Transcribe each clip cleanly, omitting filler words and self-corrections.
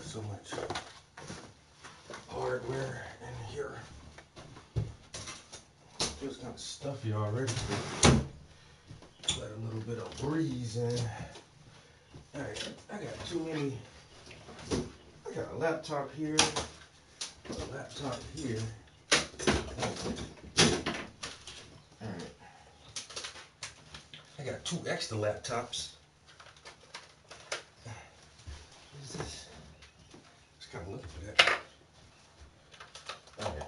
So much hardware in here. Feels kind of stuffy already. Let a little bit of breeze in. Alright, I got too many. I got a laptop here, a laptop here. Alright. I got 2 extra laptops. What is this? Just kind of looking for that. Alright.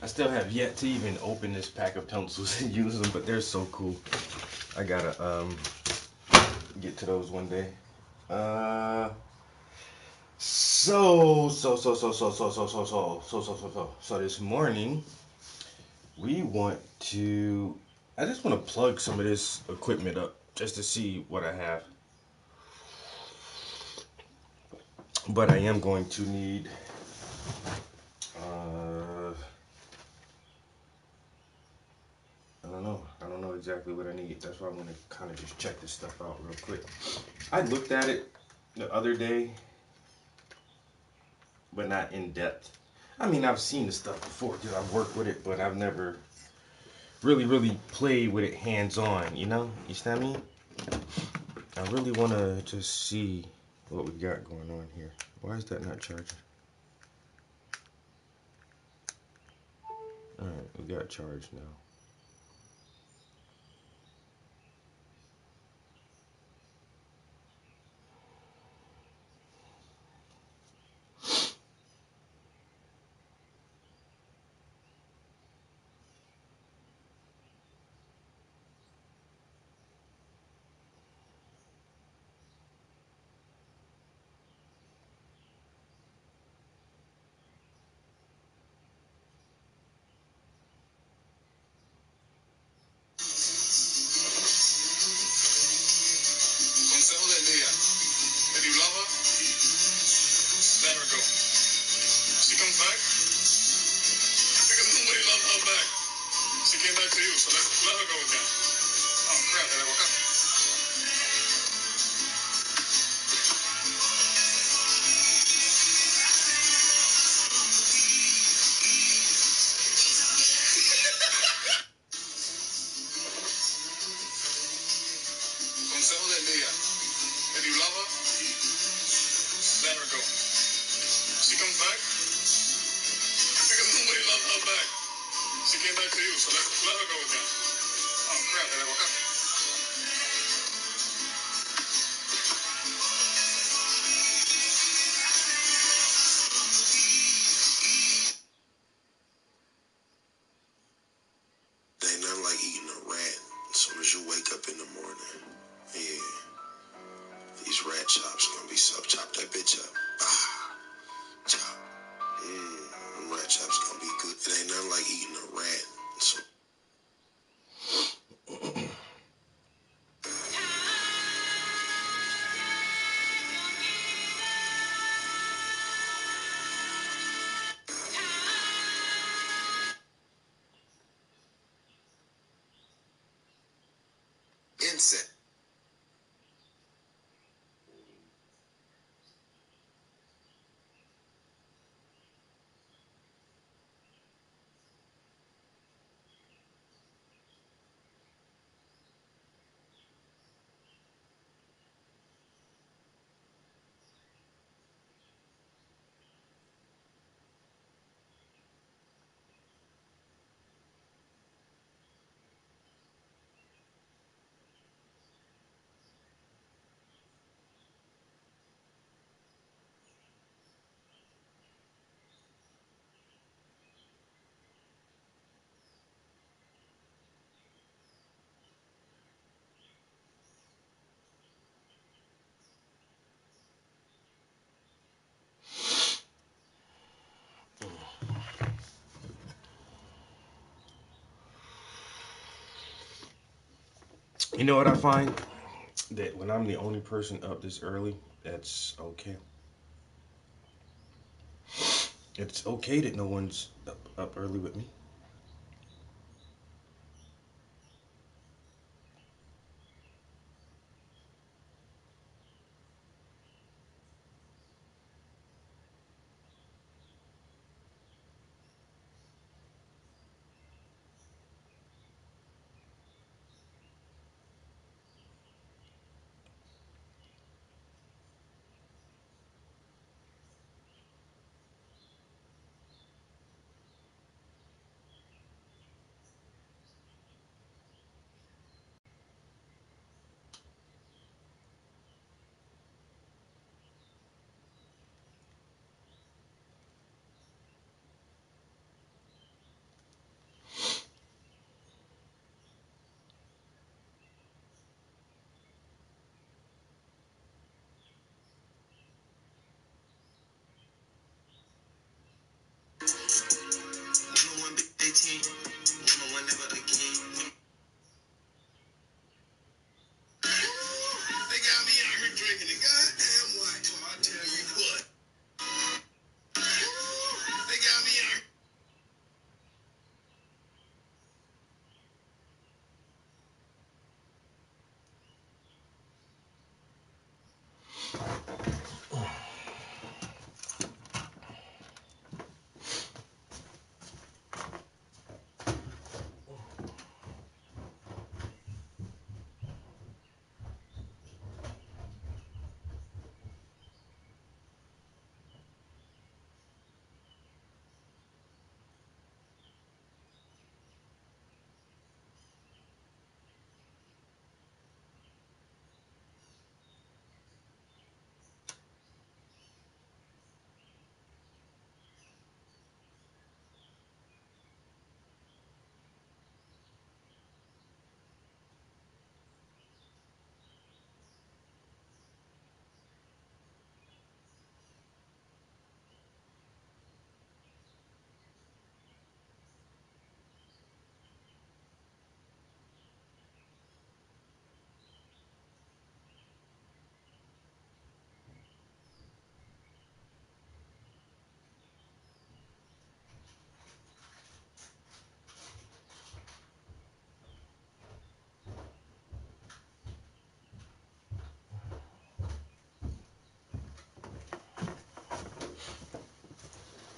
still have yet to even open this pack of pencils and use them, but they're so cool. I gotta get to those one day. Uh, so this morning we want to. I just want to plug some of this equipment up just to see what I have. But I am going to need. I don't know. I don't know exactly what I need. That's why I'm gonna kind of just check this stuff out real quick. I looked at it the other day, but not in depth. I mean, I've seen the stuff before because I've worked with it, but I've never really played with it hands on. You know, you see what I mean? I really want to just see what we got going on here. Why is that not charging? All right, we got charged now. Consejo del día. If you love her, let her go. She comes back because nobody loved her back. She came back to you, so let her go again. Oh crap, that ever happened. Consejo del día. If you love her, let her go. She comes back because nobody loved her back. She came back to you, so let her go again. Oh crap, that ever happened. There ain't nothing like eating a rat as soon as you wake up in the morning. Yeah. These rat chops gonna be so chop that bitch up. Ah, chop. Rat chops gonna be good. It ain't nothing like eating a rat. So insect. You know what I find? That when I'm the only person up this early, that's okay. It's okay that no one's up early with me.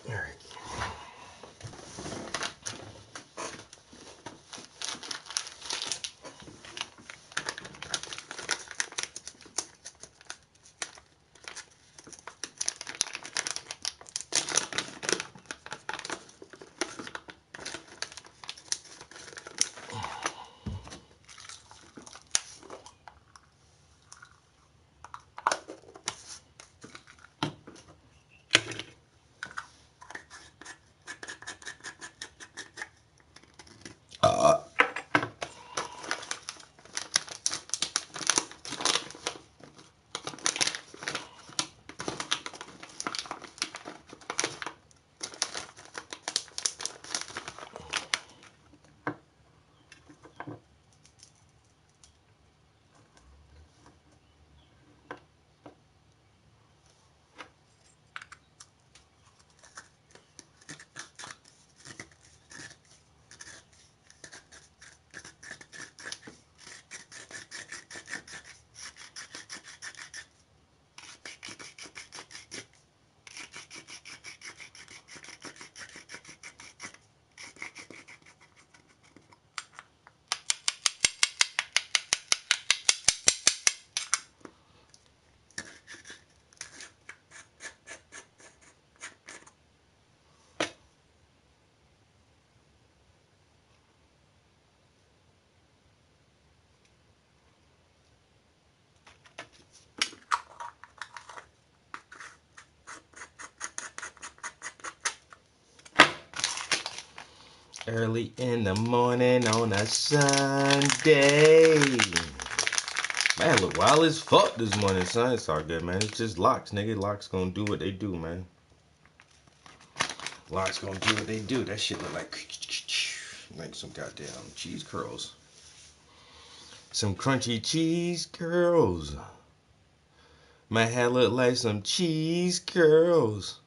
All right. Early in the morning on a Sunday. Man, look wild as fuck this morning, son. It's all good, man. It's just locks, nigga. Locks gonna do what they do, man. Locks gonna do what they do. That shit look like some goddamn cheese curls. Some crunchy cheese curls. My hair look like some cheese curls.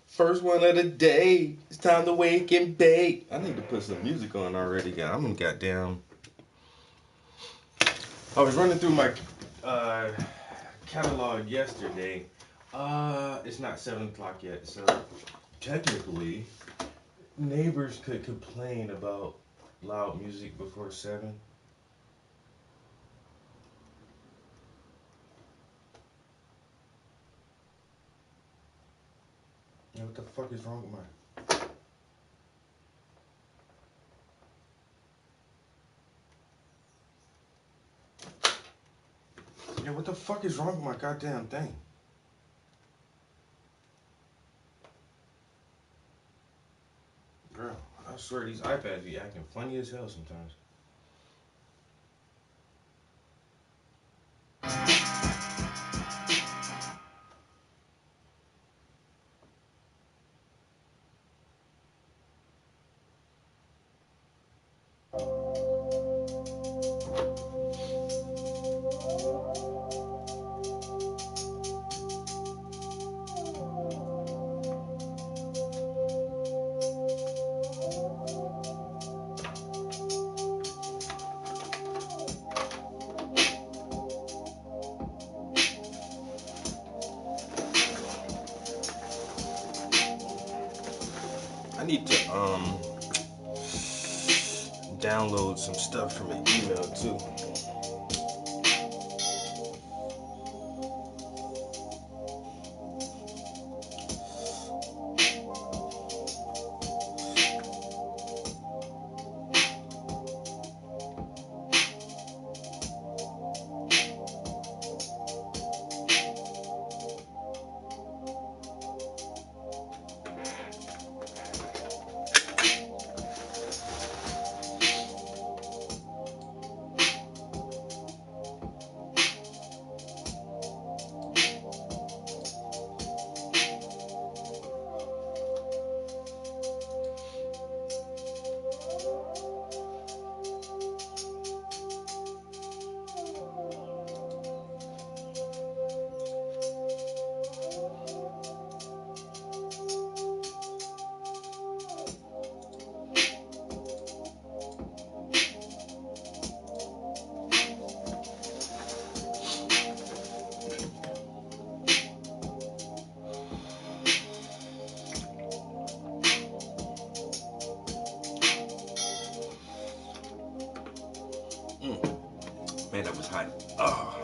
First one of the day. It's time to wake and bake. I need to put some music on already. I'm goddamn. I was running through my catalog yesterday. It's not 7 o'clock yet, so technically, neighbors could complain about loud music before 7. Yeah, what the fuck is wrong with my... Yeah, what the fuck is wrong with my goddamn thing? Girl, I swear these iPads be acting funny as hell sometimes. I need to download some stuff from an email too. Man, that was hot. Oh.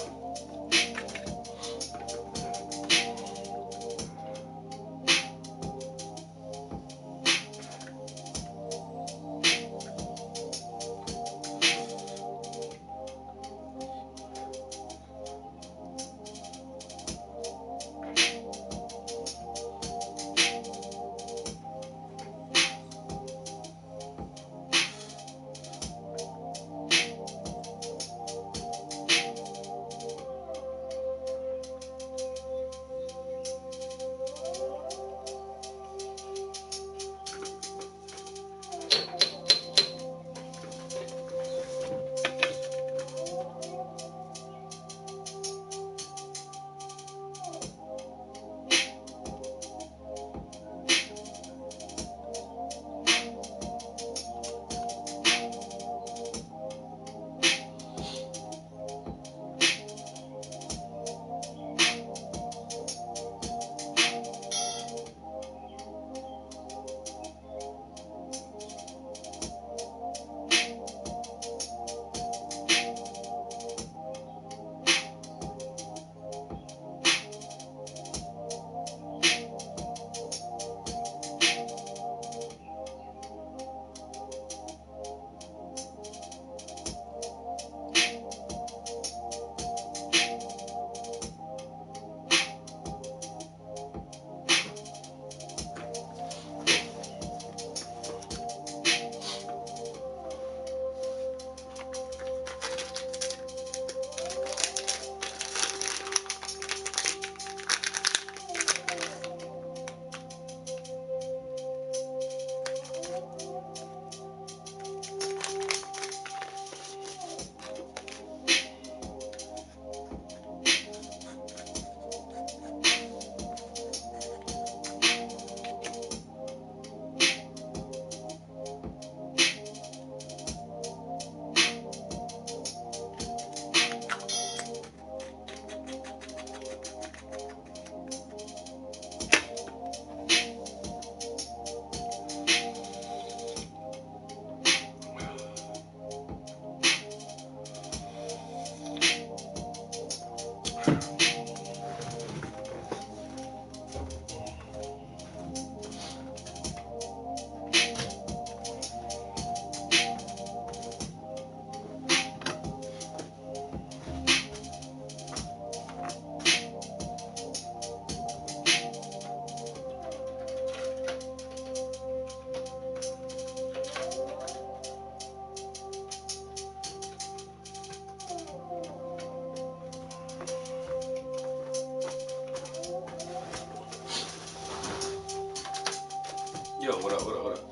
Yo, what up, what up, what up?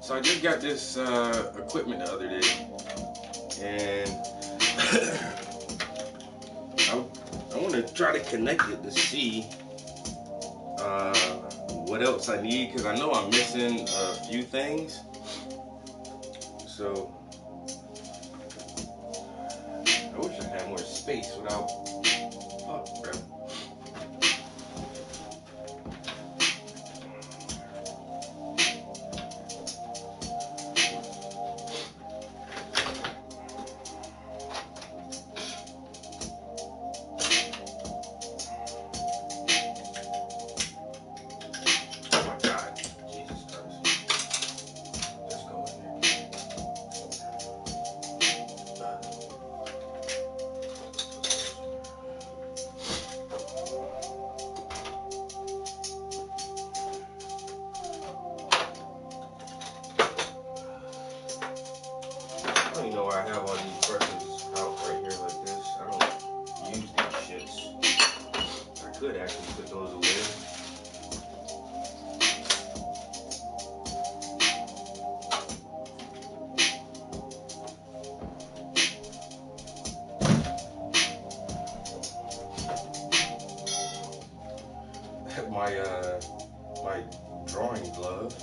So I just got this equipment the other day, and I want to try to connect it to see what else I need, because I know I'm missing a few things. So I wish I had more space without. Oh, bro. could actually put those away. My drawing glove.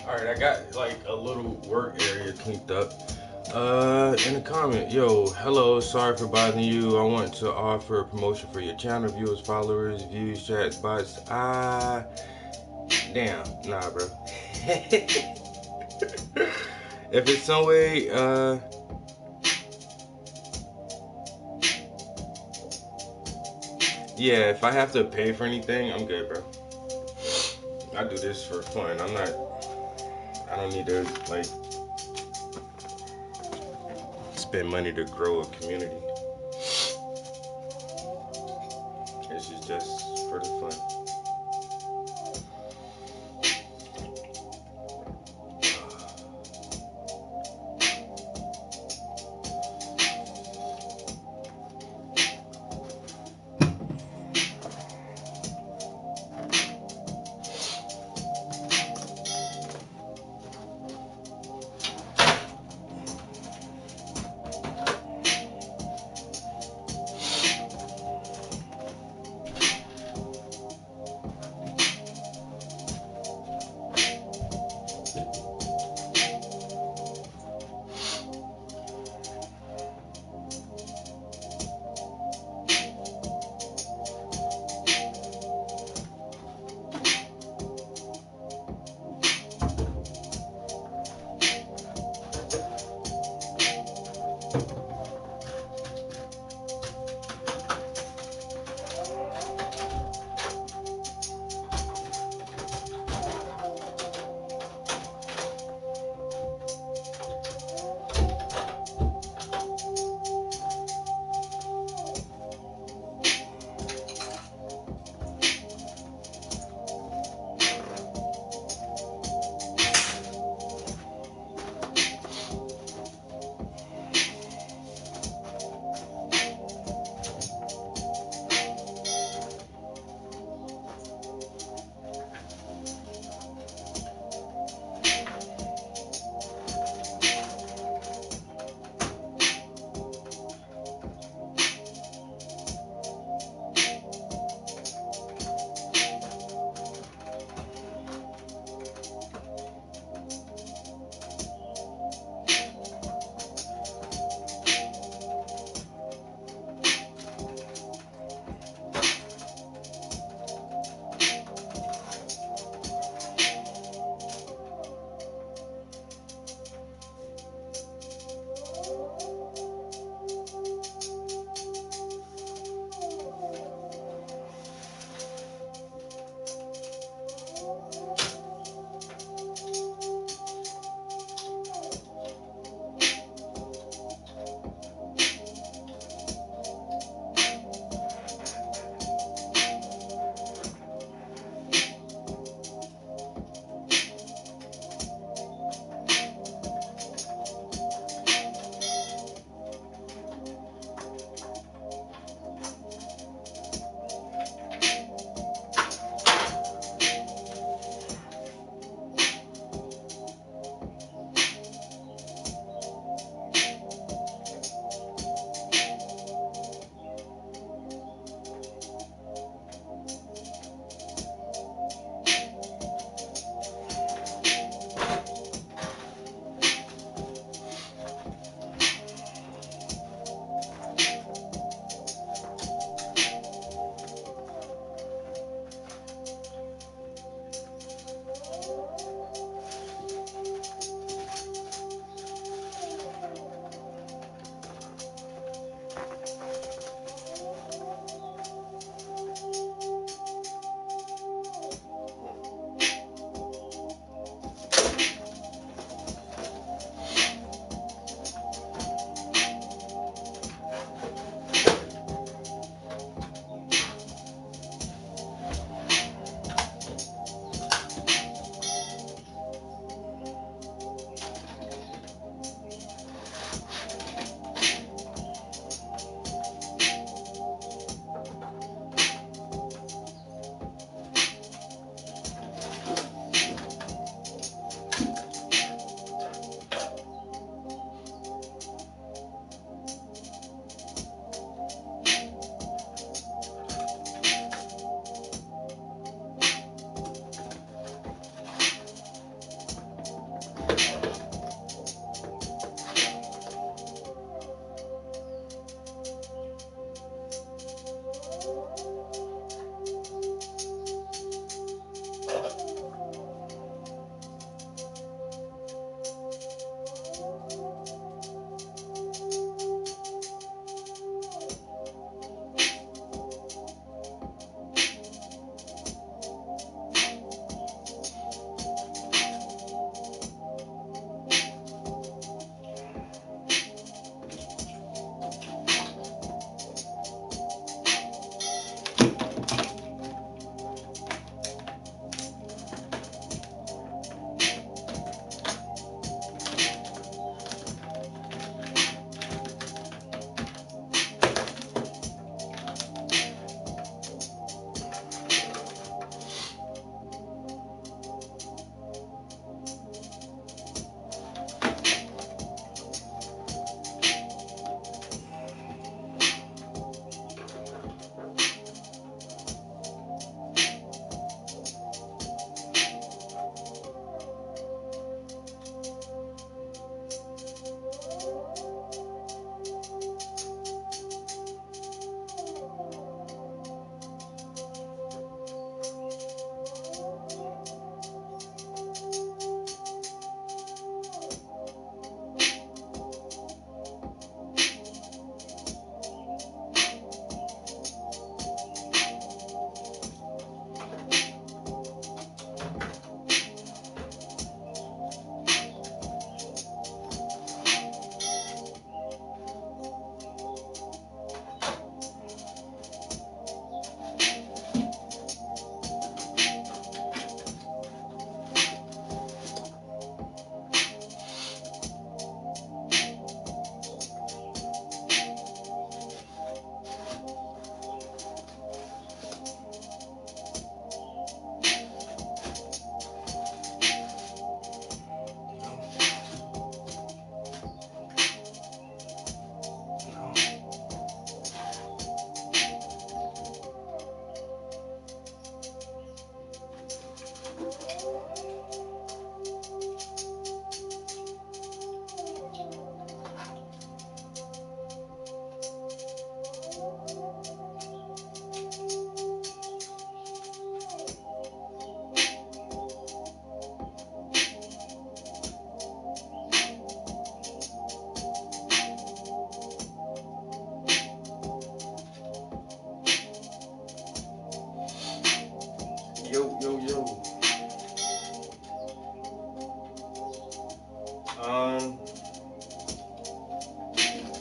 Alright, I got like a little work area cleaned up. In the comment, yo, hello, sorry for bothering you. I want to offer a promotion for your channel, viewers, followers, views, chats, bots. Damn, nah, bro. If it's some way, yeah, if I have to pay for anything, I'm good, bro. I do this for fun. I don't need to, like, spend money to grow a community. This is just for the fun.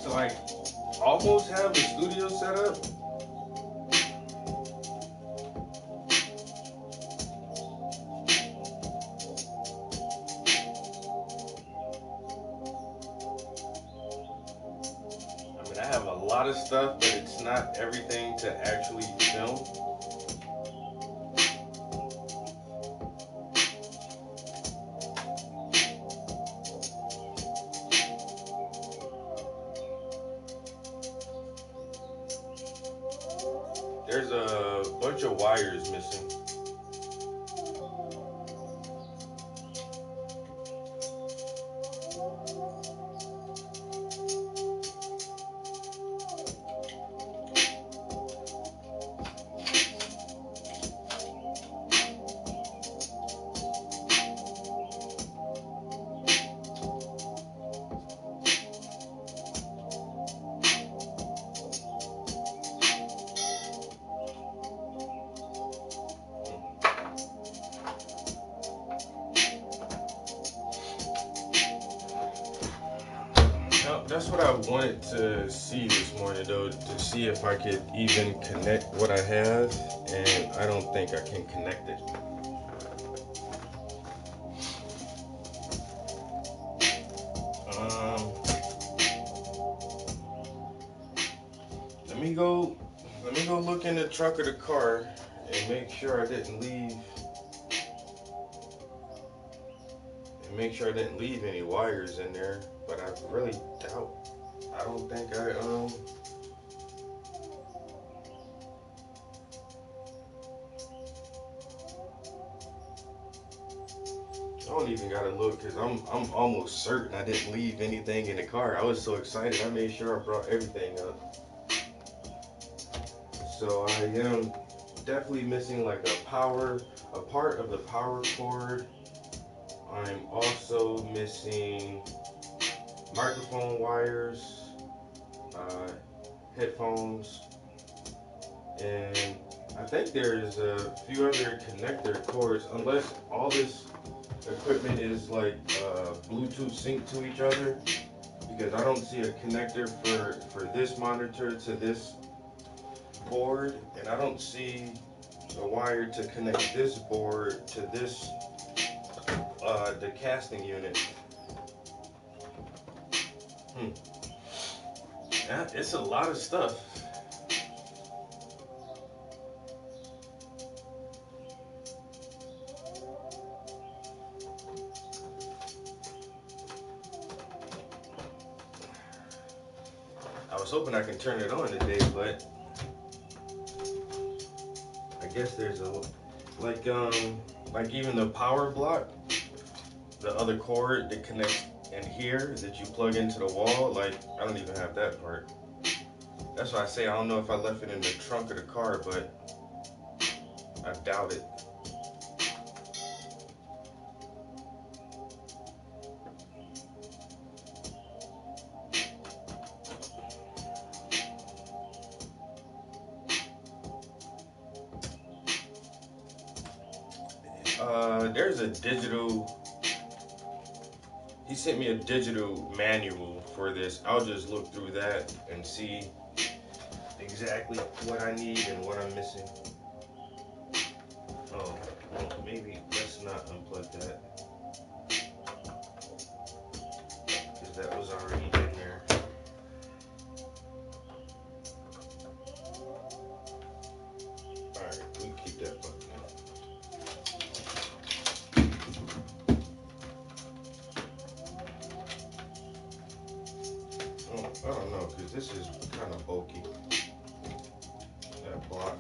to like almost have the studio set up. I mean, I have a lot of stuff, but it's not everything to actually film. There's a bunch of wires missing. That's what I wanted to see this morning, though, to see if I could even connect what I have, and I don't think I can connect it. Let me go look in the trunk of the car and make sure I didn't leave any wires in there, but I really doubt. I don't think I don't even gotta look, because I'm almost certain I didn't leave anything in the car. I was so excited, I made sure I brought everything up. So I am definitely missing like a part of the power cord. I'm also missing microphone wires, headphones, and I think there's a few other connector cords, unless all this equipment is like Bluetooth synced to each other, because I don't see a connector for this monitor to this board, and I don't see a wire to connect this board to this the casting unit. Yeah, it's a lot of stuff. I was hoping I could turn it on today, but I guess there's a like even the power block, the other cord that connects in here that you plug into the wall, like I don't even have that part. That's why I say I don't know if I left it in the trunk of the car, but I doubt it. There's a digital. He sent me a digital manual for this. I'll just look through that and see exactly what I need and what I'm missing. Oh, well, maybe let's not unplug that, because that was already in there. Alright, we can keep that plugged in. I don't know, because this is kind of bulky, that block.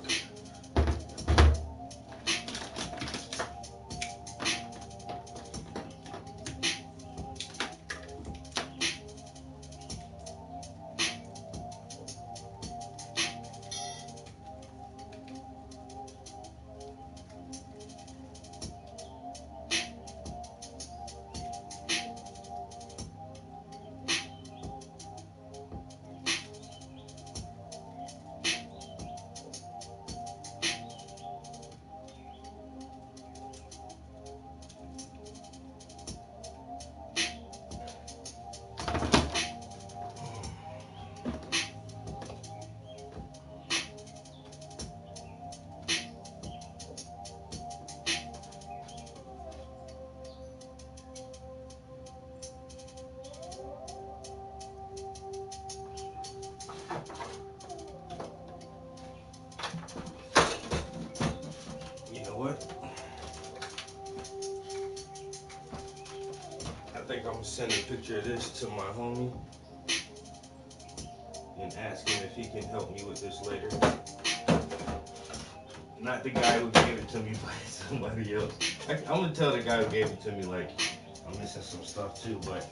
think I'm gonna send a picture of this to my homie and ask him if he can help me with this later. Not the guy who gave it to me, but somebody else. I'm gonna tell the guy who gave it to me, like, I'm missing some stuff too, but.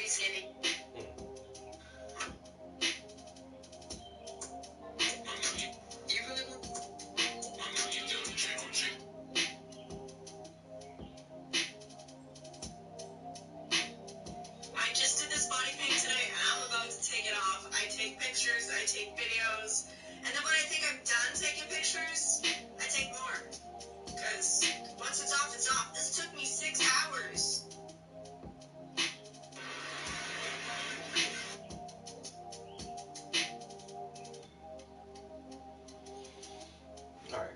Thanksgiving. You really want? I just did this body paint today, and I'm about to take it off. I take pictures, I take videos, and then when I think I'm done taking pictures, I take more. Because once it's off, it's off. This took me 6 hours. All right.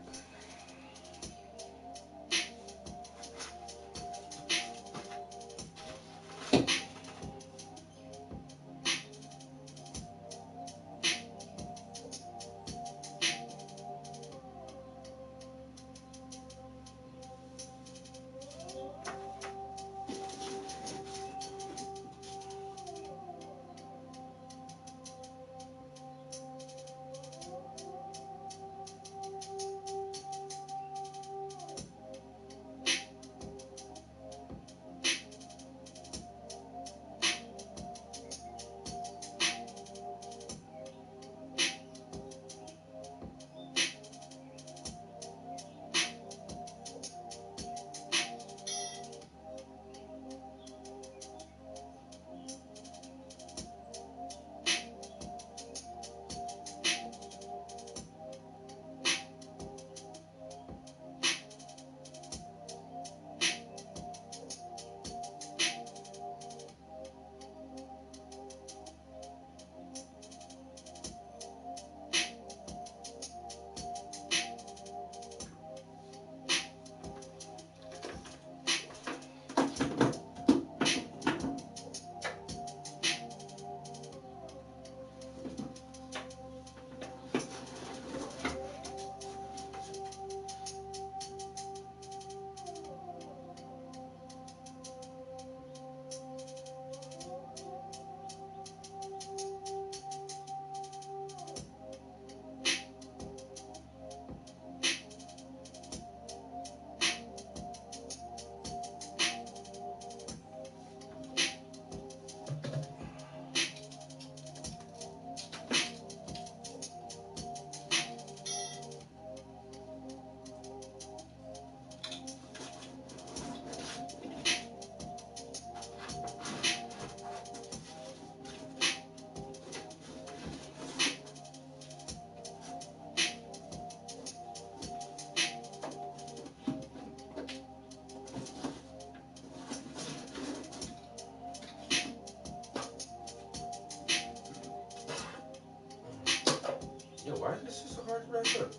Yo, why is this so hard to wrap up?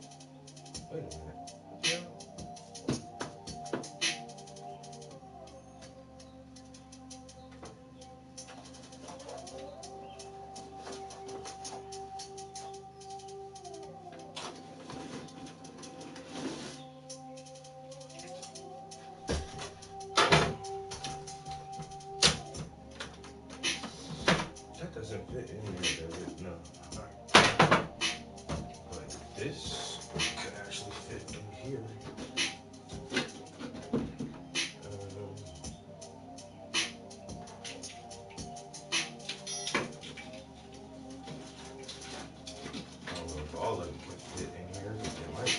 Wait a minute. What the hell? That doesn't fit in here, does it? No. Alright. But this could actually fit in here. I don't know if all of them can fit in here, but they might.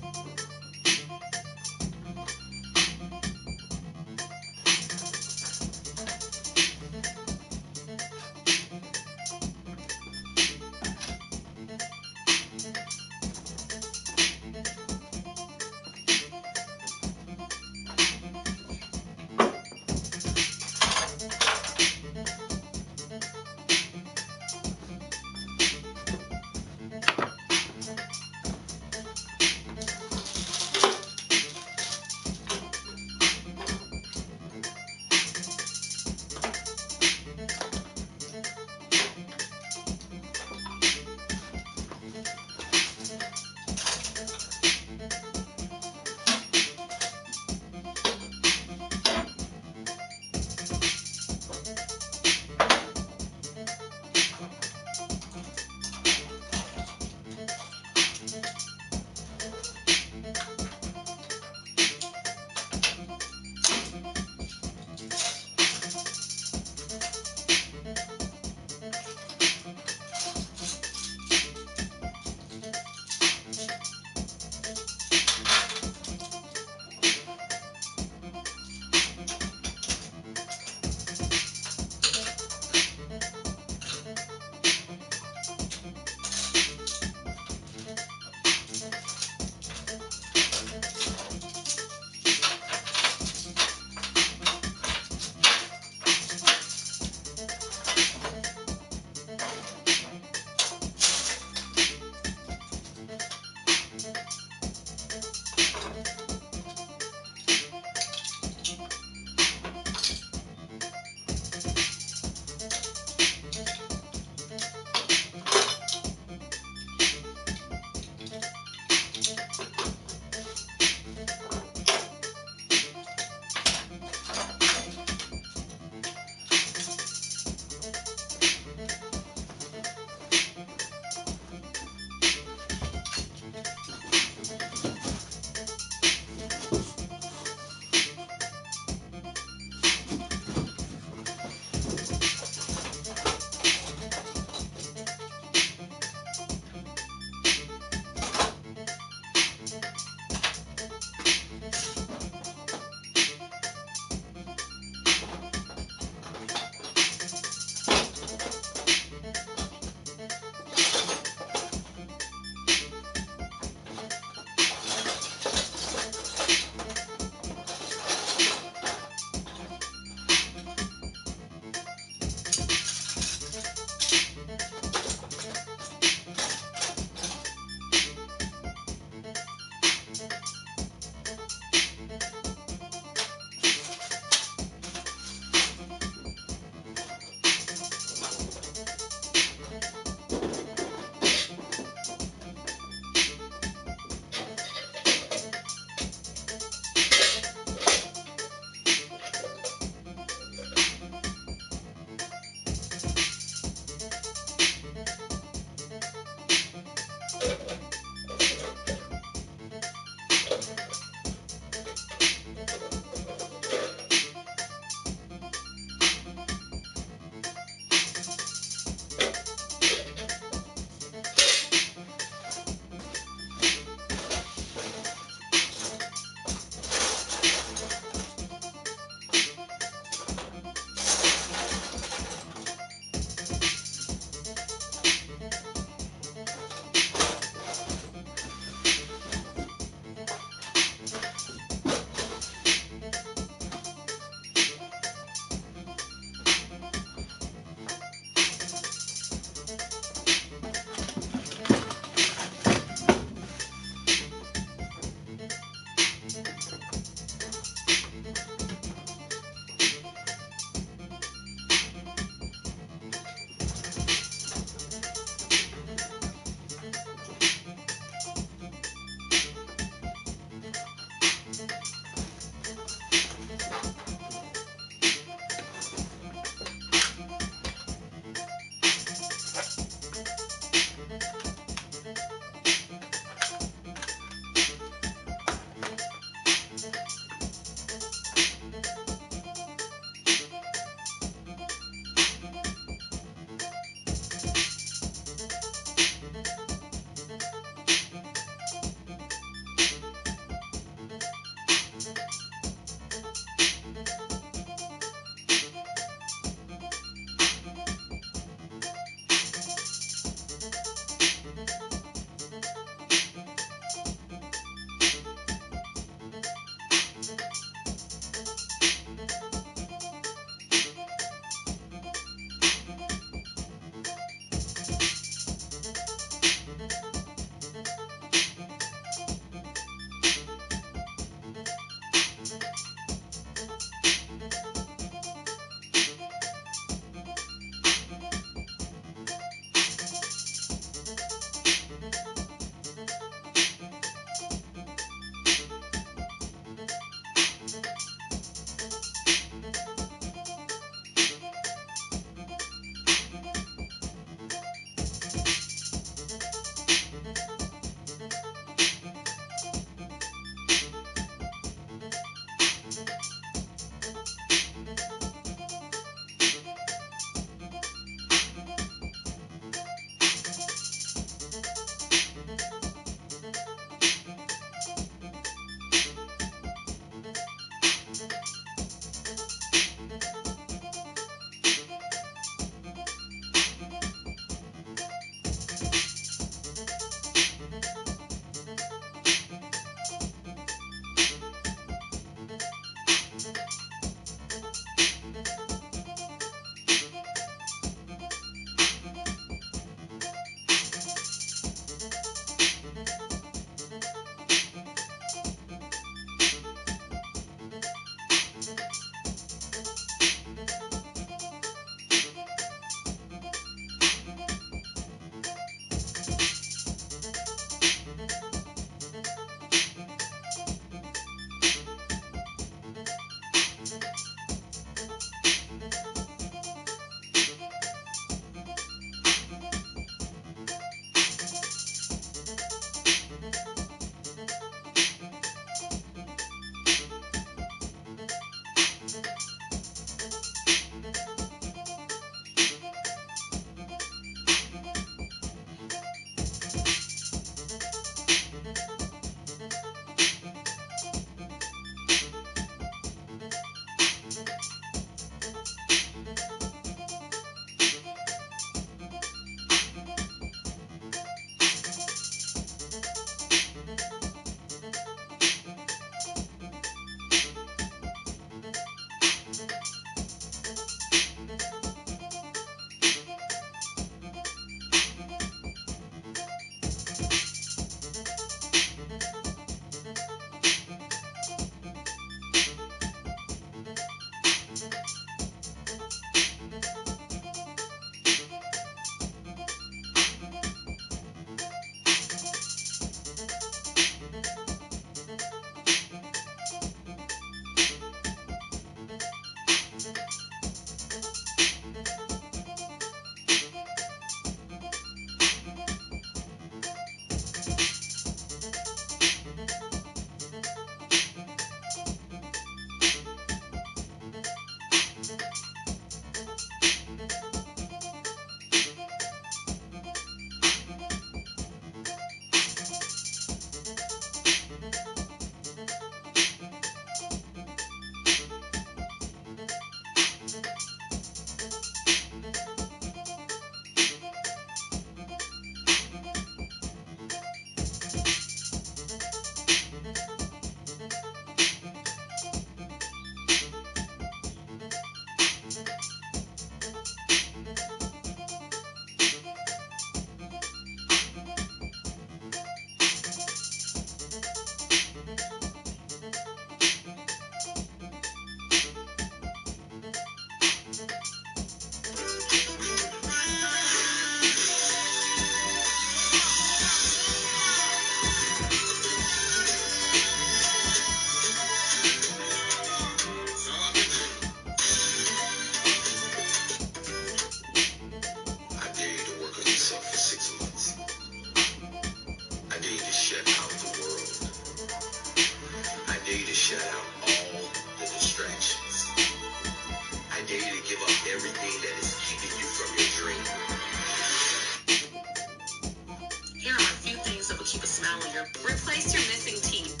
will keep a smile on your. Replace your missing teeth.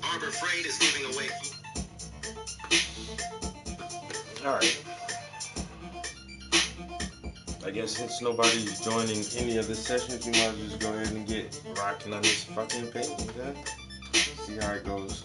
Harbor Freight is giving away. Alright. I guess since nobody's joining any of the sessions, we might as well just go ahead and get rocking on this fucking page, okay? See how it goes.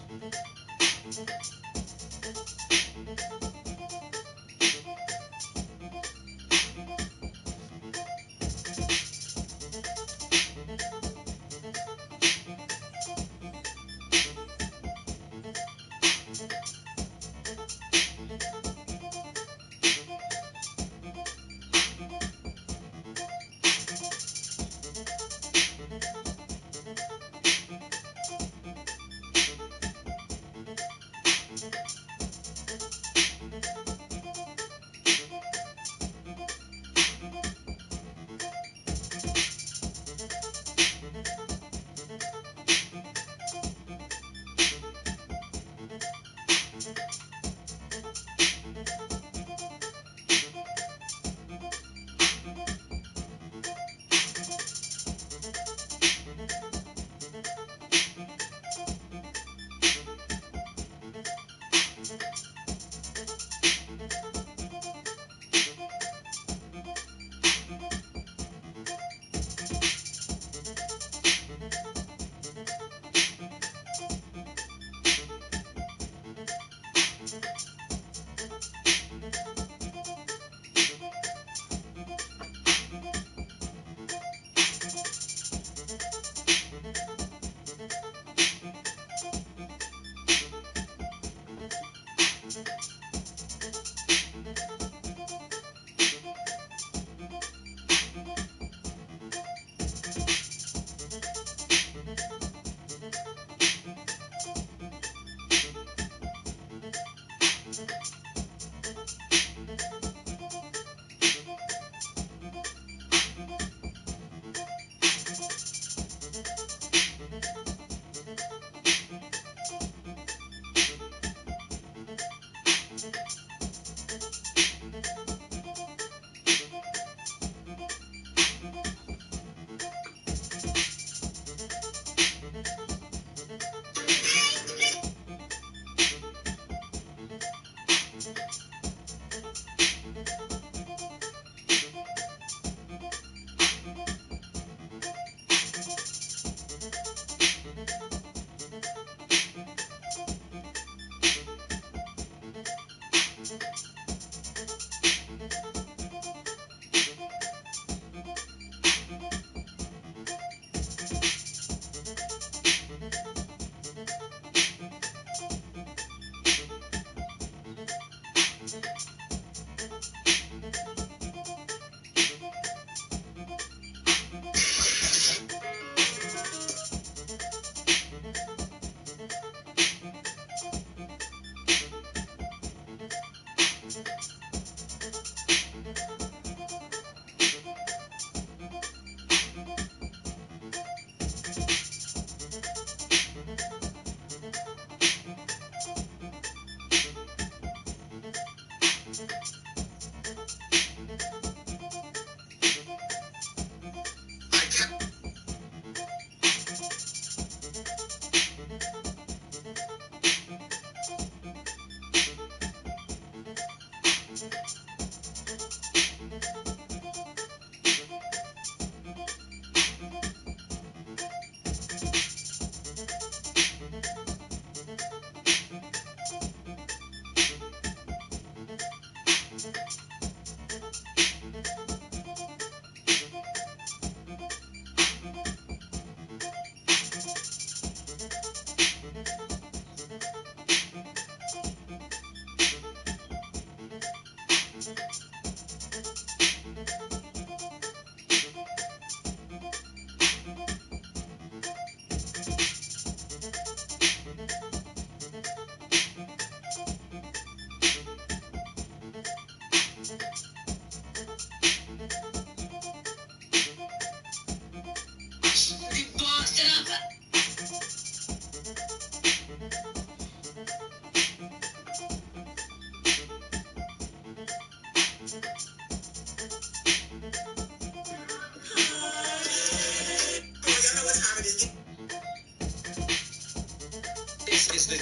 y'all know what time it is. This is the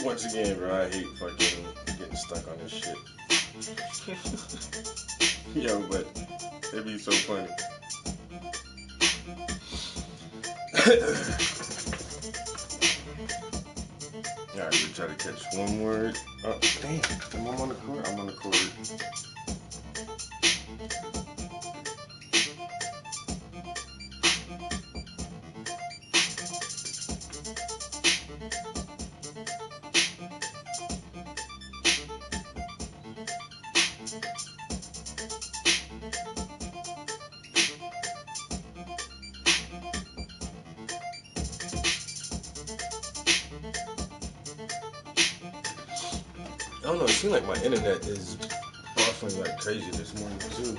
Once again, bro, I hate fucking getting stuck on this shit. Yo, but it'd be so funny. Alright, we try to catch one word. Oh, damn. Am I on the court? I'm on the court. I don't know, it seems like my internet is buffering like crazy this morning too.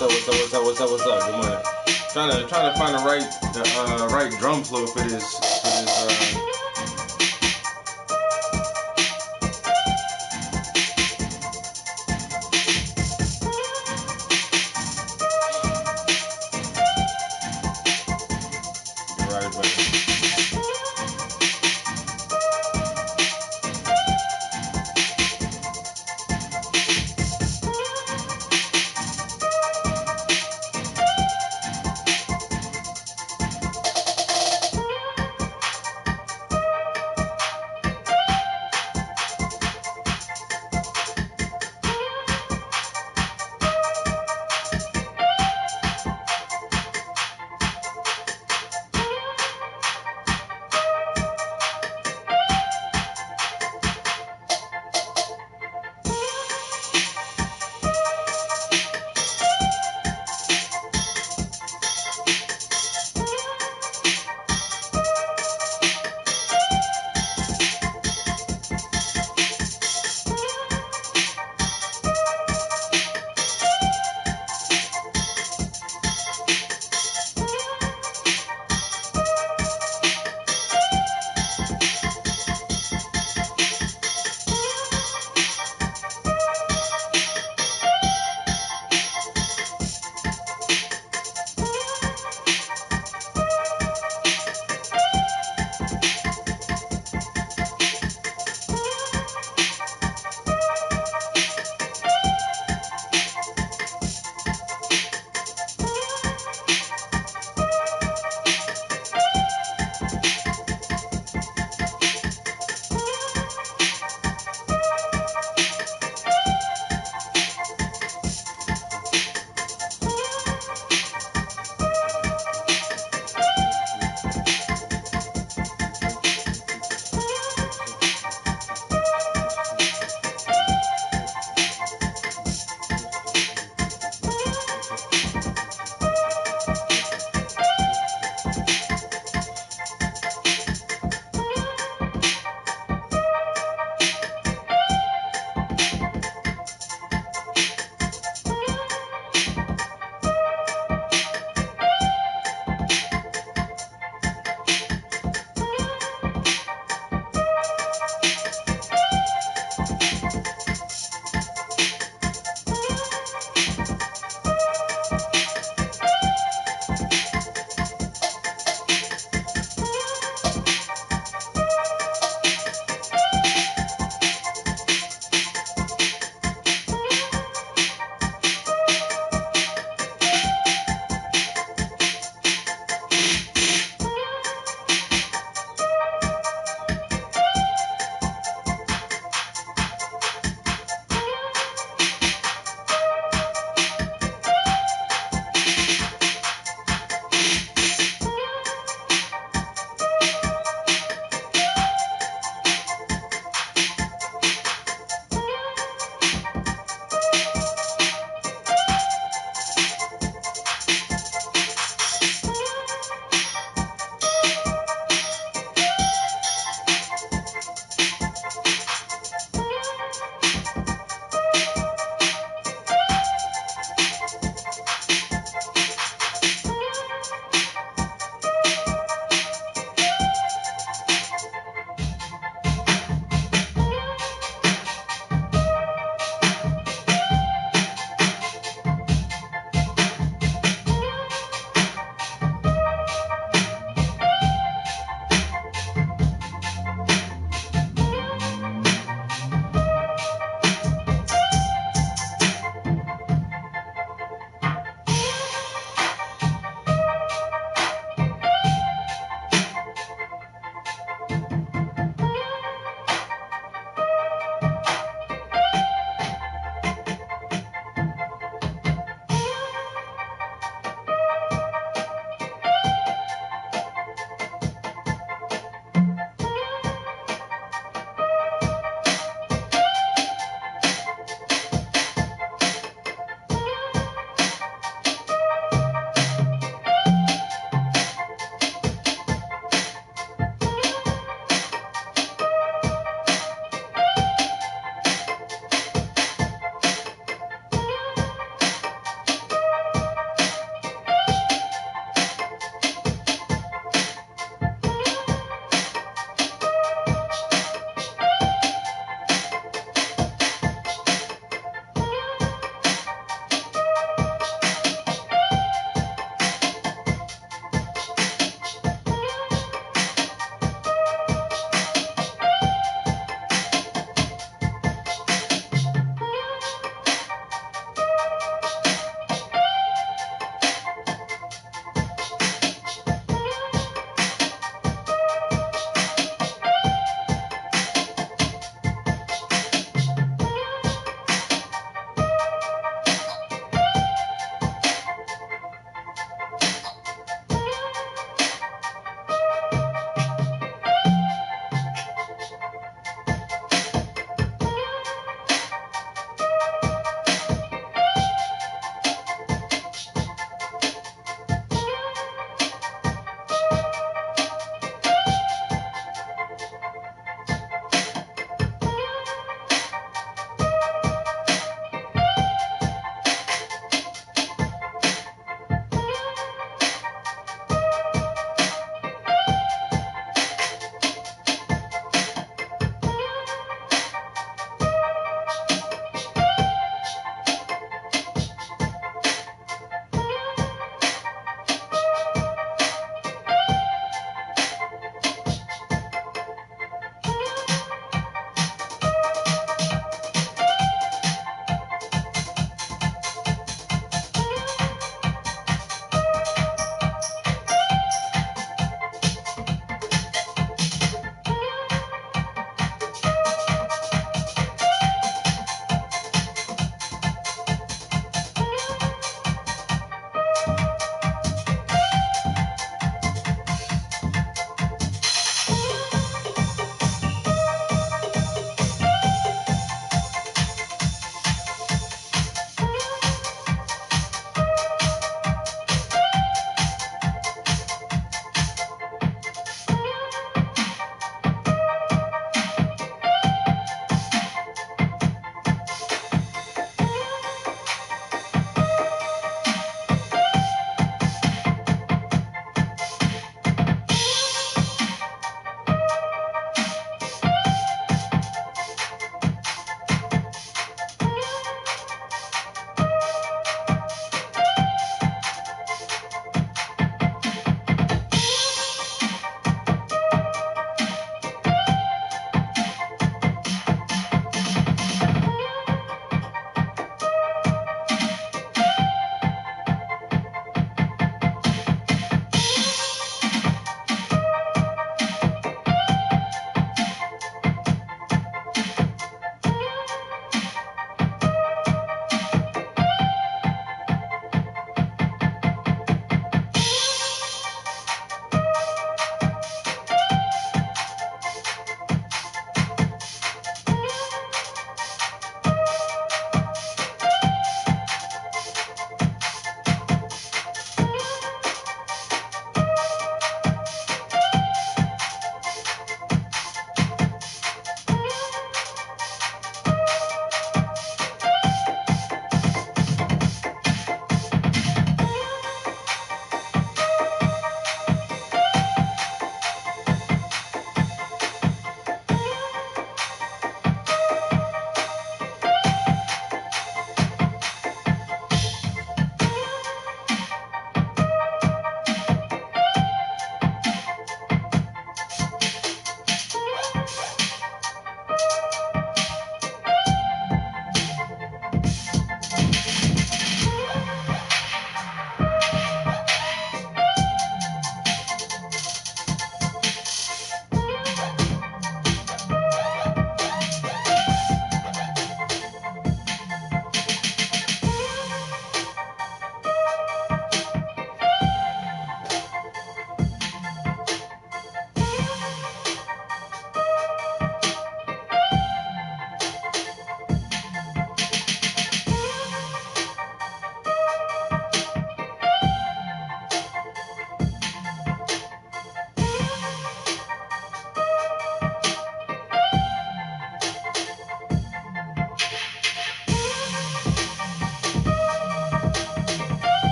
What's up? Good morning. Trying to find the right drum flow for this. Right button.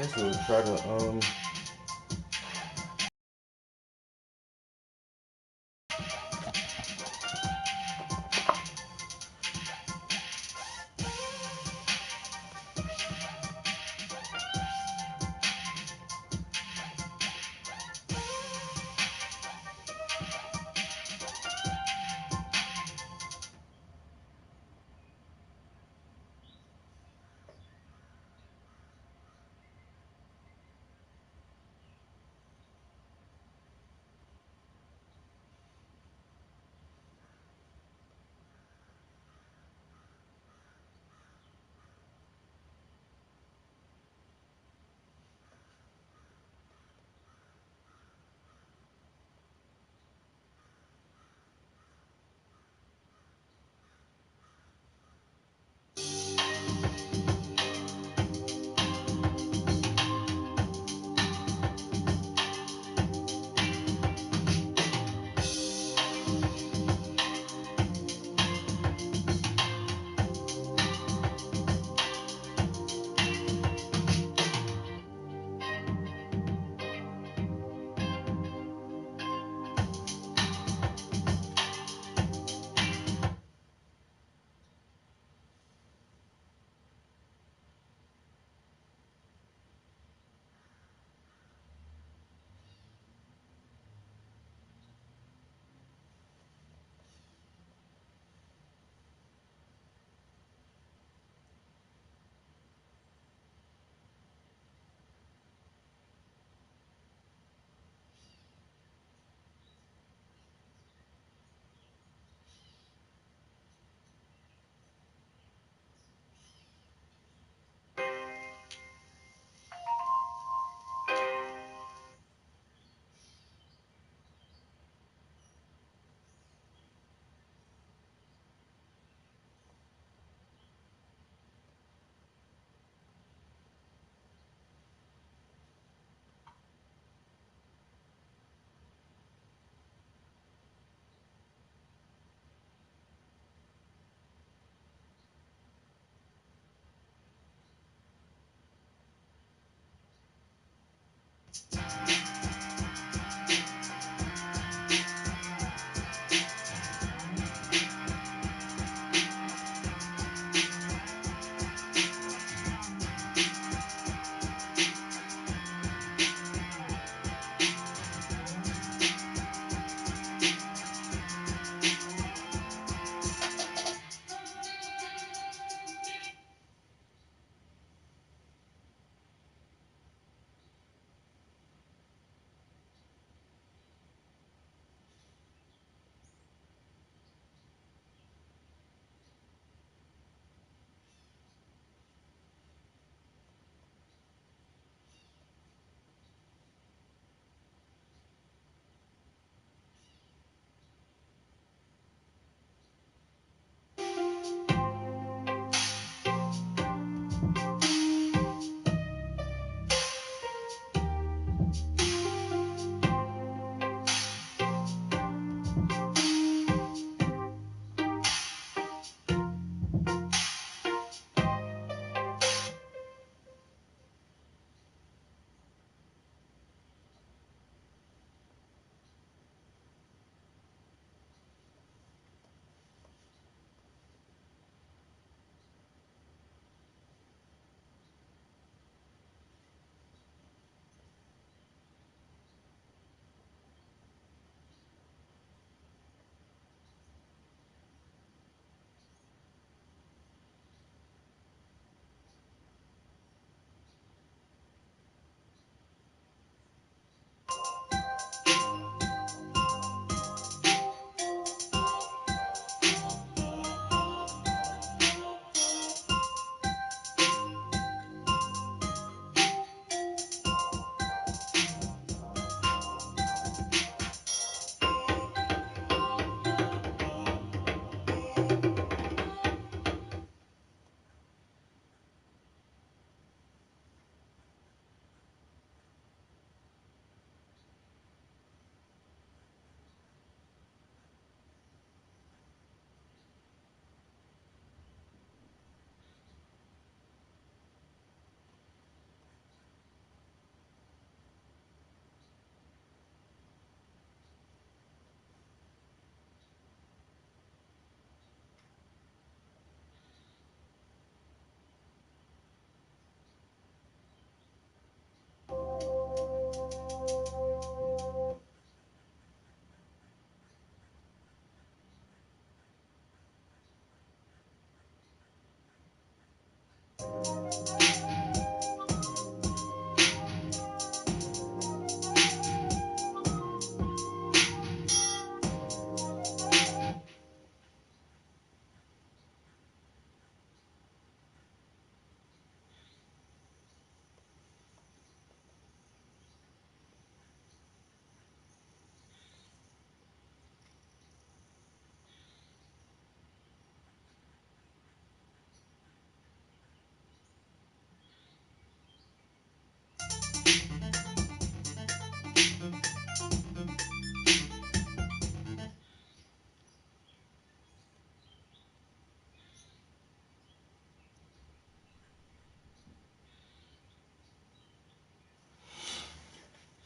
guess we'll try to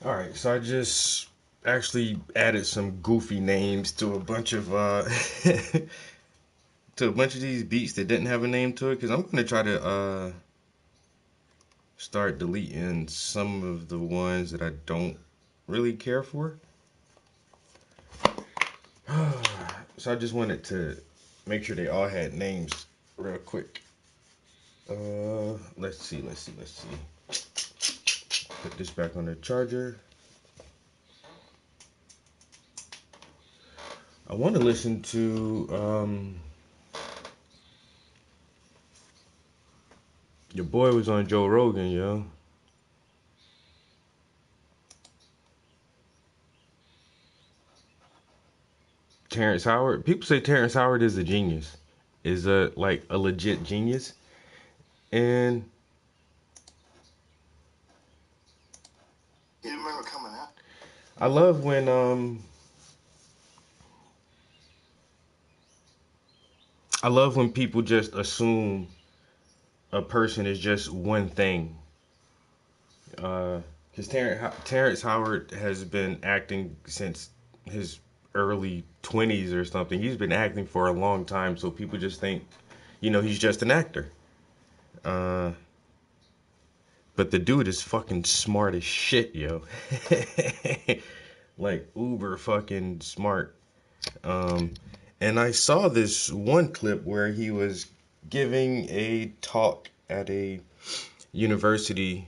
All right, so I just actually added some goofy names to a bunch of to a bunch of these beats that didn't have a name to it, because I'm gonna try to start deleting some of the ones that I don't really care for. So I just wanted to make sure they all had names real quick. Let's see. Put this back on the charger. I want to listen to your boy was on Joe Rogan, yo. Terrence Howard. People say Terrence Howard is a genius. Is a like a legit genius. And You remember coming out? I love when people just assume a person is just one thing. Because Terrence Howard has been acting since his early 20s or something. He's been acting for a long time, so people just think, he's just an actor. Uh, but the dude is fucking smart as shit, yo. Like uber fucking smart. And I saw this one clip where he was giving a talk at a university,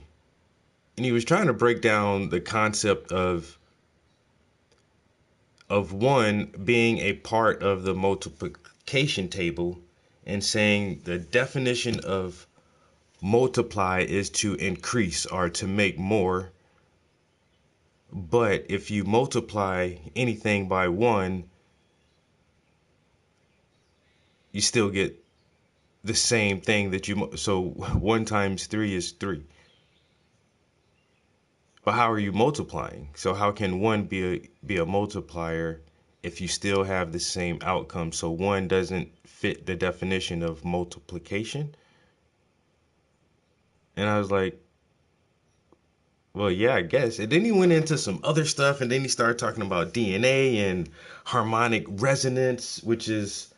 and he was trying to break down the concept of one being a part of the multiplication table, and saying the definition of multiply is to increase or to make more. But if you multiply anything by one, you still get the same thing that so 1 times 3 is 3. But how are you multiplying? So how can one be a multiplier if you still have the same outcome? So one doesn't fit the definition of multiplication. And I was like, well, yeah, I guess. And then he went into some other stuff, and then he started talking about DNA and harmonic resonance, which is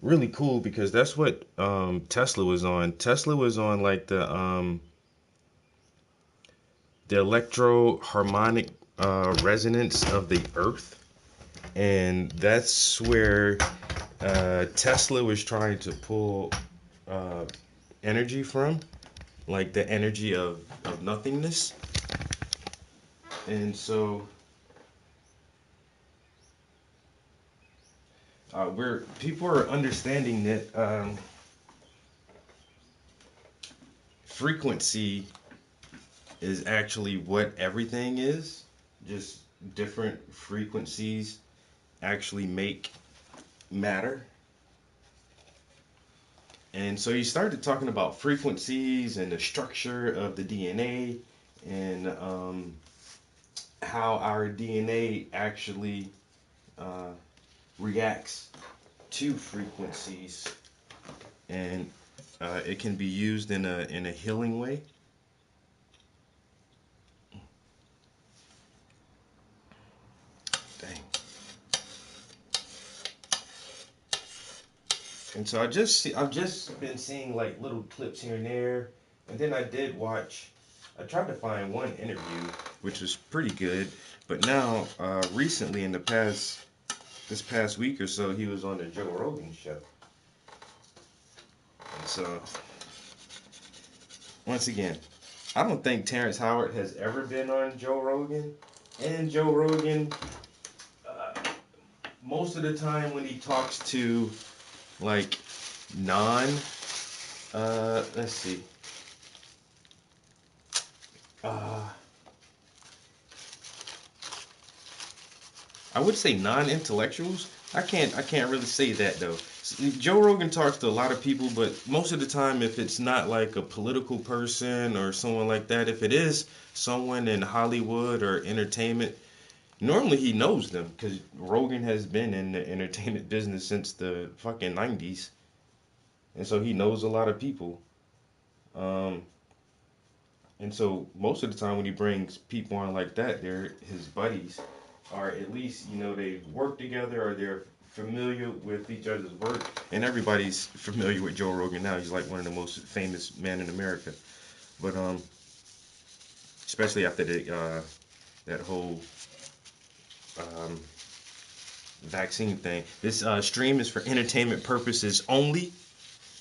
really cool because that's what Tesla was on. Tesla was on like the electro harmonic resonance of the Earth, and that's where Tesla was trying to pull energy from, like the energy of nothingness. And so people are understanding that frequency is actually what everything is. Just different frequencies actually make matter. And so you started talking about frequencies and the structure of the DNA, and how our DNA actually reacts to frequencies, and it can be used in a healing way. Dang. And so I've just been seeing like little clips here and there, and then I tried to find one interview which was pretty good, but now recently in this past week or so, he was on the Joe Rogan show. And so once again, I don't think Terrence Howard has ever been on Joe Rogan, and Joe Rogan, most of the time when he talks to like non let's see I would say non-intellectuals. I can't really say that though. Joe Rogan talks to a lot of people, but most of the time, if it's not like a political person or someone like that, if it is someone in Hollywood or entertainment, normally he knows them because Rogan has been in the entertainment business since the fucking 90s, and so he knows a lot of people. Um, And so most of the time when he brings people on like that, they're his buddies, or at least they've worked together or they're familiar with each other's work. And everybody's familiar with Joe Rogan now. He's like one of the most famous men in America. But especially after that whole um, vaccine thing. This stream is for entertainment purposes only.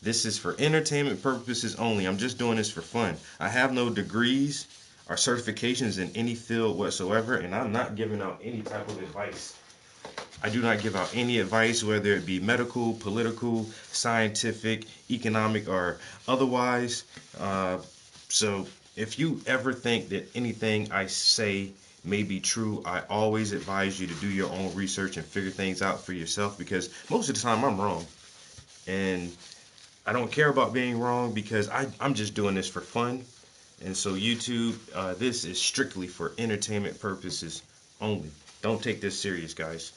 This is for entertainment purposes only. I'm just doing this for fun. I have no degrees or certifications in any field whatsoever, and I'm not giving out any type of advice. I do not give out any advice, whether it be medical, political, scientific, economic, or otherwise. So if you ever think that anything I say may be true, I always advise you to do your own research and figure things out for yourself, because most of the time I'm wrong. And I don't care about being wrong because I'm just doing this for fun. And so YouTube, this is strictly for entertainment purposes only. Don't take this serious, guys.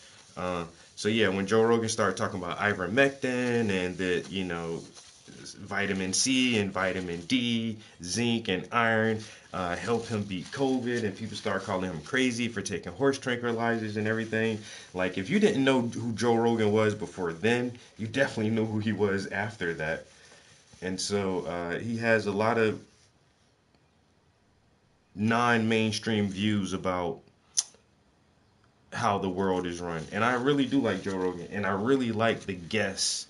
So yeah, when Joe Rogan started talking about ivermectin and that, vitamin C and vitamin D, zinc and iron help him beat COVID, and people start calling him crazy for taking horse tranquilizers and everything. Like, if you didn't know who Joe Rogan was before then, you definitely know who he was after that. And so he has a lot of non-mainstream views about how the world is run. And I really do like Joe Rogan, and I really like the guests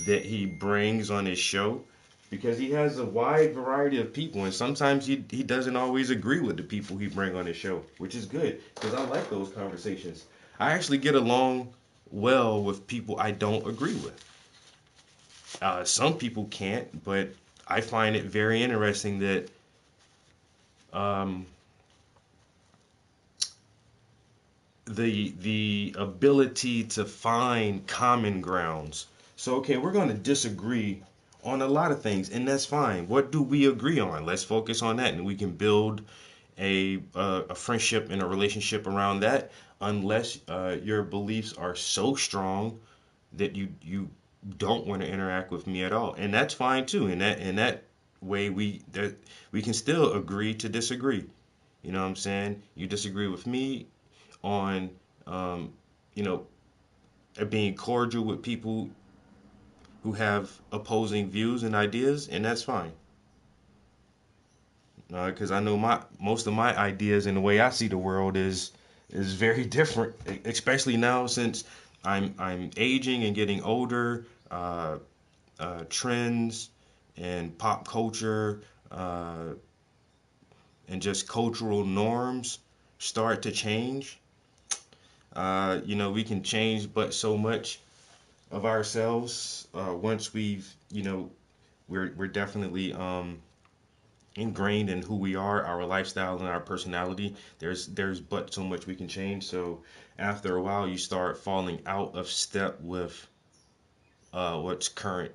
that he brings on his show, because he has a wide variety of people, and sometimes he doesn't always agree with the people he bring on his show, which is good because I like those conversations. I actually get along well with people I don't agree with. Some people can't, but I find it very interesting that um, the ability to find common grounds. So okay, we're going to disagree on a lot of things, and that's fine. What do we agree on? Let's focus on that, and we can build a friendship and a relationship around that. Unless your beliefs are so strong that you don't want to interact with me at all, and that's fine too. In that way, we can still agree to disagree. You know what I'm saying? You disagree with me on um, you know being cordial with people who have opposing views and ideas, and that's fine. Because I know most of my ideas and the way I see the world is very different, especially now since I'm aging and getting older. Trends and pop culture uh, and just cultural norms start to change. We can change but so much of ourselves once we're definitely ingrained in who we are, our lifestyle and our personality. There's but so much we can change. So after a while, you start falling out of step with what's current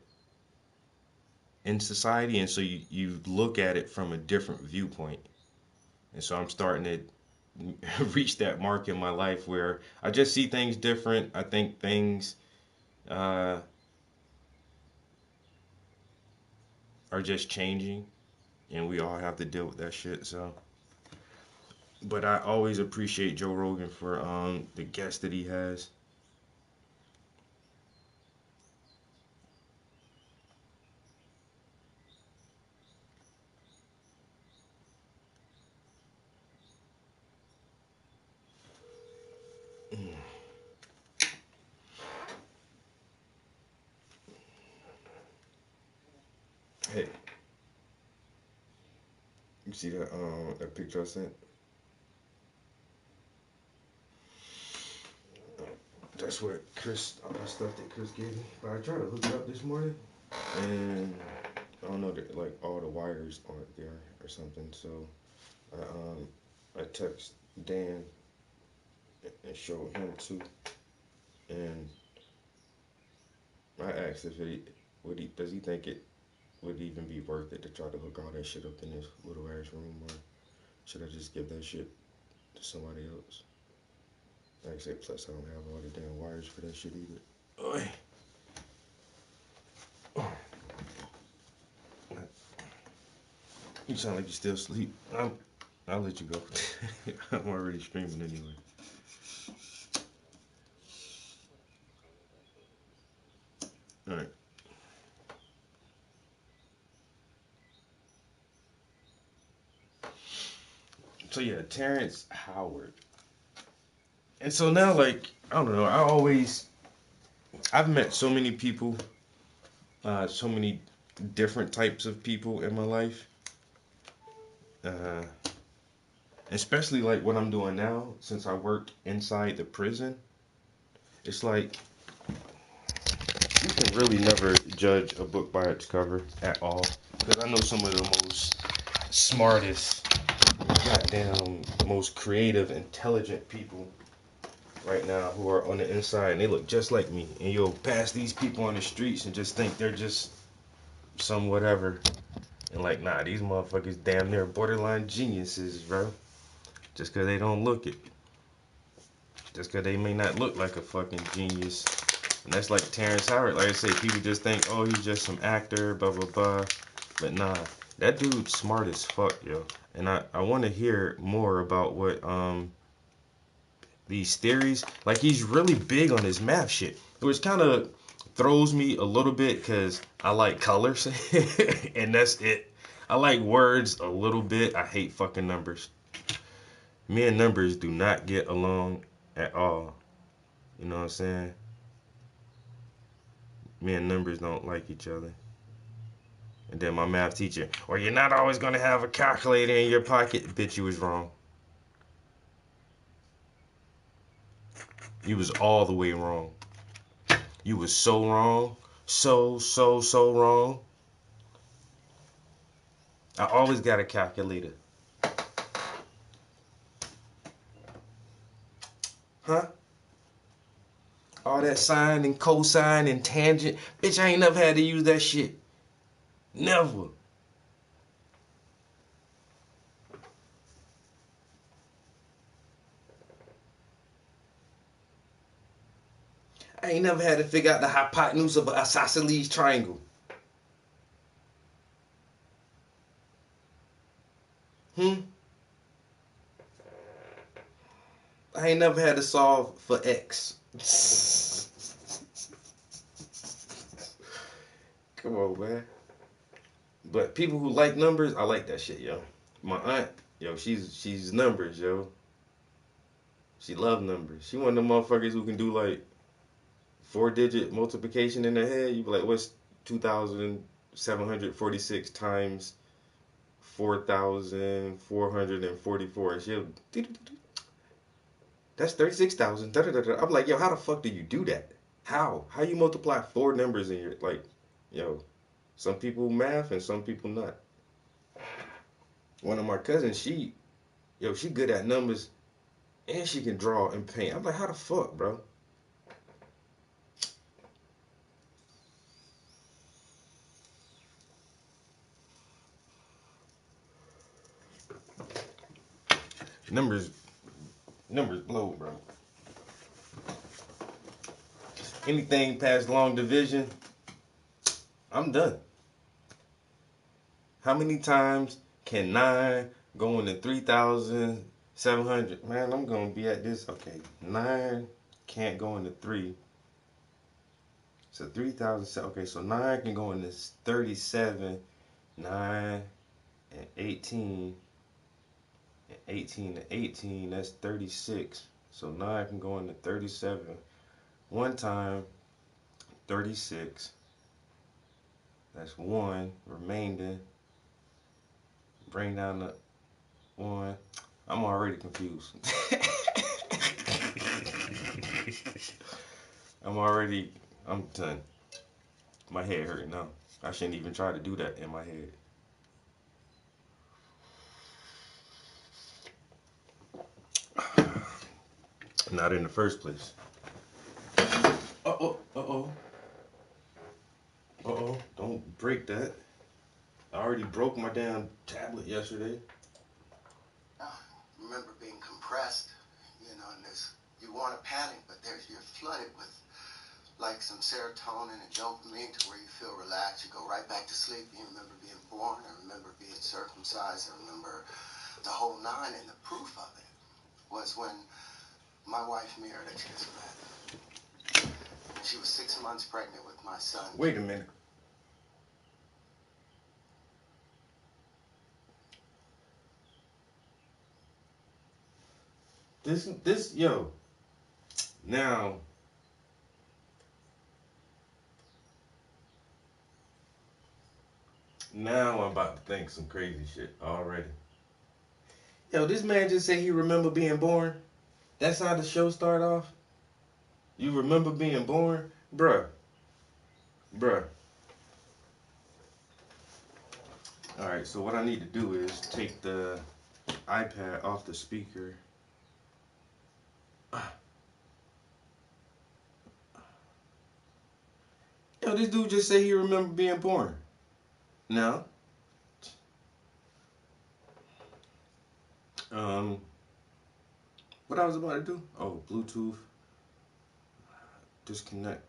in society, and so you look at it from a different viewpoint. And so I'm starting to reach that mark in my life where I just see things different. I think things uh, are just changing, and we all have to deal with that shit. So, but I always appreciate Joe Rogan for the guests that he has. Hey, you see that picture I sent? That's what all the stuff that Chris gave me. But I tried to hook it up this morning, and I don't know, like all the wires aren't there or something. So I text Dan and showed him too, and I asked if does he think it would even be worth it to try to hook all that shit up in this little ass room, or should I just give that shit to somebody else? Like I said, plus I don't have all the damn wires for that shit either. Oy. You sound like you still asleep. I'll let you go. I'm already streaming anyway. All right. So yeah, Terrence Howard. And so now, like, I don't know. I've met so many people, so many different types of people in my life. Uh, Especially like what I'm doing now, since I work inside the prison. It's like you can really never judge a book by its cover at all. Because I know some of the most smartest, goddamn, most creative, intelligent people right now who are on the inside, and they look just like me. And you'll pass these people on the streets and just think they're just some whatever. And like, nah, these motherfuckers damn near borderline geniuses, bro. Just because they don't look it. Just because they may not look like a fucking genius. And that's like Terrence Howard. Like I say, people just think, oh, he's just some actor, blah, blah, blah. But nah, that dude's smart as fuck, yo. And I want to hear more about what these theories. Like, he's really big on his math shit, which kind of throws me a little bit because I like colors, and that's it. I like words a little bit. I hate fucking numbers. Me and numbers do not get along at all. You know what I'm saying? Me and numbers don't like each other. And then my math teacher, well, you're not always going to have a calculator in your pocket. Bitch, you was wrong. You was all the way wrong. You was so wrong. So wrong. I always got a calculator. Huh? All that sine and cosine and tangent. Bitch, I ain't never had to use that shit. Never. I ain't never had to figure out the hypotenuse of an isosceles triangle. I ain't never had to solve for X. Come on, man. But people who like numbers, I like that shit, yo. My aunt, yo, she's numbers, yo. She love numbers. She one of them motherfuckers who can do like 4-digit multiplication in her head. You be like, what's 2,746 times 4,444? And she'll, that's 36,000. I'm like, yo, how the fuck do you do that? How? How you multiply 4 numbers in your, like, yo, some people math and some people not. One of my cousins, she good at numbers and she can draw and paint. I'm like, how the fuck, bro? Numbers blow, bro. Anything past long division, I'm done. How many times can 9 go into 3,700? Man, I'm gonna be at this. Okay, 9 can't go into 3. So 3,000. Okay, so 9 can go into 37. 9 and 18. And 18 to 18, that's 36. So 9 can go into 37. One time, 36. That's 1 remainder. Bring down the 1. I'm already confused. I'm done. My head hurting now. I shouldn't even try to do that in my head. Not in the first place. Uh-oh, uh-oh. Uh-oh, don't break that. I already broke my damn tablet yesterday. Remember being compressed, and you want a padding, but you're flooded with like some serotonin and dopamine to where you feel relaxed. You go right back to sleep. You remember being born. I remember being circumcised. I remember the whole nine. And the proof of it was when my wife Mira that you just met. And she was 6 months pregnant with my son. Wait a minute. Yo. Now I'm about to think some crazy shit already. Yo, this man just said he remember being born. That's how the show start off. You remember being born, bruh. All right. So what I need to do is take the iPad off the speaker. Yo, this dude just said he remember being born. Now, what I was about to do? Oh, Bluetooth. Disconnect.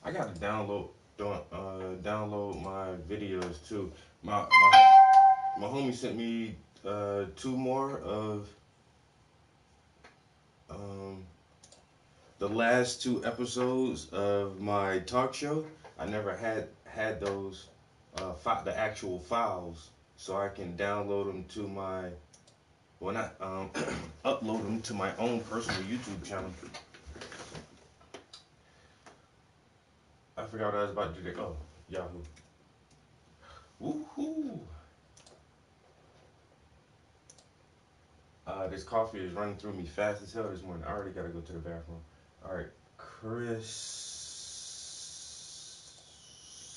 I gotta download my videos too. My homie sent me two more of um the last two episodes of my talk show. I never had those the actual files, so I can download them to my not upload them to my own personal YouTube channel. I forgot what I was about to do. Oh, Yahoo. Woohoo! This coffee is running through me fast as hell this morning. I already gotta go to the bathroom. All right, Chris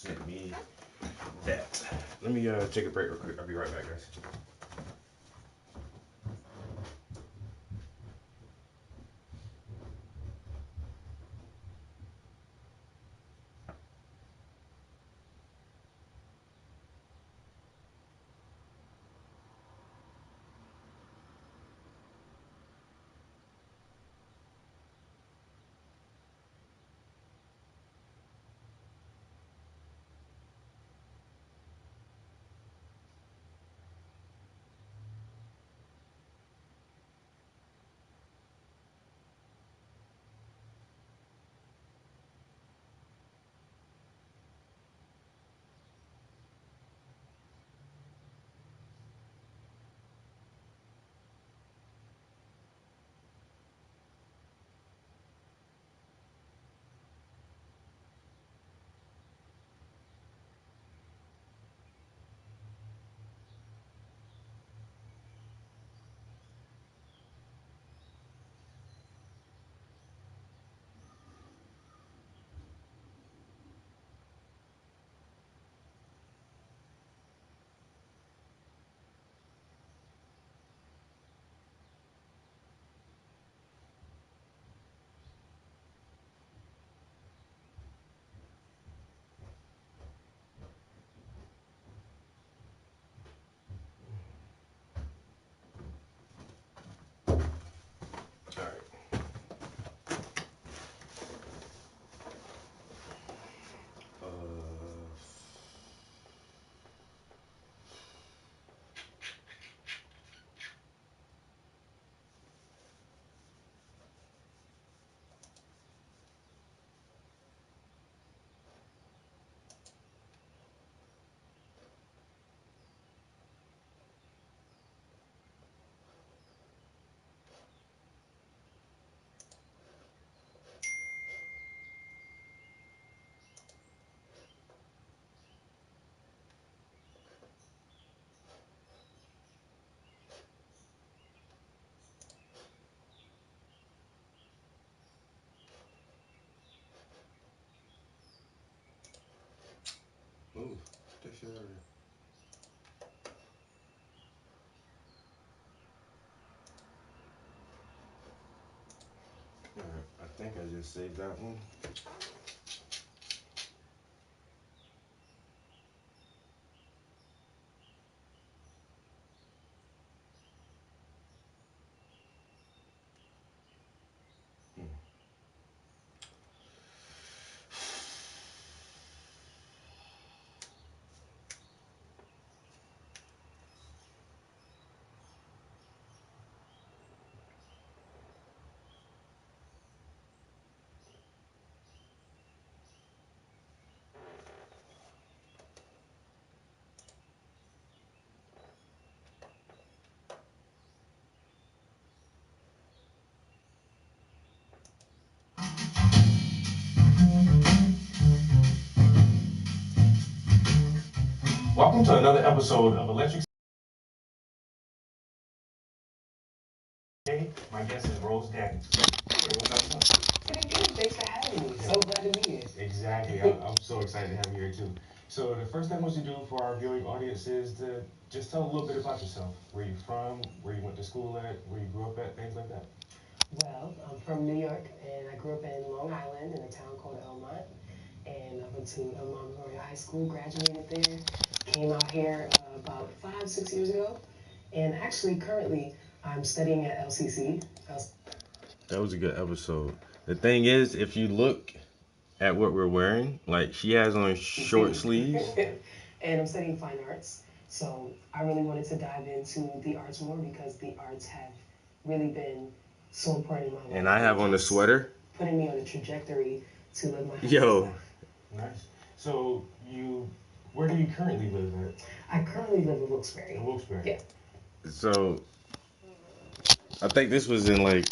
sent me that. Let me take a break real quick. I'll be right back, guys. All right. Move. Get that shit out of there. think I just saved that one. Welcome to another episode of Electric. Today, my guest is Rose Daddy. Pretty good. Thanks for having me. So glad to be here. Exactly. I'm so excited to have you here too. So the first thing I want you to do for our viewing audience is to just tell a little bit about yourself. Where you from, where you went to school at, where you grew up at, things like that. Well, I'm from New York, and I grew up in Long Island in a town called Elmont. And I went to Elmont Memorial High School, graduated there, came out here about 5-6 years ago. And actually, currently, I'm studying at LCC. That was a good episode. The thing is, if you look at what we're wearing, like she has on short sleeves. And I'm studying fine arts. So I really wanted to dive into the arts more because the arts have really been so important in my life. And I have on a sweater. Putting me on a trajectory to live my life. Yo. Nice. So where do you currently live at? I currently live in Wilkes-Barre. In Wilkes-Barre. Yeah. So I think this was in like,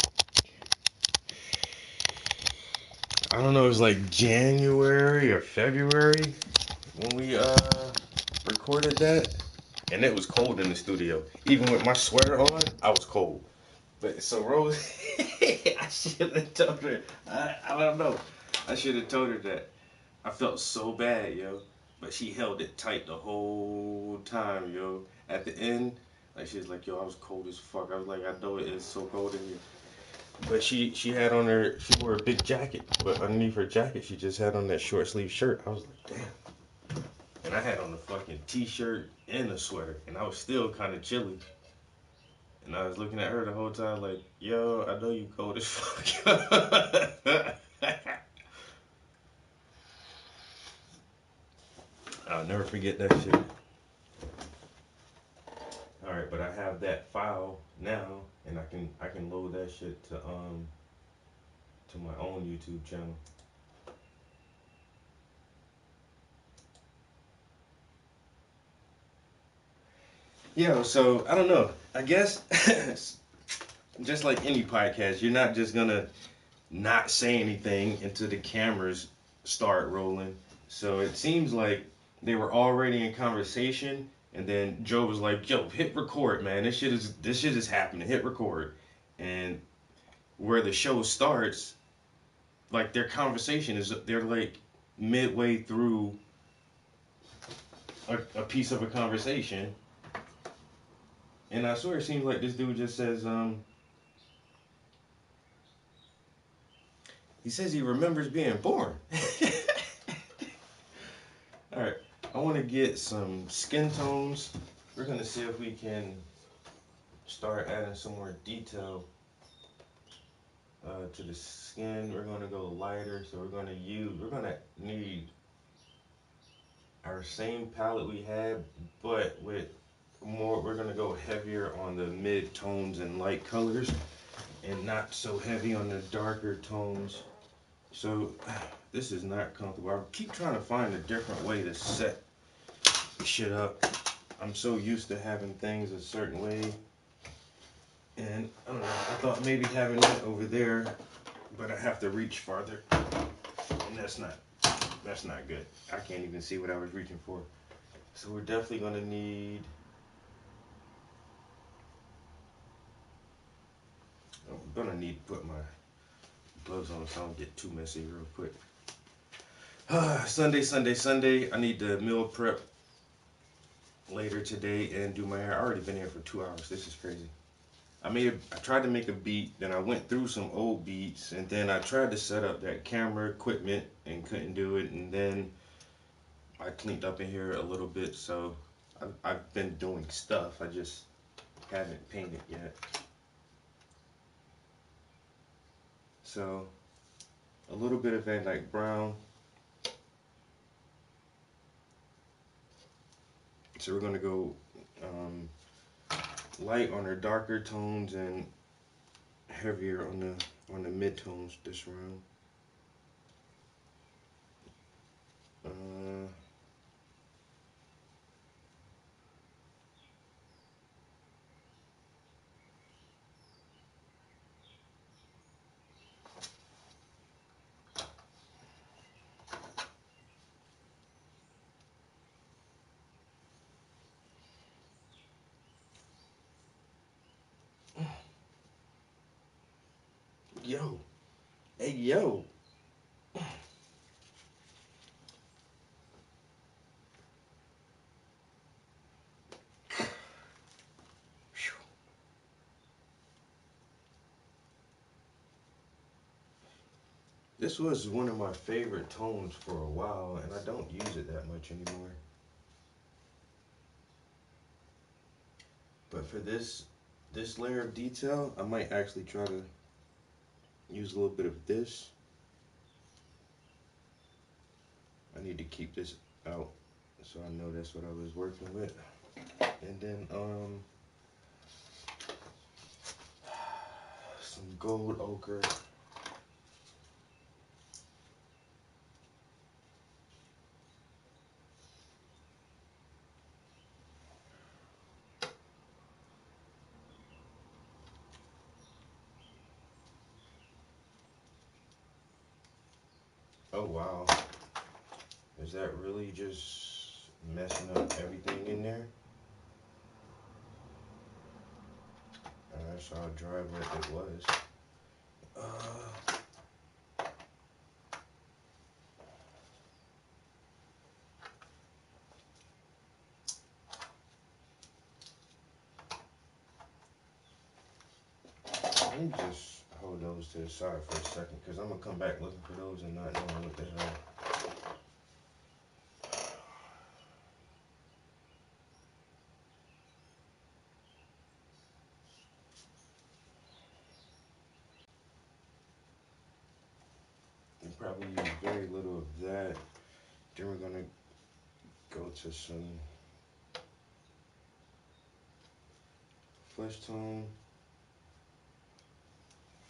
I don't know, it was like January or February when we recorded that. And it was cold in the studio. Even with my sweater on, I was cold. But so Rose, I should have told her. I don't know. I should have told her that. I felt so bad, yo. But she held it tight the whole time, yo. At the end, like she was like, yo, I was cold as fuck. I was like, I know it is so cold in here. But she had on she wore a big jacket. But underneath her jacket, she just had on that short sleeve shirt. I was like, damn. And I had on a fucking t-shirt and a sweater. And I was still kind of chilly. And I was looking at her the whole time like, yo, I know you cold as fuck. I'll never forget that shit. Alright, but I have that file now and I can load that shit to my own YouTube channel. Yo, so I don't know. I guess just like any podcast, you're not just gonna not say anything until the cameras start rolling. So it seems like they were already in conversation, and then Joe was like, "Yo, hit record, man. This shit is happening. Hit record." And where the show starts, like their conversation is, they're like midway through a piece of a conversation. And I swear it seems like this dude just says, he says he remembers being born. Alright, I want to get some skin tones. We're going to see if we can start adding some more detail to the skin. We're going to go lighter, so we're going to need our same palette we had, but with more, we're going to go heavier on the mid tones and light colors and not so heavy on the darker tones. So this is not comfortable. I keep trying to find a different way to set shit up. I'm so used to having things a certain way, and I don't know, I thought maybe having it over there, but I have to reach farther, and that's not good. I can't even see what I was reaching for. So we're definitely gonna need, I'm gonna need to put my gloves on so I don't get too messy real quick. Sunday. I need to meal prep later today and do my hair. I already been here for 2 hours. This is crazy. I tried to make a beat, then I went through some old beats, and then I tried to set up that camera equipment and couldn't do it, and then I cleaned up in here a little bit, so I've been doing stuff, I just haven't painted yet. So, a little bit of that like brown. So we're gonna go light on our darker tones and heavier on the mid tones this round. Uh, yo, hey yo. This was one of my favorite tones for a while, and I don't use it that much anymore. But for this layer of detail, I might actually try to use a little bit of this. I need to keep this out so I know that's what I was working with. And then some gold ochre. Oh wow. Is that really just messing up everything in there? That's how dry wet it was. Let me just hold those to the side for a second, because I'm going to come back looking for those and not knowing what the hell. And probably use very little of that. Then we're going to go to some flesh tone.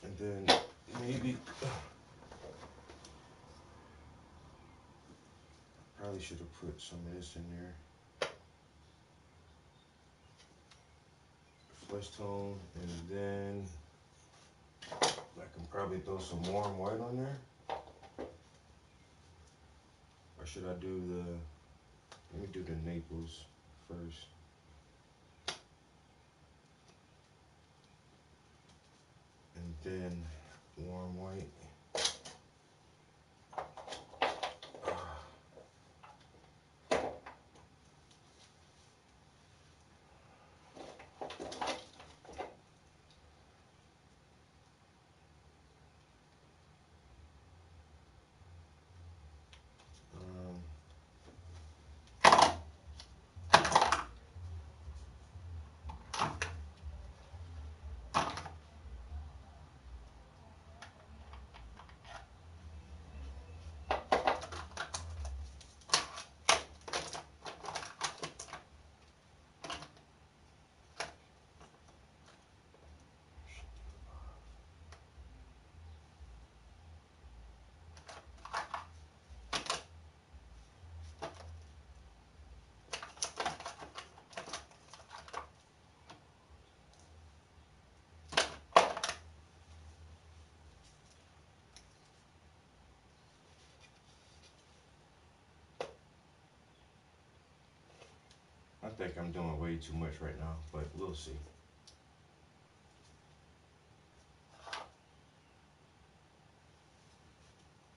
And then maybe, probably should have put some of this in there. Flesh tone, and then I can probably throw some warm white on there. Or should I do let me do the Naples first. And then warm white. I think I'm doing way too much right now, but we'll see.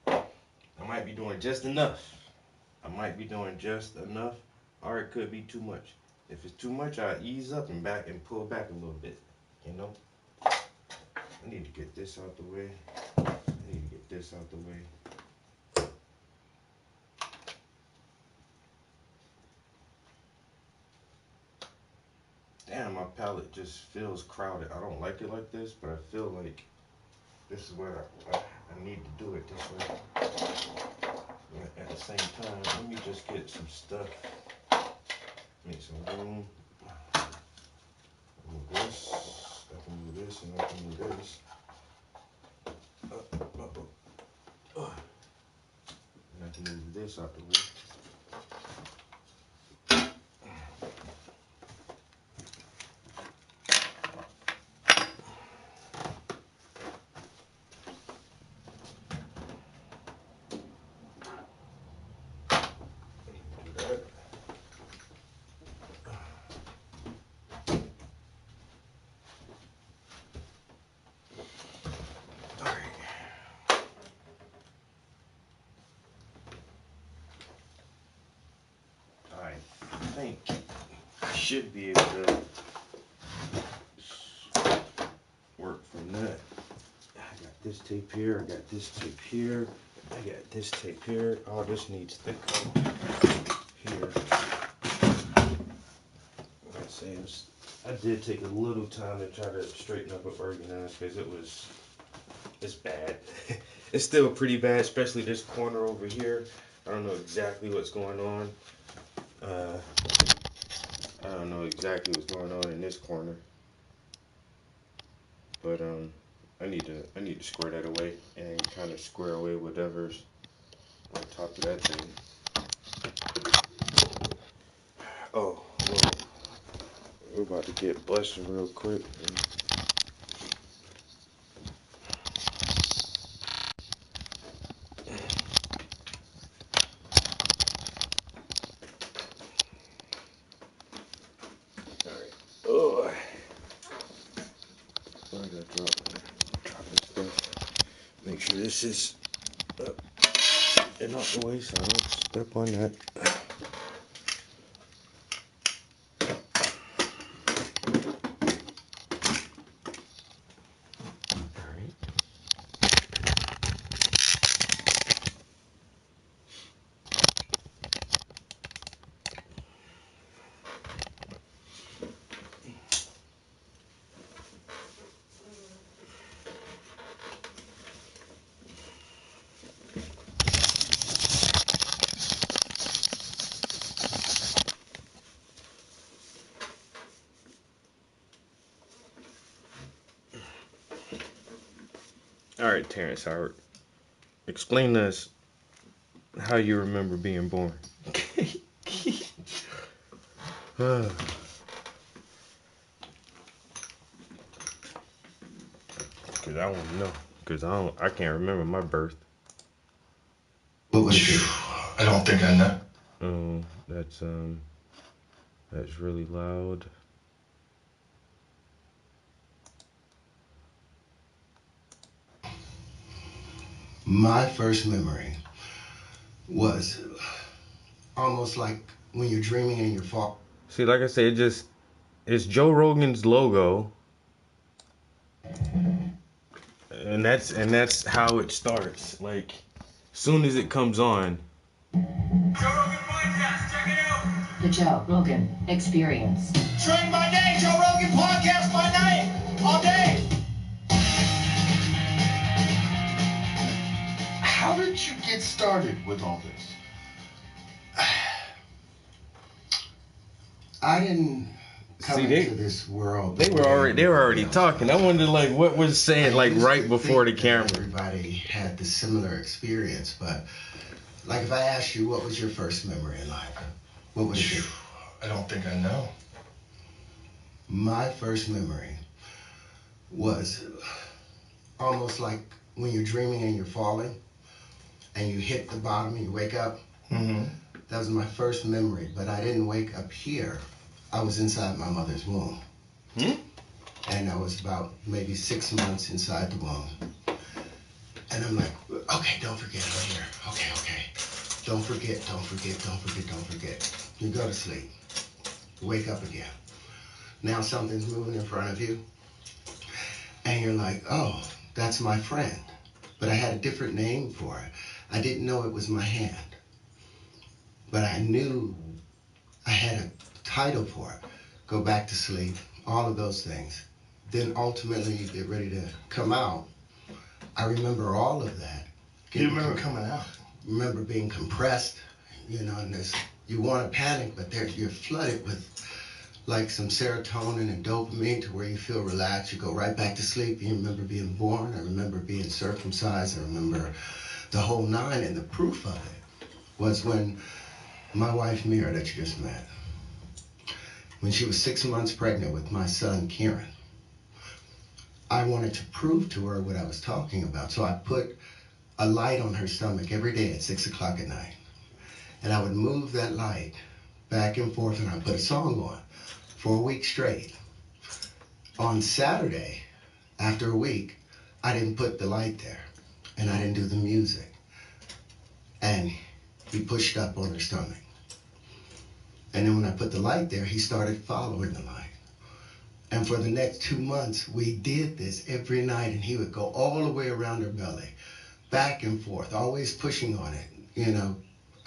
I might be doing just enough. Or it could be too much. If it's too much, I'll ease up and pull back a little bit. You know? I need to get this out the way. I need to get this out the way. Damn, my palette just feels crowded. I don't like it like this, but I feel like this is where I need to do it this way. But at the same time, let me just get some stuff. Make some room. Move this. I can move this and I can move this. And I can move this out the way. I think I should be able to work from that. I got this tape here, I got this tape here, I got this tape here. All this needs thick here. I did take a little time to try to straighten up and organize because it's bad. It's still pretty bad, especially this corner over here. I don't know exactly what's going on. I don't know exactly what's going on in this corner, but I need to square that away and kind of square away whatever's on top of that thing. Oh, well, we're about to get blessing real quick. Oh, I gotta drop this stuff. Make sure this is up and out the way so I don't step on that. All right, Terrence Howard, explain to us how you remember being born. Because I want to know. Because I can't remember my birth. What was you? I don't think I know. Oh, that's really loud. My first memory was almost like when you're dreaming and you're falling. See, like I said, it's Joe Rogan's logo, and that's how it starts. Like, soon as it comes on. Joe Rogan Podcast, check it out. The Joe Rogan Experience. Train by day, Joe Rogan Podcast by night, all day. How did you get started with all this? I didn't come into this world. They were already talking. I wondered like what was said like right before the camera. Everybody had the similar experience, but like if I asked you what was your first memory in life, what would it be? I don't think I know. My first memory was almost like when you're dreaming and you're falling and you hit the bottom and you wake up. Mm-hmm. That was my first memory, but I didn't wake up here. I was inside my mother's womb. And I was about maybe 6 months inside the womb. And I'm like, okay, don't forget I'm here. Okay. Don't forget. You go to sleep. Wake up again. Now something's moving in front of you. And you're like, oh, that's my friend. But I had a different name for it. I didn't know it was my hand. But I knew I had a title for it. Go back to sleep, all of those things. Then ultimately you get ready to come out. I remember all of that. You remember coming out? Remember being compressed, you know, and you want to panic, but you're flooded with like some serotonin and dopamine to where you feel relaxed. You go right back to sleep. You remember being born. I remember being circumcised. I remember the whole nine. And the proof of it was when my wife, Mira, that you just met, when she was 6 months pregnant with my son, Kieran, I wanted to prove to her what I was talking about. So I put a light on her stomach every day at 6 o'clock at night. And I would move that light back and forth, and I'd put a song on for a week straight. On Saturday, after a week, I didn't put the light there, and I didn't do the music. And he pushed up on her stomach. And then when I put the light there, he started following the light. And for the next 2 months, we did this every night, and he would go all the way around her belly, back and forth, always pushing on it. You know,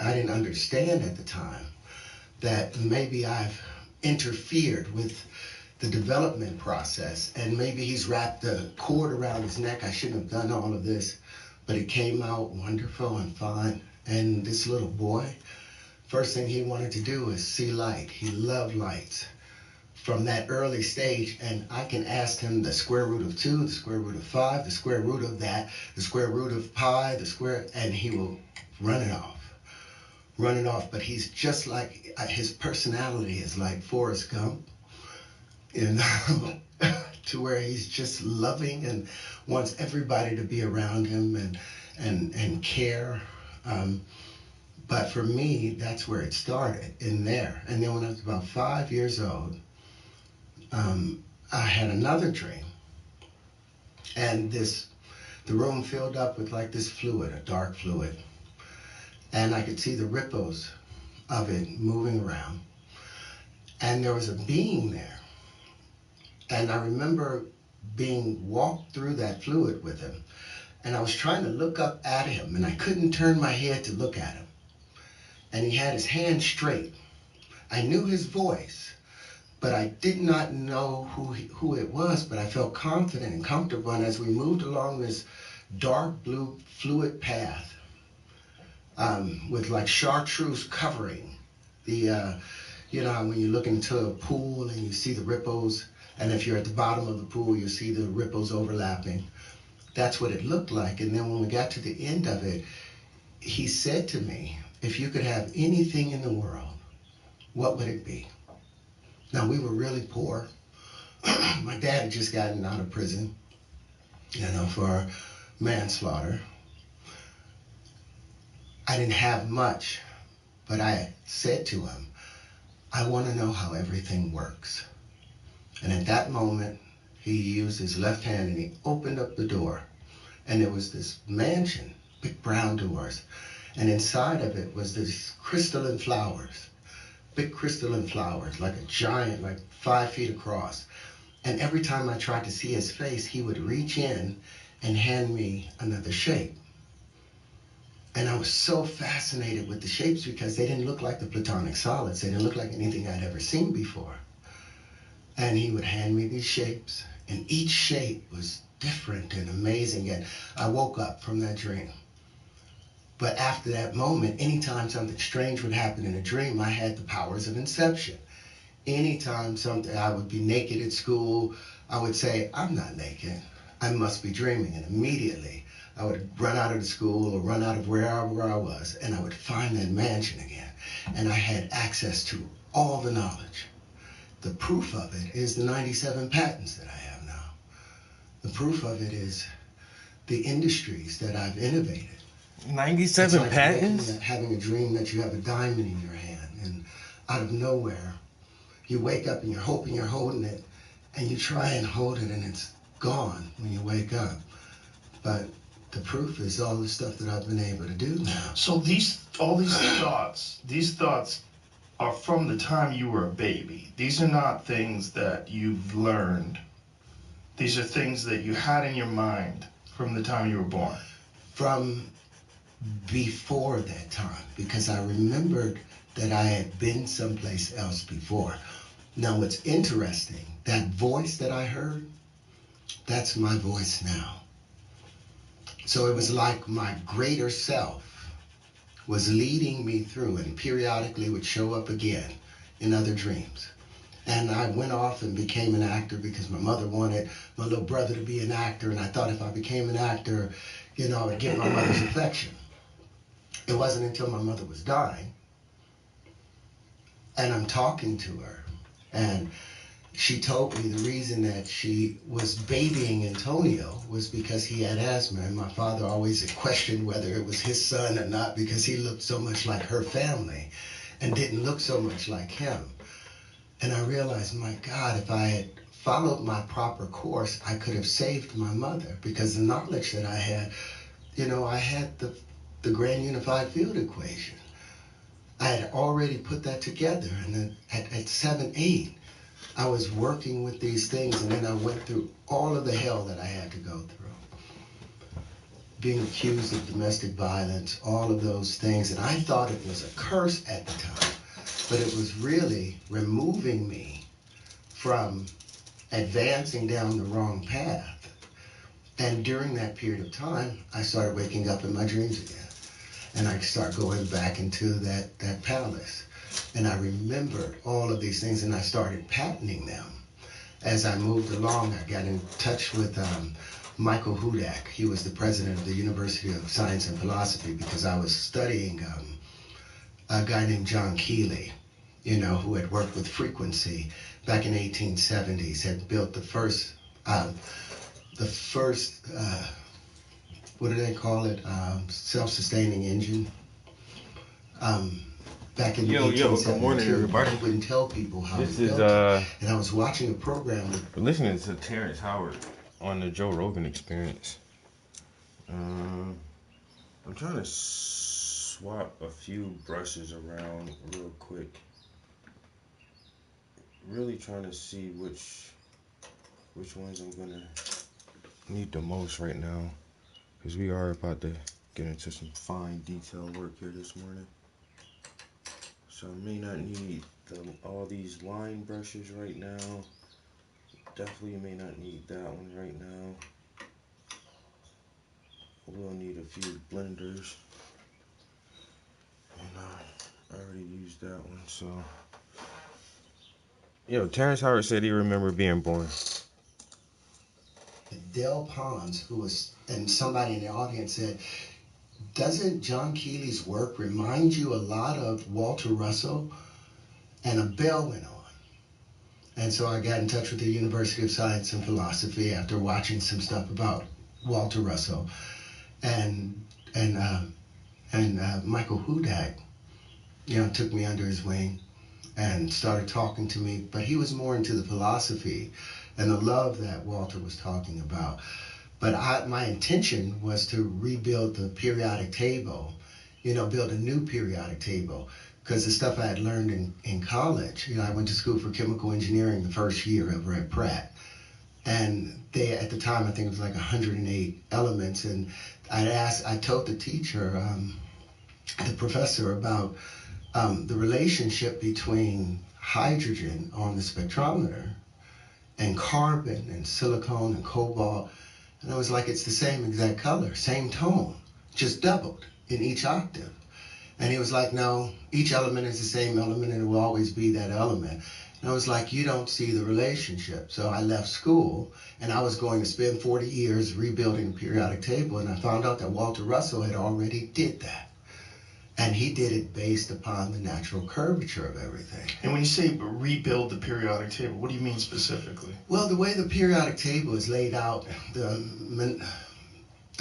I didn't understand at the time that maybe I've interfered with the development process, and maybe he's wrapped the cord around his neck. I shouldn't have done all of this, but it came out wonderful and fine. And this little boy, first thing he wanted to do is see light. He loved lights from that early stage, and I can ask him the square root of 2, the square root of 5, the square root of that, the square root of pi, and he will run it off. But he's just like, his personality is like Forrest Gump, you know, to where he's just loving and wants everybody to be around him and care. But for me, that's where it started, in there. And then when I was about 5 years old, I had another dream, and the room filled up with like this fluid, a dark fluid, and I could see the ripples of it moving around, and there was a being there, and I remember being walked through that fluid with him, and I was trying to look up at him, and I couldn't turn my head to look at him, and he had his hand straight. I knew his voice, but I did not know who it was, but I felt confident and comfortable. And as we moved along this dark blue fluid path, with like chartreuse covering the, you know, when you look into a pool and you see the ripples, and if you're at the bottom of the pool, you see the ripples overlapping. That's what it looked like. And then when we got to the end of it, he said to me, if you could have anything in the world, what would it be? Now, we were really poor. My dad had just gotten out of prison, you know, for manslaughter. I didn't have much, but I said to him, I want to know how everything works. And at that moment, he used his left hand and he opened up the door. And there was this mansion, big brown doors. And inside of it was this crystalline flowers. Big crystalline flowers, like a giant, like 5 feet across. And every time I tried to see his face, he would reach in and hand me another shape. And I was so fascinated with the shapes because they didn't look like the platonic solids. They didn't look like anything I'd ever seen before. And he would hand me these shapes, and each shape was different and amazing. And I woke up from that dream. But after that moment, anytime something strange would happen in a dream, I had the powers of inception. Anytime I would be naked at school, I would say, I'm not naked. I must be dreaming. And immediately, I would run out of the school or run out of wherever I was, and I would find that mansion again. And I had access to all the knowledge. The proof of it is the 97 patents that I have now. The proof of it is the industries that I've innovated. 97 like patents? Having a dream that you have a diamond in your hand, and out of nowhere, you wake up and you're hoping you're holding it, and you try and hold it, and it's gone when you wake up. But the proof is all the stuff that I've been able to do now. So all these thoughts are from the time you were a baby. These are not things that you've learned These are things that you had in your mind from the time you were born. From before that time, because I remembered that I had been someplace else before. Now, what's interesting, that voice that I heard, that's my voice now. So it was like my greater self was leading me through and periodically would show up again in other dreams. And I went off and became an actor because my mother wanted my little brother to be an actor, and I thought if I became an actor, you know, I would get my mother's affection. It wasn't until my mother was dying, and I'm talking to her, and she told me the reason that she was babying Antonio was because he had asthma, and my father always questioned whether it was his son or not because he looked so much like her family and didn't look so much like him. And I realized, my God, if I had followed my proper course, I could have saved my mother, because the knowledge that I had, you know, I had the grand unified field equation. I had already put that together, and then at 7, 8, I was working with these things, and then I went through all of the hell that I had to go through. Being accused of domestic violence, all of those things, and I thought it was a curse at the time. But it was really removing me from advancing down the wrong path. And during that period of time, I started waking up in my dreams again. And I started going back into that palace. And I remembered all of these things, and I started patenting them. As I moved along, I got in touch with Michael Hudak. He was the president of the University of Science and Philosophy, because I was studying a guy named John Keeley, you know, who had worked with frequency back in the 1870s, had built the first what do they call it? Self-sustaining engine. Back in the 1872, good morning, everybody. He wouldn't tell people how This he is built it. And I was watching a program. We're listening to Terrence Howard on the Joe Rogan Experience. I'm trying to swap a few brushes around real quick. Really trying to see which ones I'm gonna need the most right now, because we are about to get into some fine detail work here this morning. So I may not need all these line brushes right now. Definitely may not need that one right now. We'll need a few blenders. And I already used that one, so. Yo, Terrence Howard said he remembered being born. Del Pons, and somebody in the audience said, doesn't John Keeley's work remind you a lot of Walter Russell? And a bell went on. And so I got in touch with the University of Science and Philosophy after watching some stuff about Walter Russell. And Michael Hudak, you know, took me under his wing and started talking to me. But he was more into the philosophy and the love that Walter was talking about. But my intention was to rebuild the periodic table, you know, build a new periodic table, because the stuff I had learned in college, you know, I went to school for chemical engineering the first year over at Pratt. And they, at the time, I think it was like 108 elements. And I told the teacher, the professor, about the relationship between hydrogen on the spectrometer and carbon and silicon and cobalt. And I was like, it's the same exact color, same tone, just doubled in each octave. And he was like, no, each element is the same element and it will always be that element. And I was like, you don't see the relationship. So I left school, and I was going to spend 40 years rebuilding the periodic table, and I found out that Walter Russell had already did that. And he did it based upon the natural curvature of everything. And when you say rebuild the periodic table, what do you mean specifically? Well, the way the periodic table is laid out, the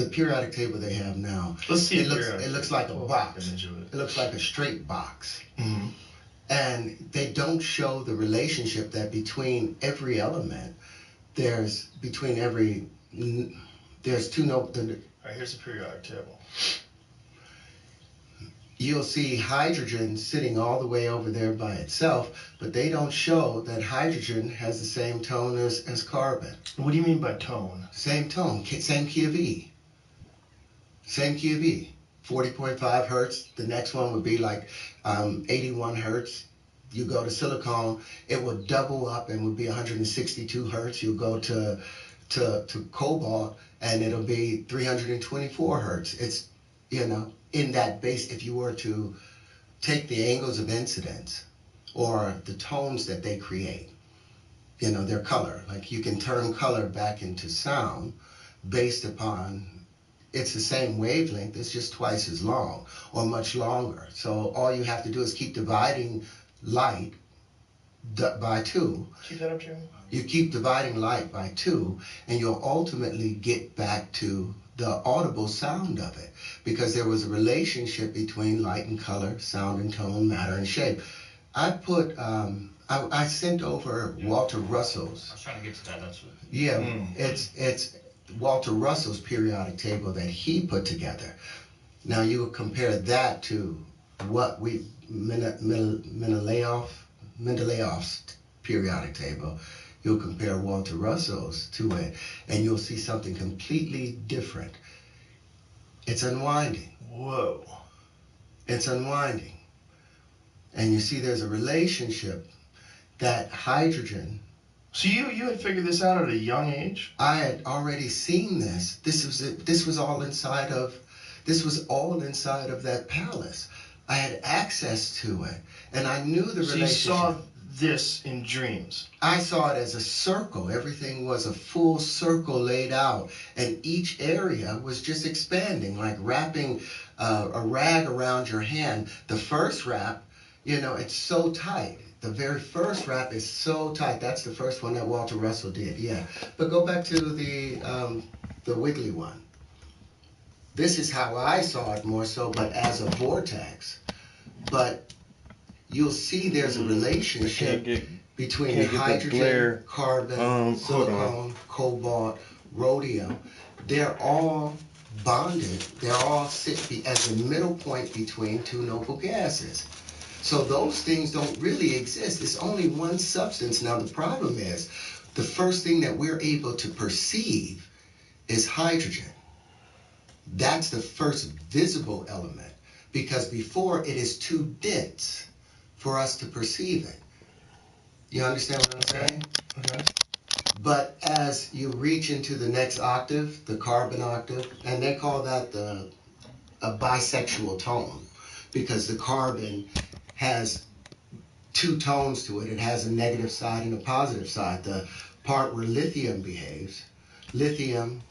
periodic table they have now, Let's see. It looks like a box. It looks like a straight box. Mm-hmm. And they don't show the relationship that between every element, there's two All right, here's the periodic table. you'll see hydrogen sitting all the way over there by itself, but they don't show that hydrogen has the same tone as carbon. What do you mean by tone? Same tone, same key of E. Same key of E. 40.5 hertz. The next one would be like 81 hertz. You go to silicon, it would double up and would be 162 hertz. You go to cobalt and it'll be 324 hertz. It's, you know, in that base, if you were to take the angles of incidence or the tones that they create, you know, their color, like you can turn color back into sound based upon, it's the same wavelength, it's just twice as long or much longer. So all you have to do is keep dividing light by 2. Keep that up, Jimmy. You keep dividing light by 2, and you'll ultimately get back to the audible sound of it, because there was a relationship between light and color, sound and tone, matter and shape. I put, I sent over Walter Russell's. I was trying to get to that. That's what. Yeah, it's Walter Russell's periodic table that he put together. Now you would compare that to what Mendeleev's periodic table. You'll compare Walter Russell's to it, and you'll see something completely different. It's unwinding. Whoa. It's unwinding. And you see there's a relationship that hydrogen. So you had figured this out at a young age? I had already seen this. This was all inside of that palace. I had access to it, and I knew the relationship. So you saw this in dreams? I saw it as a circle. Everything was a full circle laid out, and each area was just expanding, like wrapping a rag around your hand. The first wrap, you know, it's so tight. The very first wrap is so tight. That's the first one that Walter Russell did, yeah. But go back to the wiggly one. This is how I saw it more so, but as a vortex. But you'll see there's a relationship between hydrogen, carbon, silicon, cobalt, rhodium. They're all bonded. They're all sit as the middle point between 2 noble gases. So those things don't really exist. It's only one substance. Now the problem is, the first thing that we're able to perceive is hydrogen. That's the first visible element, because before it is too dense for us to perceive it. You understand what I'm saying? Okay. But as you reach into the next octave, the carbon octave, and they call that a bisexual tone, because the carbon has 2 tones to it. It has a negative side and a positive side. The part where lithium behaves, lithium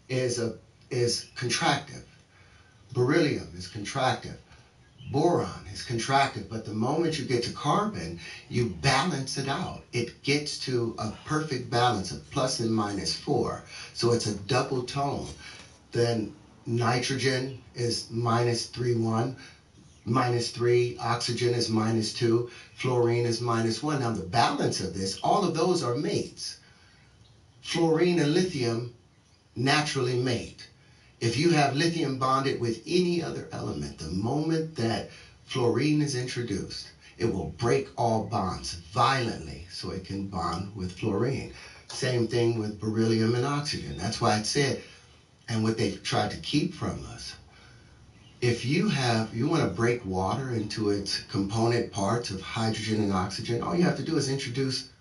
is contractive. Beryllium is contractive. Boron is contractive. But the moment you get to carbon, you balance it out. It gets to a perfect balance of plus and minus 4. So it's a double tone. Then nitrogen is minus 3,1. minus 3, oxygen is minus 2, fluorine is minus 1. Now the balance of this, all of those are mates. Fluorine and lithium naturally mate. If you have lithium bonded with any other element, the moment that fluorine is introduced, it will break all bonds violently so it can bond with fluorine. Same thing with beryllium and oxygen. That's why it said, and what they've tried to keep from us, if you want to break water into its component parts of hydrogen and oxygen, all you have to do is introduce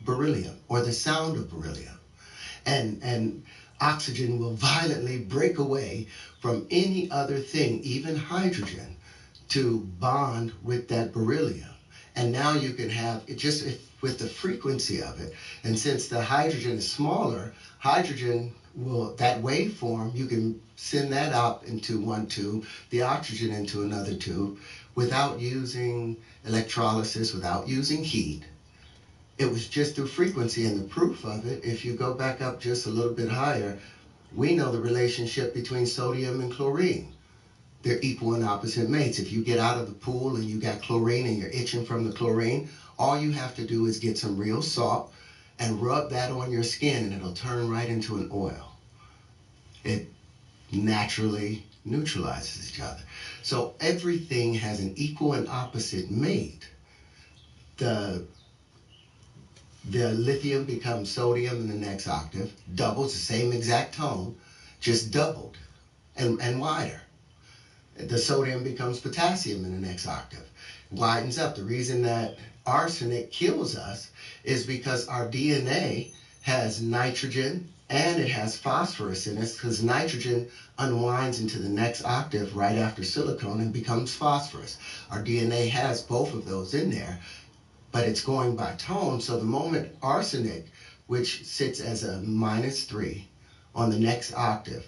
beryllium or the sound of beryllium. And oxygen will violently break away from any other thing, even hydrogen, to bond with that beryllium. And now you can have it just with the frequency of it. And since the hydrogen is smaller, hydrogen will, that waveform, you can send that out into one tube, the oxygen into another tube, without using electrolysis, without using heat. It was just through frequency, and the proof of it, if you go back up just a little bit higher, we know the relationship between sodium and chlorine. They're equal and opposite mates. If you get out of the pool and you got chlorine and you're itching from the chlorine, all you have to do is get some real salt and rub that on your skin, and it'll turn right into an oil. It naturally neutralizes each other. So everything has an equal and opposite mate. The lithium becomes sodium in the next octave, doubles the same exact tone, just doubled and wider. The sodium becomes potassium in the next octave, widens up. The reason that arsenic kills us is because our DNA has nitrogen and it has phosphorus in it, because nitrogen unwinds into the next octave right after silicon and becomes phosphorus. Our DNA has both of those in there, but it's going by tone. So the moment arsenic, which sits as a -3 on the next octave,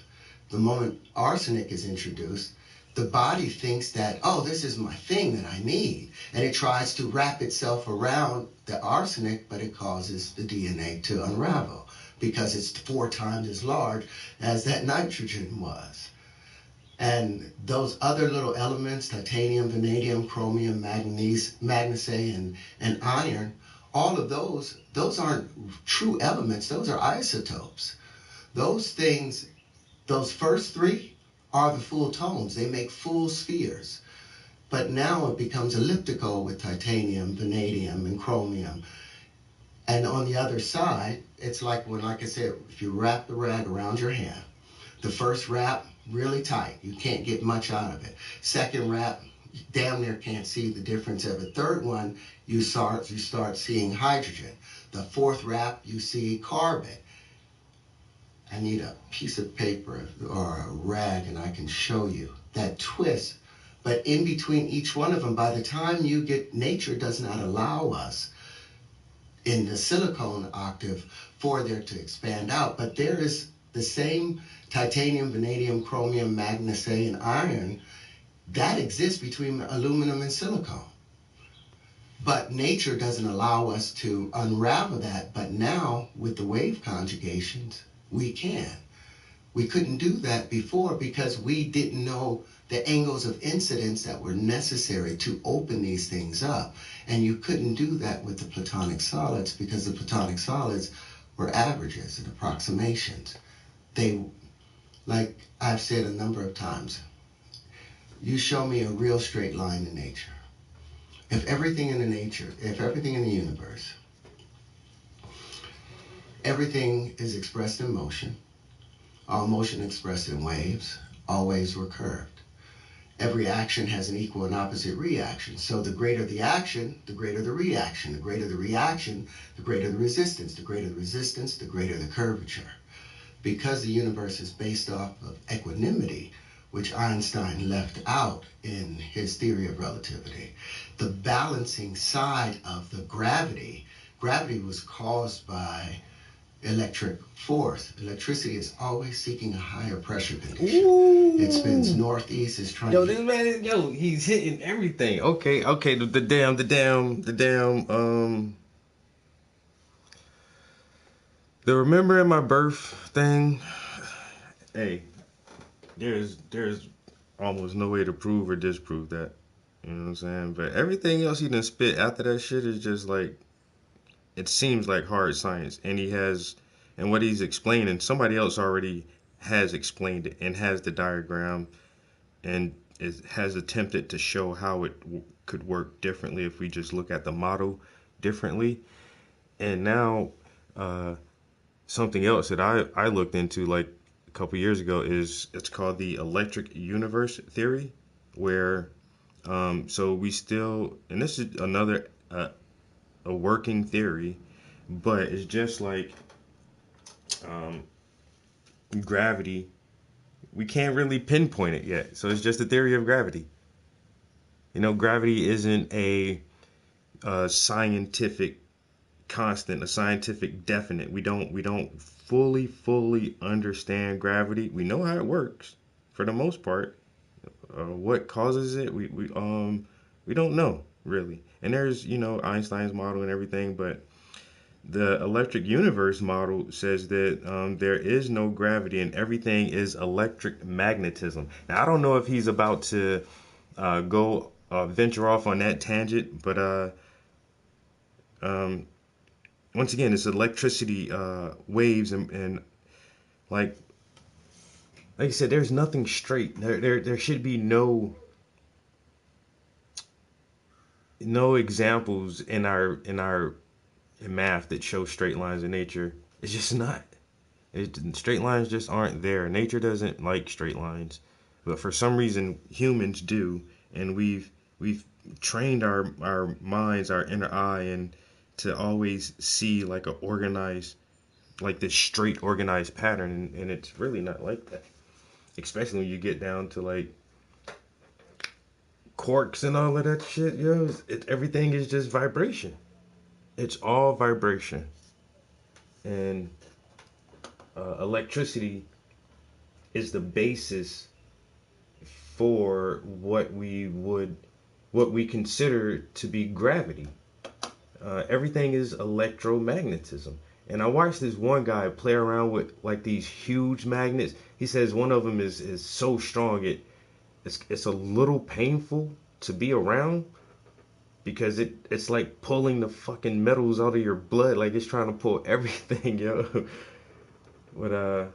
the moment arsenic is introduced, the body thinks that, oh, this is my thing that I need. And it tries to wrap itself around the arsenic, but it causes the DNA to unravel because it's 4 times as large as that nitrogen was. And those other little elements, titanium, vanadium, chromium, magnesia, and iron, all of those aren't true elements. Those are isotopes. Those things, those first 3 are the full tones. They make full spheres. But now it becomes elliptical with titanium, vanadium, and chromium. And on the other side, it's like when, like I said, if you wrap the rag around your hand, the first wrap, really tight. You can't get much out of it. Second wrap, you damn near can't see the difference of it. Third one, you start seeing hydrogen. The fourth wrap, you see carbon. I need a piece of paper or a rag and I can show you that twist. But in between each one of them, by the time you get, nature does not allow us in the silicone octave for there to expand out. But there is the same titanium, vanadium, chromium, magnesia, and iron that exists between aluminum and silicone. But nature doesn't allow us to unravel that. But now with the wave conjugations, we can. We couldn't do that before because we didn't know the angles of incidence that were necessary to open these things up. And you couldn't do that with the platonic solids because the platonic solids were averages and approximations. They, like I've said a number of times, you show me a real straight line in nature. If everything in the universe, everything is expressed in motion, all motion expressed in waves, all waves were curved. Every action has an equal and opposite reaction. So the greater the action, the greater the reaction. The greater the reaction, the greater the resistance. The greater the resistance, the greater the curvature. Because the universe is based off of equanimity, which Einstein left out in his theory of relativity, the balancing side of the gravity was caused by electric force. Electricity is always seeking a higher pressure condition. Ooh. It spins northeast, is trying Yo, to... this man is, he's hitting everything. Okay, the remembering my birth thing. Hey, there's almost no way to prove or disprove that. You know what I'm saying? But everything else he done spit after that shit is just like, it seems like hard science. And what he's explaining, somebody else already has explained it and has the diagram and has attempted to show how it could work differently if we just look at the model differently. And now something else that I looked into like a couple years ago is it's called the electric universe theory, where so we still, and this is another a working theory, but it's just like gravity. We can't really pinpoint it yet, so it's just a theory of gravity. You know, gravity isn't a scientific constant, a scientific definite. We don't fully understand gravity. We know how it works for the most part. What causes it, we don't know really. And there's, you know, Einstein's model and everything, but the electric universe model says that there is no gravity and everything is electric magnetism. Now, I don't know if he's about to go venture off on that tangent, but once again, it's electricity waves and like like I said, there's nothing straight. There should be no examples in math that show straight lines in nature. It's just not. Straight lines just aren't there. Nature doesn't like straight lines, but for some reason humans do, and we've trained our minds, our inner eye, and to always see like a organized, like this straight organized pattern, and it's really not like that. Especially when you get down to like quarks and all of that shit, yo. Everything is just vibration. It's all vibration, and electricity is the basis for what we consider to be gravity. Everything is electromagnetism. And I watched this one guy play around with like these huge magnets. He says one of them is so strong it's a little painful to be around, because it's like pulling the fucking metals out of your blood, like it's trying to pull everything, yo. But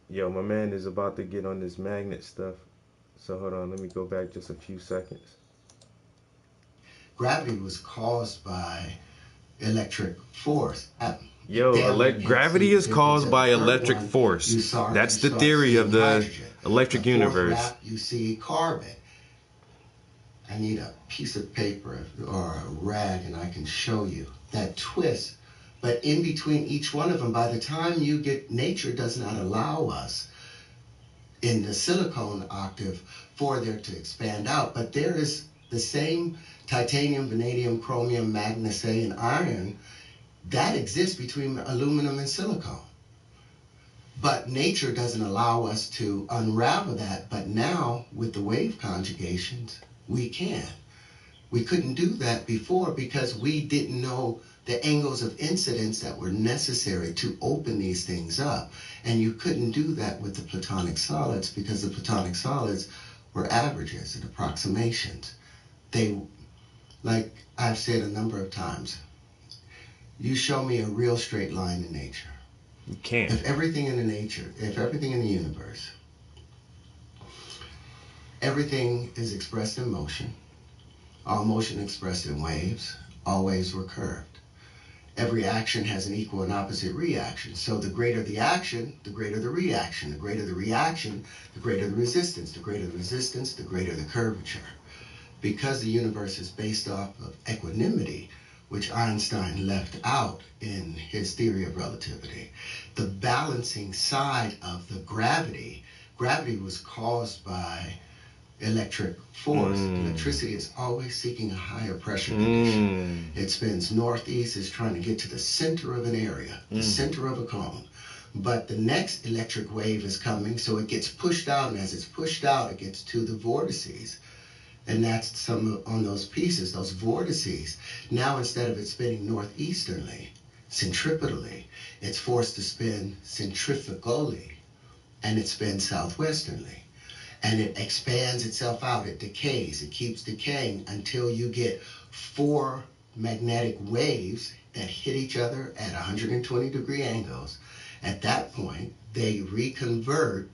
yo, my man is about to get on this magnet stuff. So hold on, let me go back just a few seconds. Gravity was caused by electric force. Gravity is caused by electric force. That's the theory of the electric universe. You see carbon. I need a piece of paper or a rag and I can show you that twist. But in between each one of them, by the time you get, nature does not allow us in the silicone octave for there to expand out. But there is the same titanium, vanadium, chromium, magnesia, and iron that exists between aluminum and silicone. But nature doesn't allow us to unravel that. But now with the wave conjugations, we can. We couldn't do that before because we didn't know the angles of incidence that were necessary to open these things up. And you couldn't do that with the platonic solids because the platonic solids were averages and approximations. They, like I've said a number of times, you show me a real straight line in nature. You can't. If everything in the universe, everything is expressed in motion, all motion expressed in waves, all waves were curved. Every action has an equal and opposite reaction. So the greater the action, the greater the reaction. The greater the reaction, the greater the resistance. The greater the resistance, the greater the curvature. Because the universe is based off of equanimity, which Einstein left out in his theory of relativity, the balancing side of the gravity was caused by electric force. Electricity is always seeking a higher pressure condition. It spins northeast, is trying to get to the center of an area, the center of a cone. But the next electric wave is coming, so it gets pushed out, and as it's pushed out, it gets to the vortices. And that's some on those pieces, those vortices. Now, instead of it spinning northeasterly, centripetally, it's forced to spin centrifugally, and it spins southwesternly. And it expands itself out, it decays, it keeps decaying until you get 4 magnetic waves that hit each other at 120-degree angles. At that point, they reconvert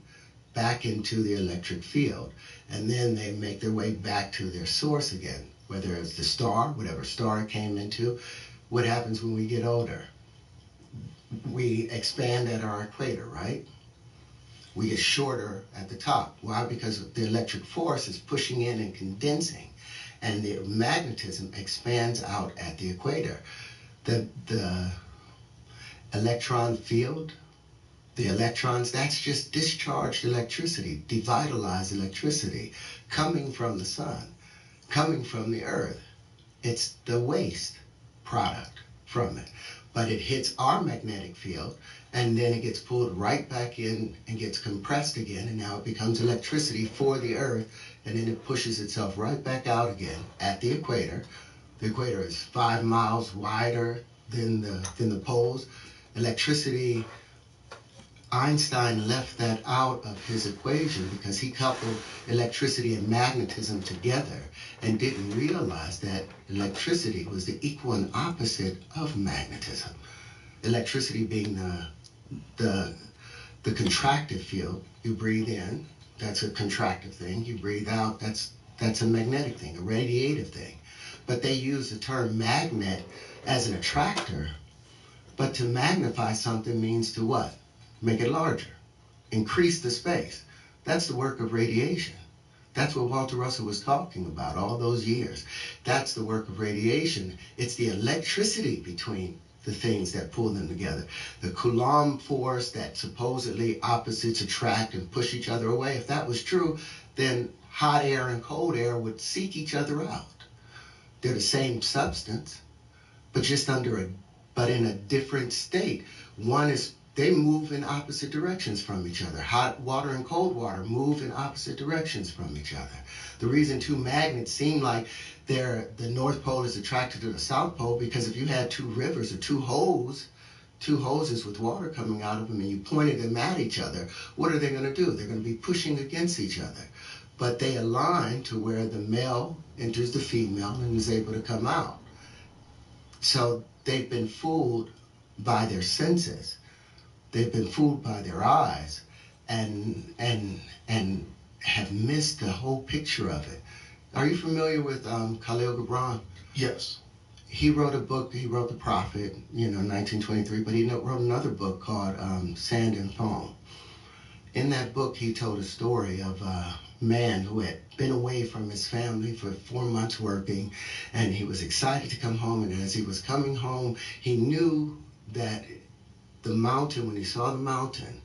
back into the electric field, and then they make their way back to their source again, whether it's the star, whatever star it came into. What happens when we get older? We expand at our equator, right? We get shorter at the top. Why? Because the electric force is pushing in and condensing, and the magnetism expands out at the equator. The electron field, the electrons, that's just discharged electricity, devitalized electricity, coming from the sun, coming from the earth. It's the waste product from it. But it hits our magnetic field, and then it gets pulled right back in and gets compressed again, and now it becomes electricity for the earth, and then it pushes itself right back out again at the equator. The equator is 5 miles wider than the poles. Electricity, Einstein left that out of his equation because he coupled electricity and magnetism together and didn't realize that electricity was the equal and opposite of magnetism. Electricity being the contractive field, you breathe in, that's a contractive thing. You breathe out, that's a magnetic thing, a radiative thing. But they use the term magnet as an attractor. But to magnify something means to what? Make it larger, increase the space. That's the work of radiation. That's what Walter Russell was talking about all those years. That's the work of radiation. It's the electricity between the things that pull them together. The Coulomb force that supposedly opposites attract and push each other away. If that was true, then hot air and cold air would seek each other out. They're the same substance, but just but in a different state. They move in opposite directions from each other. Hot water and cold water move in opposite directions from each other. The reason two magnets seem like the North Pole is attracted to the South Pole, because if you had two rivers or two hoses with water coming out of them, and you pointed them at each other, what are they going to do? They're going to be pushing against each other. But they align to where the male enters the female and is able to come out. So they've been fooled by their senses. They've been fooled by their eyes and have missed the whole picture of it. Are you familiar with Khalil Gibran? Yes. He wrote a book, he wrote The Prophet, 1923, but he wrote another book called Sand and Foam. In that book, he told a story of a man who had been away from his family for 4 months working, and he was excited to come home, and as he was coming home, he knew that the mountain, when he saw the mountain,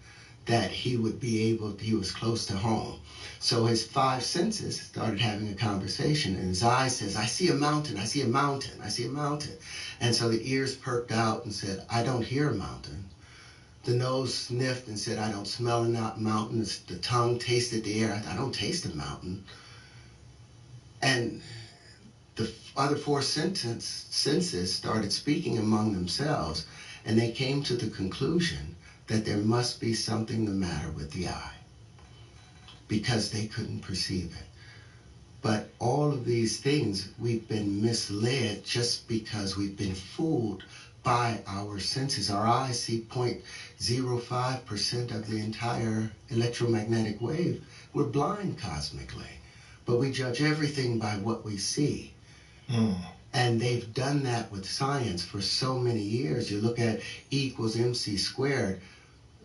that he was close to home. So his five senses started having a conversation, and his eyes says, I see a mountain, I see a mountain, I see a mountain. And so the ears perked out and said, I don't hear a mountain. The nose sniffed and said, I don't smell a mountain. The tongue tasted the air. I don't taste a mountain. And the other four senses started speaking among themselves, and they came to the conclusion that there must be something the matter with the eye, because they couldn't perceive it. But all of these things, we've been misled just because we've been fooled by our senses. Our eyes see 0.05% of the entire electromagnetic wave. We're blind cosmically, but we judge everything by what we see. And they've done that with science for so many years. You look at E = mc squared.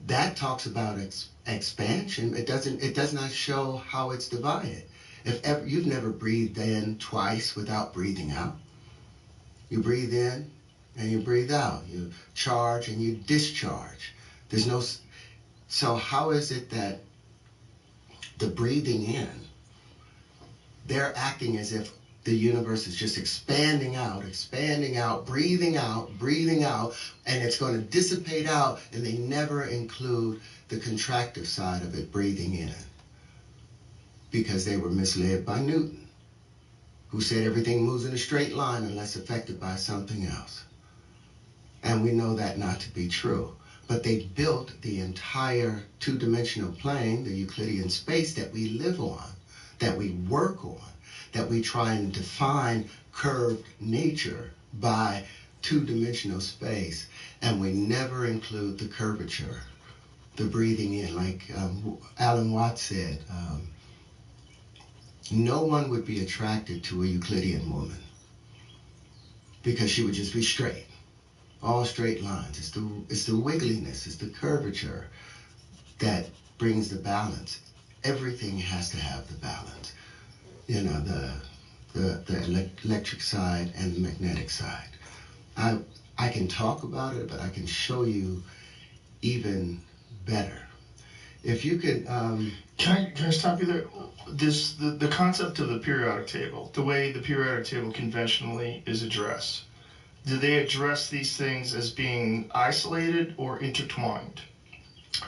That talks about expansion. It does not show how it's divided. You've never breathed in twice without breathing out. You breathe in and you breathe out. You charge and you discharge. So how is it that the breathing in, they're acting as if the universe is just expanding out, breathing out, and it's going to dissipate out, and they never include the contractive side of it, breathing in, because they were misled by Newton, who said everything moves in a straight line unless affected by something else. And we know that not to be true. But they built the entire two-dimensional plane, the Euclidean space that we live on, that we work on, that we try and define curved nature by two-dimensional space, and we never include the curvature, the breathing in. Like Alan Watts said, no one would be attracted to a Euclidean woman because she would just be straight, all straight lines. It's the wiggliness, it's the curvature that brings the balance. Everything has to have the balance. The electric side and the magnetic side. I can talk about it, but I can show you even better. If you could... Can I stop you there? The concept of the periodic table, the way the periodic table conventionally is addressed, do they address these things as being isolated or intertwined?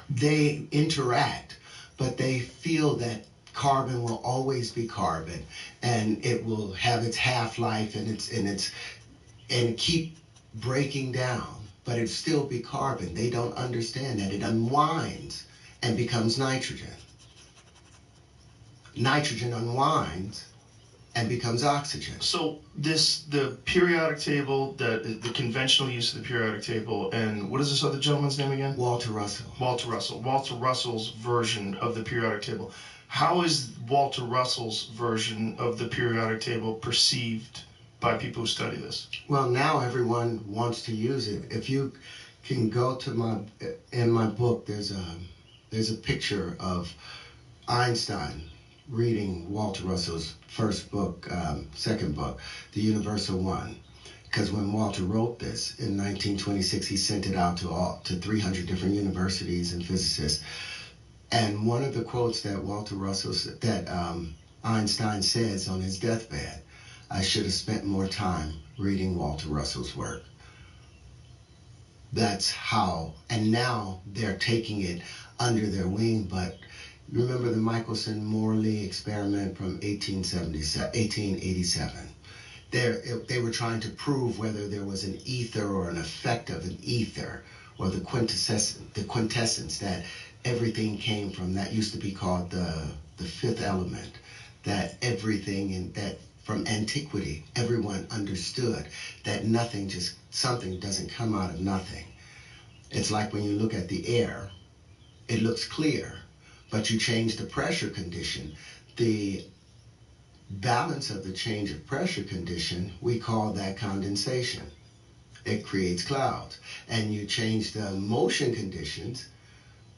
They interact, but they feel that carbon will always be carbon, and it will have its half-life and keep breaking down, but it still be carbon. They don't understand that it unwinds and becomes nitrogen. Nitrogen unwinds and becomes oxygen. So the periodic table, the conventional use of the periodic table, and what is this other gentleman's name again? Walter Russell. Walter Russell. Walter Russell's version of the periodic table. How is Walter Russell's version of the periodic table perceived by people who study this? Well, now everyone wants to use it. If you can go to in my book, there's a picture of Einstein reading Walter Russell's first book, second book, The Universal One. Because when Walter wrote this in 1926, he sent it out to 300 different universities and physicists. And one of the quotes that Einstein says on his deathbed, I should have spent more time reading Walter Russell's work. That's how, and now they're taking it under their wing. But remember the Michelson-Morley experiment from 1887? They were trying to prove whether there was an ether or an effect of an ether, or the quintessence that everything came from. That used to be called the fifth element, that everything that from antiquity, everyone understood that something doesn't come out of nothing. It's like when you look at the air, it looks clear, but you change the pressure condition. The balance of the change of pressure condition, we call that condensation. It creates clouds. And you change the motion conditions,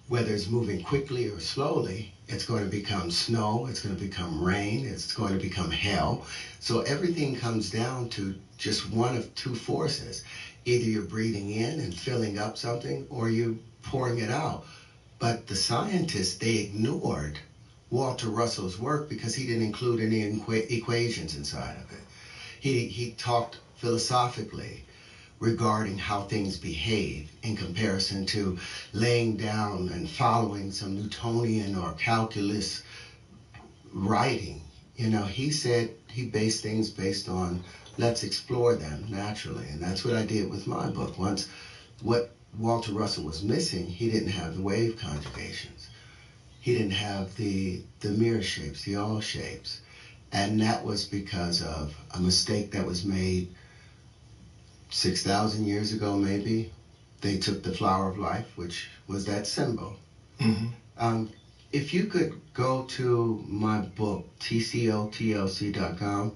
whether it's moving quickly or slowly, it's going to become snow, it's going to become rain, it's going to become hail. So everything comes down to just one of two forces. Either you're breathing in and filling up something, or you're pouring it out. But the scientists, they ignored Walter Russell's work because he didn't include any equations inside of it. He talked philosophically regarding how things behave in comparison to laying down and following some Newtonian or calculus writing. You know, he said he based things based on, let's explore them naturally. And that's what I did with my book. Once, what Walter Russell was missing, he didn't have the wave conjugations. He didn't have the mirror shapes, the all shapes. And that was because of a mistake that was made 6,000 years ago, maybe. They took the flower of life, which was that symbol. Mm-hmm. If you could go to my book, tcotlc.com,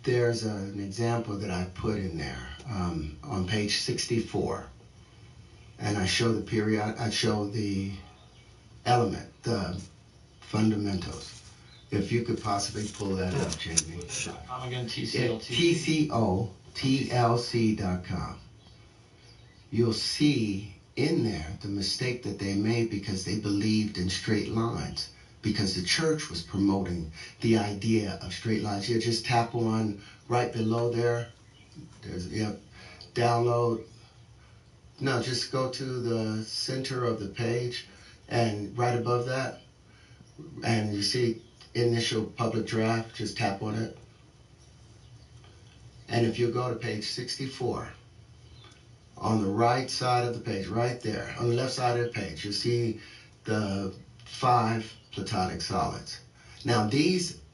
there's an example that I put in there on page 64. And I show the element, the fundamentals. If you could possibly pull that up, Jamie. I'm again TCOT. TCOTLC.com. You'll see in there the mistake that they made because they believed in straight lines, because the church was promoting the idea of straight lines. You just tap on right below there. There's, download. No, just go to the center of the page and right above that, and you see initial public draft, just tap on it. And if you go to page 64, on the right side of the page, right there, on the left side of the page, you'll see the 5 Platonic solids. Now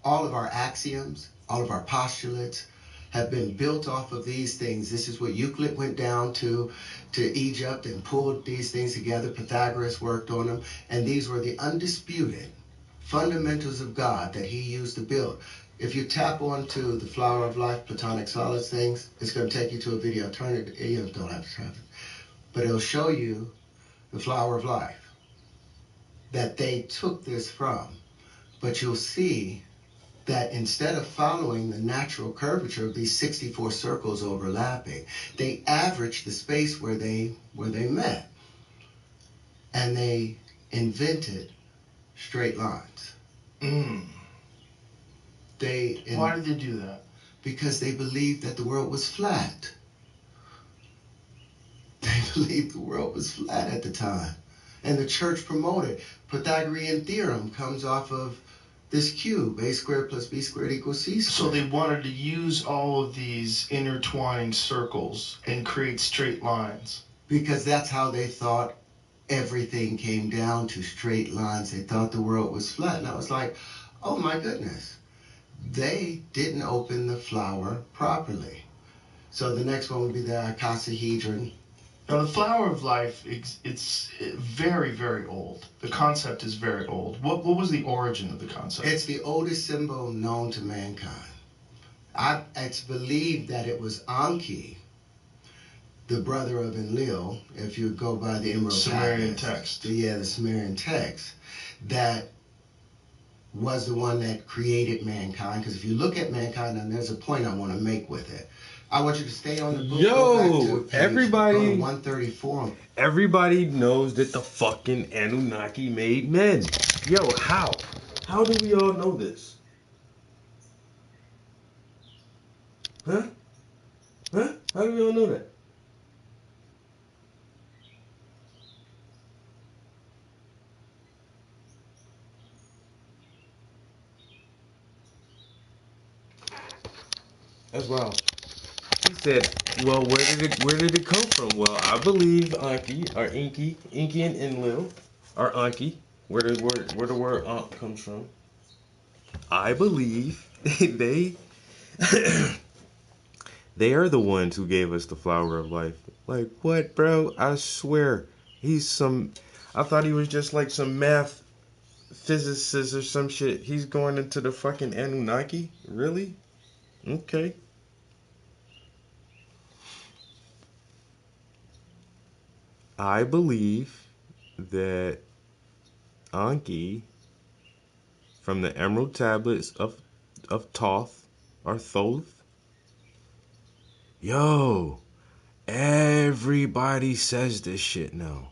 all of our axioms, all of our postulates have been built off of these things. This is what Euclid went down to Egypt and pulled these things together. Pythagoras worked on them. And these were the undisputed fundamentals of God that he used to build. If you tap onto the flower of life, Platonic solids things, it's going to take you to a video. Turn it, you don't have to have it. But it'll show you the flower of life that they took this from. But you'll see that instead of following the natural curvature of these 64 circles overlapping, they averaged the space where they met. And they invented straight lines. Why did they do that? Because they believed that the world was flat. They believed the world was flat at the time. And the church promoted. Pythagorean theorem comes off of this cube, a squared plus b squared equals c squared. So they wanted to use all of these intertwining circles and create straight lines. Because that's how they thought everything came down to, straight lines. They thought the world was flat. And I was like, oh my goodness. they didn't open the flower properly. So the next one would be the icosahedron. Now, the flower of life, it's very, very old. The concept is very old. What was the origin of the concept? It's the oldest symbol known to mankind. It's believed that it was Anki, the brother of Enlil, if you go by the Emerald Sumerian Tablets. text. The Sumerian text, that was the one that created mankind. Because if you look at mankind, and there's a point I want to make with it. I want you to stay on the book. Yo, everybody, go to 134. Everybody knows that the fucking Anunnaki made men. Yo, how? How do we all know this? Huh? Huh? How do we all know that? That's wild. He said, well, where did it come from? Well, I believe Anki, or Inky and Enlil, or Anki, where the word Ankh comes from. I believe they they are the ones who gave us the flower of life. Like, what, bro? I swear, I thought he was just like some math physicist or some shit. He's going into the fucking Anunnaki? Really? Okay. I believe that Anki from the Emerald Tablets of Thoth or Thoth. Yo, everybody says this shit now.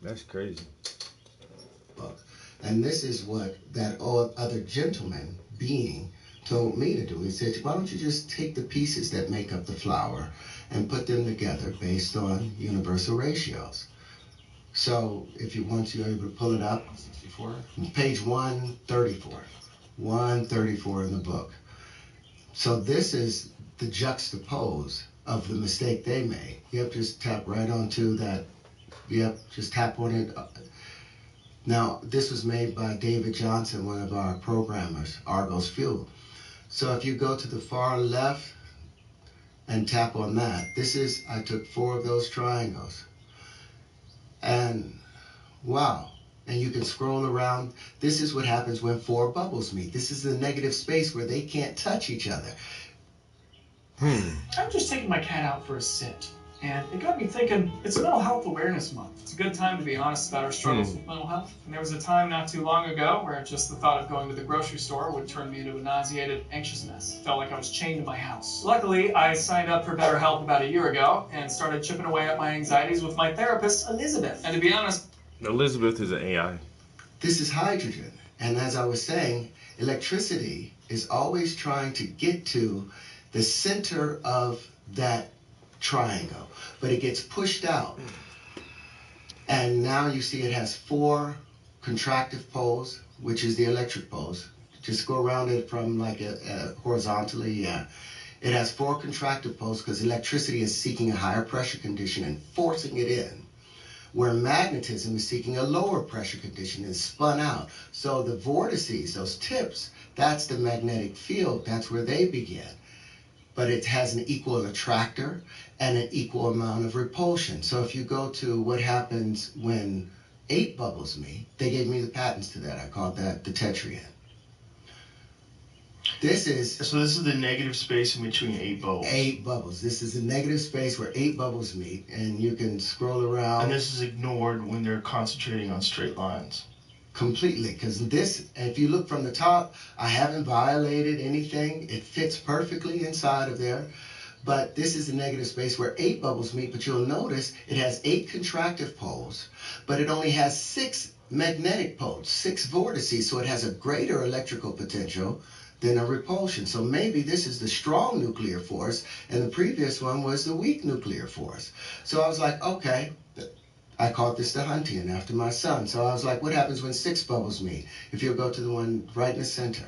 That's crazy. And this is what that other gentleman being told me to do. He said, why don't you just take the pieces that make up the flower and put them together based on universal ratios. So if you want, you're able to pull it up. 64? Page 134. 134 in the book. So this is the juxtapose of the mistake they made. Yep, just tap right onto that. Yep, just tap on it. Now, this was made by David Johnson, one of our programmers, Argos Fuel. So if you go to the far left and tap on that, I took 4 of those triangles. And wow, and you can scroll around. This is what happens when 4 bubbles meet. This is the negative space where they can't touch each other. I'm just taking my cat out for a sit. And it got me thinking, it's Mental Health Awareness Month. It's a good time to be honest about our struggles with mental health. And there was a time not too long ago where just the thought of going to the grocery store would turn me into a nauseated, anxious mess. Felt like I was chained to my house. Luckily, I signed up for BetterHelp about a year ago and started chipping away at my anxieties with my therapist, Elizabeth. And to be honest, Elizabeth is an AI. This is hydrogen. And as I was saying, electricity is always trying to get to the center of that triangle, but it gets pushed out. And now you see it has 4 contractive poles, which is the electric poles. Just go around it from like horizontally, yeah. It has 4 contractive poles because electricity is seeking a higher pressure condition and forcing it in, where magnetism is seeking a lower pressure condition and spun out. So the vortices, those tips, that's the magnetic field. That's where they begin. But it has an equal attractor and an equal amount of repulsion. So if you go to what happens when 8 bubbles meet, they gave me the patents to that. I called that the tetrahedron. So this is the negative space in between 8 bubbles. 8 bubbles. This is the negative space where 8 bubbles meet, and you can scroll around. And this is ignored when they're concentrating on straight lines. Completely, because this, if you look from the top, I haven't violated anything. It fits perfectly inside of there. But this is the negative space where 8 bubbles meet, but you'll notice it has 8 contractive poles, but it only has 6 magnetic poles, 6 vortices, so it has a greater electrical potential than a repulsion. So maybe this is the strong nuclear force, and the previous one was the weak nuclear force. So I was like, okay, I called this the Huntian after my son. So I was like, what happens when 6 bubbles meet? If you'll go to the one right in the center.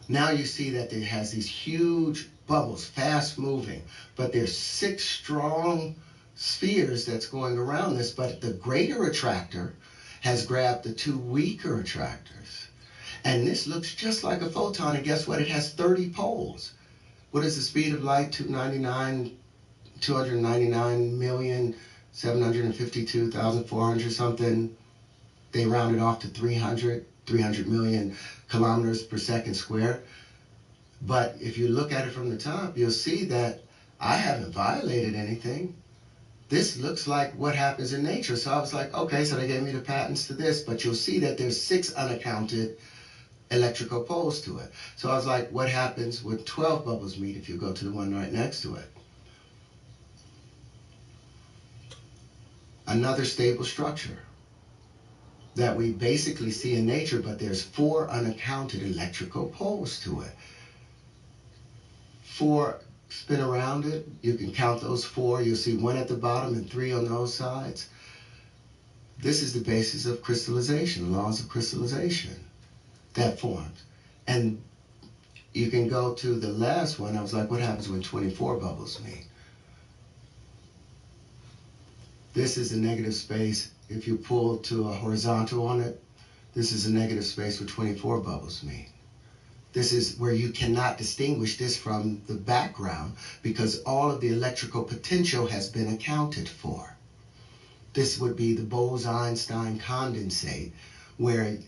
Now you see that it has these huge bubbles, fast moving, but there's 6 strong spheres that's going around this, but the greater attractor has grabbed the 2 weaker attractors. And this looks just like a photon, and guess what? It has 30 poles. What is the speed of light? 299,752,400 something. They rounded off to 300 million kilometers per second square. But if you look at it from the top, you'll see that I haven't violated anything. This looks like what happens in nature. So I was like, okay, so they gave me the patents to this, but you'll see that there's 6 unaccounted electrical poles to it. So I was like, what happens when 12 bubbles meet if you go to the one right next to it? Another stable structure that we basically see in nature, but there's 4 unaccounted electrical poles to it. 4 spin around it. You can count those 4. You'll see 1 at the bottom and 3 on those sides. This is the basis of crystallization, laws of crystallization that forms. And you can go to the last one. I was like, what happens when 24 bubbles meet? This is the negative space. If you pull to a horizontal on it, this is a negative space where 24 bubbles meet. This is where you cannot distinguish this from the background because all of the electrical potential has been accounted for. This would be the Bose-Einstein condensate, where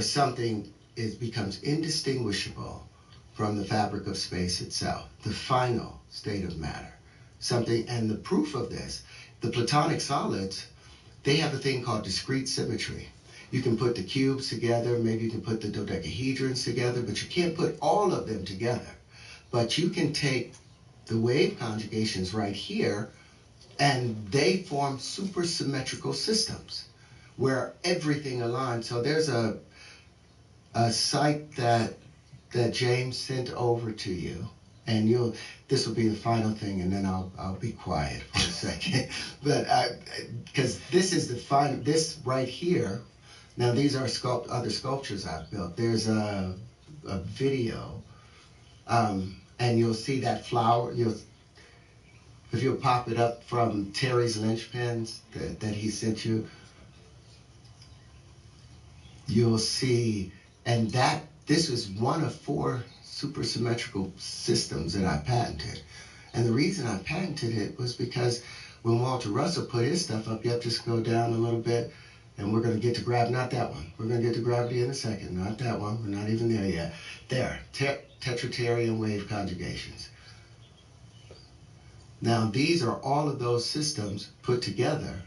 something becomes indistinguishable from the fabric of space itself, the final state of matter. And the proof of this, the platonic solids, they have a thing called discrete symmetry. You can put the cubes together, maybe you can put the dodecahedrons together, but you can't put all of them together. But you can take the wave conjugations right here, and they form supersymmetrical systems where everything aligns. So there's a site that James sent over to you, and this will be the final thing, and then I'll be quiet for a second. But because this is this right here. Now these are other sculptures I've built. There's a video, and you'll see that flower. If you'll pop it up from Terry's linchpins that he sent you, you'll see, and this was one of 4 supersymmetrical systems that I patented. And the reason I patented it was because when Walter Russell put his stuff up, you have to just go down a little bit, and we're going to get to gravity, not that one. We're going to get to gravity in a second, not that one. We're not even there yet. There, Tetrotarian wave conjugations. Now, these are all of those systems put together.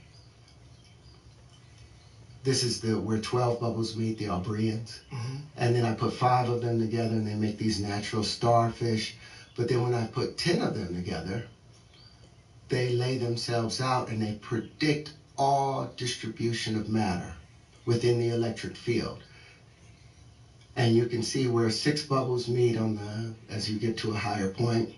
This is where 12 bubbles meet, the Albrians. Mm-hmm. And then I put 5 of them together, and they make these natural starfish. But then when I put 10 of them together, they lay themselves out, and they predict all distribution of matter within the electric field. And you can see where 6 bubbles meet as you get to a higher point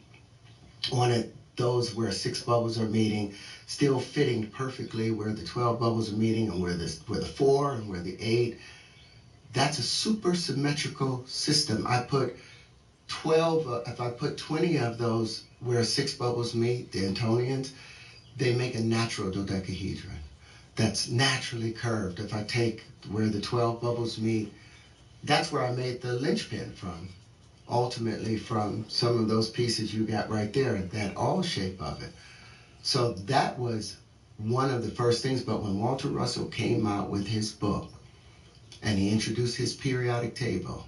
on it. Those where 6 bubbles are meeting, still fitting perfectly where the 12 bubbles are meeting, and where the 4 and where the 8. That's a super symmetrical system. I put 12, if I put 20 of those where 6 bubbles meet, the Antonians, they make a natural dodecahedron that's naturally curved. If I take where the 12 bubbles meet, that's where I made the linchpin from. Ultimately from some of those pieces you got right there, that all shape of it. So that was one of the first things. But when Walter Russell came out with his book and he introduced his periodic table,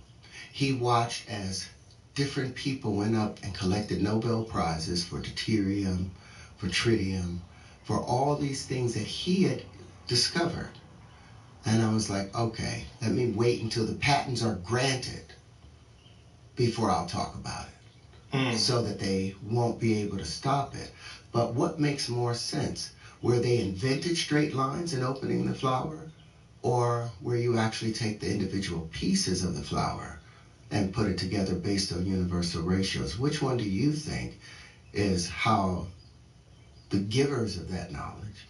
he watched as different people went up and collected Nobel Prizes for deuterium, for tritium, for all these things that he had discovered. And I was like, okay, let me wait until the patents are granted before I'll talk about it, so that they won't be able to stop it. But what makes more sense? Where they invented straight lines and opening the flower, or where you actually take the individual pieces of the flower and put it together based on universal ratios? Which one do you think is how the givers of that knowledge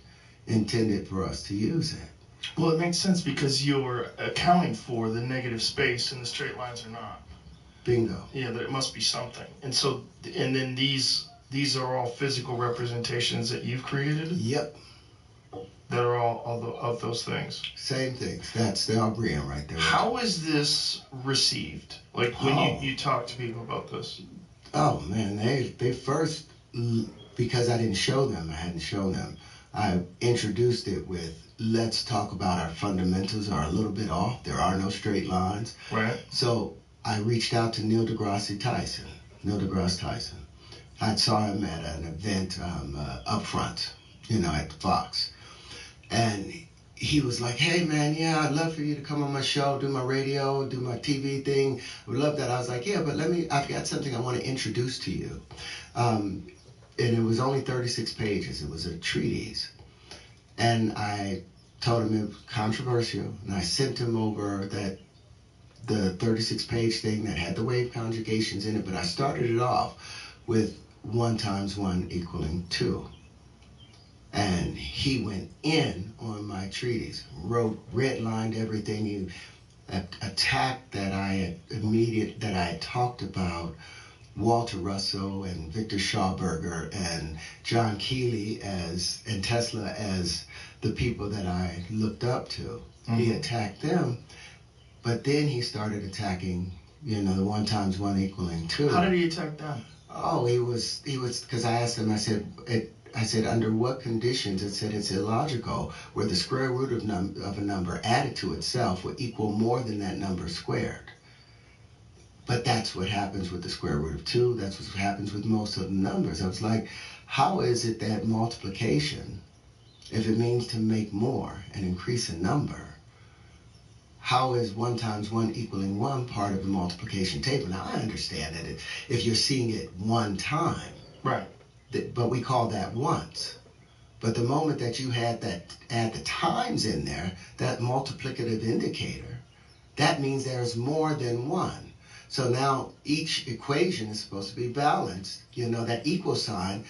intended for us to use it? Well, it makes sense because you're accounting for the negative space and the straight lines are not. Bingo. Yeah, there must be something. And so, and then these are all physical representations that you've created? Yep. That are all of those things? Same things. That's the Albrian right there. How is this received? Like when you talk to people about this? Oh, man, they first, because I hadn't shown them, I introduced it with, let's talk about our fundamentals are a little bit off. There are no straight lines. Right. So I reached out to Neil deGrasse Tyson. I saw him at an event up front, at Fox. And he was like, hey, man, yeah, I'd love for you to come on my show, do my radio, do my TV thing. I would love that. I was like, yeah, but I've got something I want to introduce to you. And it was only 36 pages. It was a treatise. And I told him it was controversial, and I sent him over the 36-page thing that had the wave conjugations in it, but I started it off with 1 × 1 = 2. And he went in on my treatise, redlined everything. He attacked that I had talked about Walter Russell and Victor Schauberger and John Keeley and Tesla as the people that I looked up to. Mm-hmm. He attacked them, but then he started attacking, the 1 × 1 = 2. How did he attack them? Oh, he was because I asked him. I said, under what conditions? It said it's illogical where the square root of a number added to itself would equal more than that number squared. But that's what happens with the square root of 2. That's what happens with most of the numbers. I was like, how is it that multiplication, if it means to make more and increase a number, how is 1 × 1 = 1 part of the multiplication table? Now, I understand that if you're seeing it one time, right? But we call that once. But the moment that you add the times in there, that multiplicative indicator, that means there's more than 1. So now each equation is supposed to be balanced. That equal sign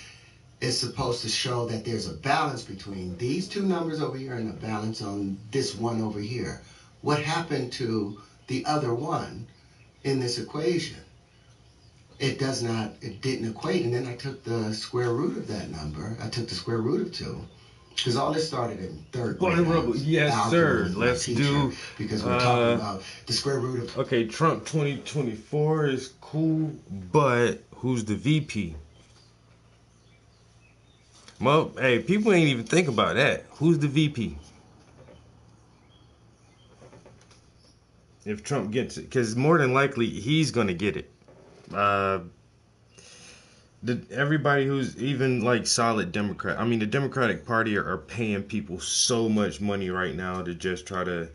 is supposed to show that there's a balance between these 2 numbers over here and a balance on this 1 over here. What happened to the other 1 in this equation? It didn't equate. And then I took the square root of that number. I took the square root of 2. Because all this started in 3rd grade. Yes, sir. Let's do. Because we're talking about the square root of. Okay, Trump 2024 is cool, but who's the VP? Well, hey, people ain't even think about that. Who's the VP? If Trump gets it, because more than likely he's gonna get it. Everybody who's even like solid Democrat, the Democratic Party are paying people so much money right now to just try to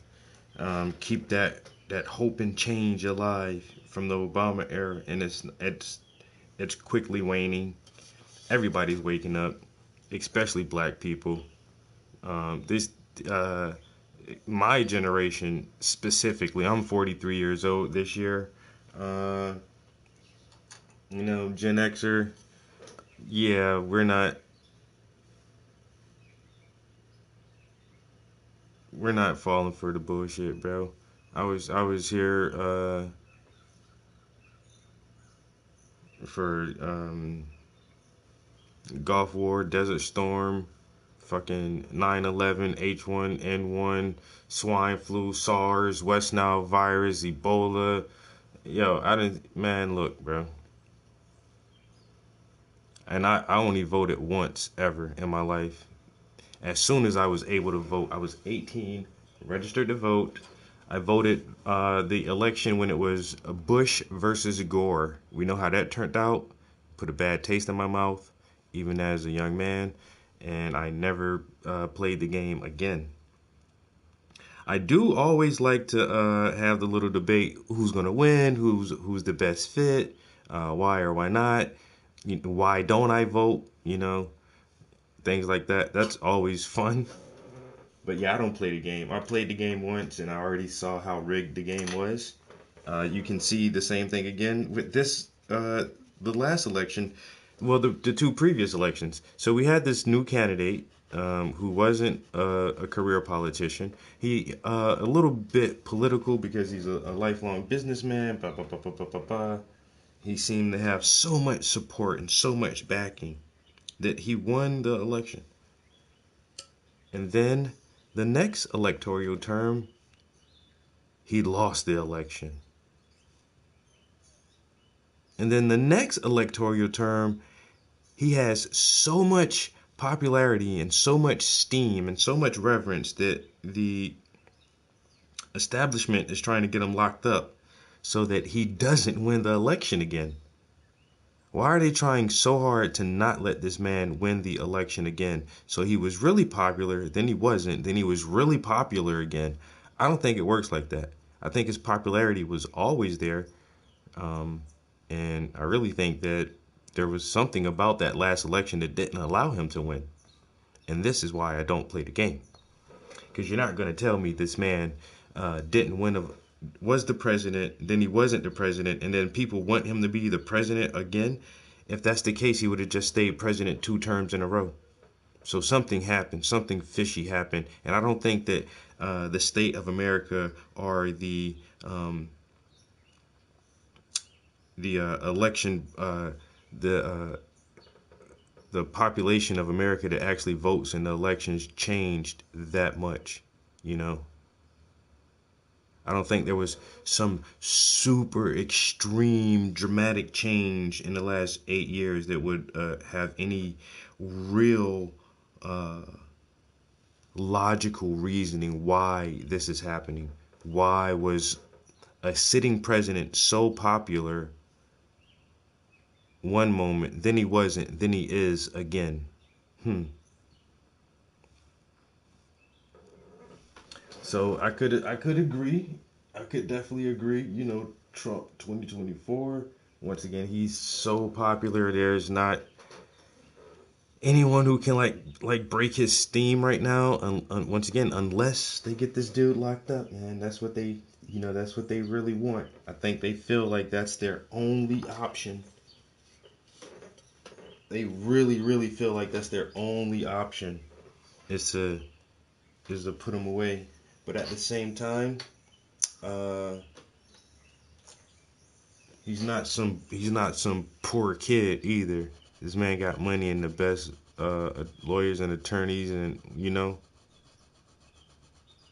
keep that hope and change alive from the Obama era, and it's quickly waning. Everybody's waking up, especially black people. My generation specifically, I'm 43 years old this year. Gen Xer, yeah, we're not falling for the bullshit, bro. I was here for Gulf War, Desert Storm, fucking 9/11, H1N1, swine flu, SARS, West Nile virus, Ebola. Look, bro. And I only voted once ever in my life. As soon as I was able to vote, I was 18, registered to vote. I voted the election when it was Bush versus Gore. We know how that turned out. Put a bad taste in my mouth, even as a young man. And I never played the game again. I do always like to have the little debate: who's gonna win, who's the best fit, why or why not, why don't I vote? Things like that. That's always fun. But yeah, I don't play the game. I played the game once, and I already saw how rigged the game was. You can see the same thing again with this, the last election. Well, the two previous elections. So we had this new candidate who wasn't a career politician. He a little bit political because he's a lifelong businessman. Blah, blah, blah, blah, blah, blah, blah. He seemed to have so much support and so much backing that he won the election. And then the next electoral term, he lost the election. And then the next electoral term, he has so much popularity and so much steam and so much reverence that the establishment is trying to get him locked up so that he doesn't win the election again. Why are they trying so hard to not let this man win the election again? So he was really popular, then he wasn't, then he was really popular again. I don't think it works like that. I think his popularity was always there. And I really think that there was something about that last election that didn't allow him to win. And this is why I don't play the game. Because you're not going to tell me this man didn't win, was the president, then he wasn't the president, and then people want him to be the president again. If that's the case, he would have just stayed president 2 terms in a row. So something happened, something fishy happened. And I don't think that the state of America or the election, the population of America that actually votes in the elections changed that much, you know. I don't think there was some super extreme dramatic change in the last 8 years that would have any real logical reasoning why this is happening. Why was a sitting president so popular one moment, then he wasn't, then he is again? So I could agree. I could definitely agree. You know, Trump 2024. Once again, he's so popular. There's not anyone who can like break his steam right now. Once again, unless they get this dude locked up, and that's what they, that's what they really want. I think they feel like that's their only option. They really, really feel like that's their only option is to put him away. But at the same time, he's not some poor kid either. This man got money and the best lawyers and attorneys, and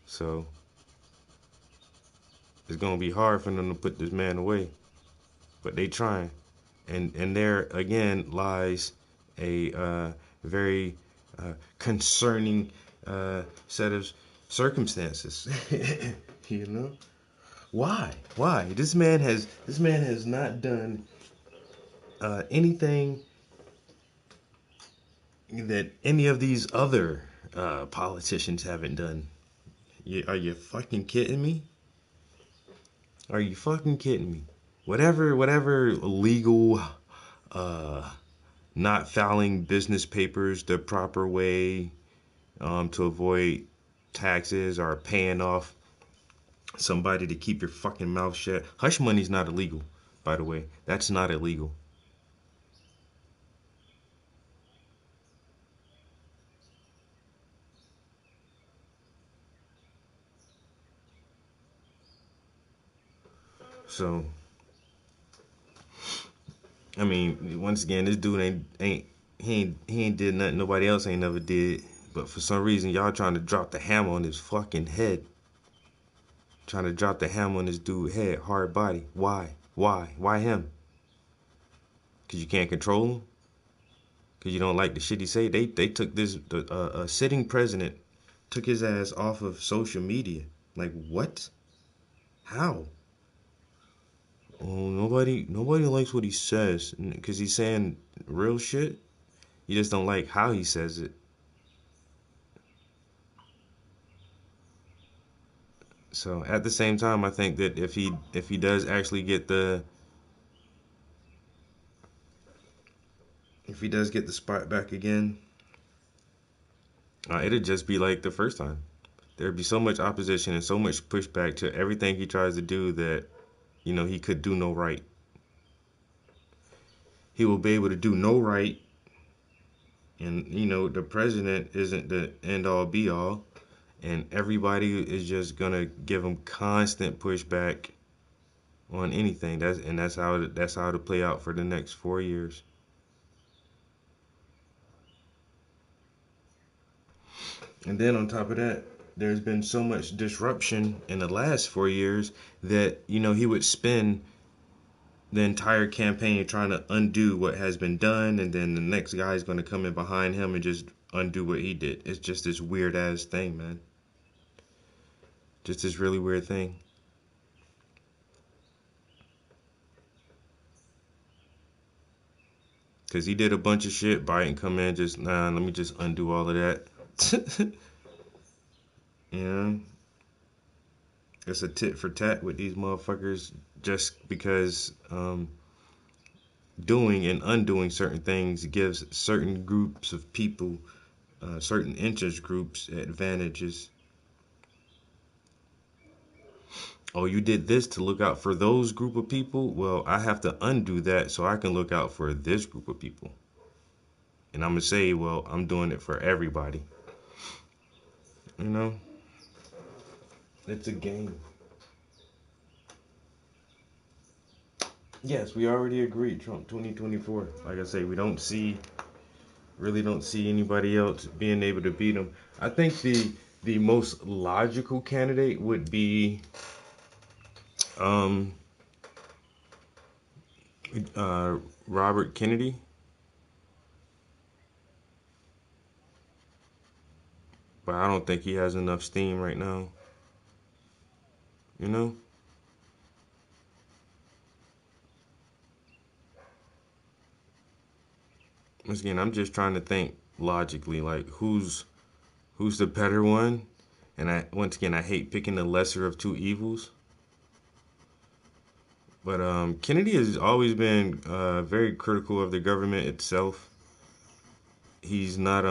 so it's gonna be hard for them to put this man away. But they trying, and there again lies a very concerning set of circumstances. Why this man has not done anything that any of these other politicians haven't done. Are you fucking kidding me? Are you fucking kidding me? Whatever legal not filing business papers the proper way to avoid taxes or paying off somebody to keep your fucking mouth shut. Hush money's not illegal, by the way. That's not illegal. So, I mean, once again, this dude ain't did nothing nobody else ain't never did. But for some reason, y'all trying to drop the hammer on his fucking head. Trying to drop the hammer on this dude's head, hard body. Why? Why him? Because you can't control him? Because you don't like the shit he say? They took this, a sitting president took his ass off of social media. Like, what? How? Oh, nobody likes what he says because he's saying real shit. You just don't like how he says it. So at the same time, I think that if he does actually get the spot back again, it'll just be like the first time. there'd be so much opposition and so much pushback to everything he tries to do that, you know, he could do no right. He will be able to do no right. And, you know, the president isn't the end all be all. And everybody is just going to give him constant pushback on anything. That's how it'll play out for the next 4 years. And then on top of that, there's been so much disruption in the last 4 years that, you know, he would spend the entire campaign trying to undo what has been done, and then the next guy is going to come in behind him and just undo what he did. It's just this weird ass thing, man. Just this really weird thing. Because he did a bunch of shit. Biden come in, just, let me just undo all of that. Yeah. It's a tit for tat with these motherfuckers just because doing and undoing certain things gives certain groups of people, certain interest groups advantages. Oh, you did this to look out for those group of people? Well, I have to undo that so I can look out for this group of people. And I'm going to say, well, I'm doing it for everybody. You know? It's a game. Yes, we already agreed. Trump 2024. Like I say, we really don't see anybody else being able to beat him. I think the most logical candidate would be Robert Kennedy. But I don't think he has enough steam right now. You know? Once again, I'm just trying to think logically, like who's the better one? And I hate picking the lesser of two evils. But Kennedy has always been very critical of the government itself. He's not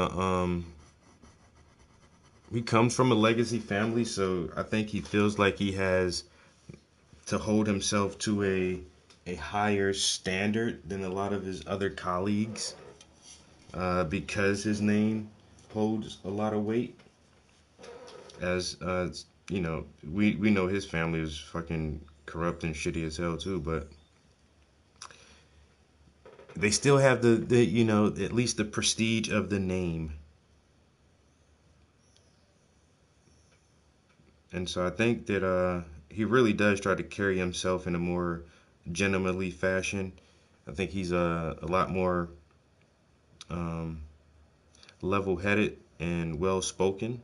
he comes from a legacy family, so I think he feels like he has to hold himself to a higher standard than a lot of his other colleagues, because his name holds a lot of weight. As you know, we know his family is fucking corrupt and shitty as hell too, but they still have the you know, at least the prestige of the name. And so I think that he really does try to carry himself in a more gentlemanly fashion. I think he's a lot more level-headed and well-spoken.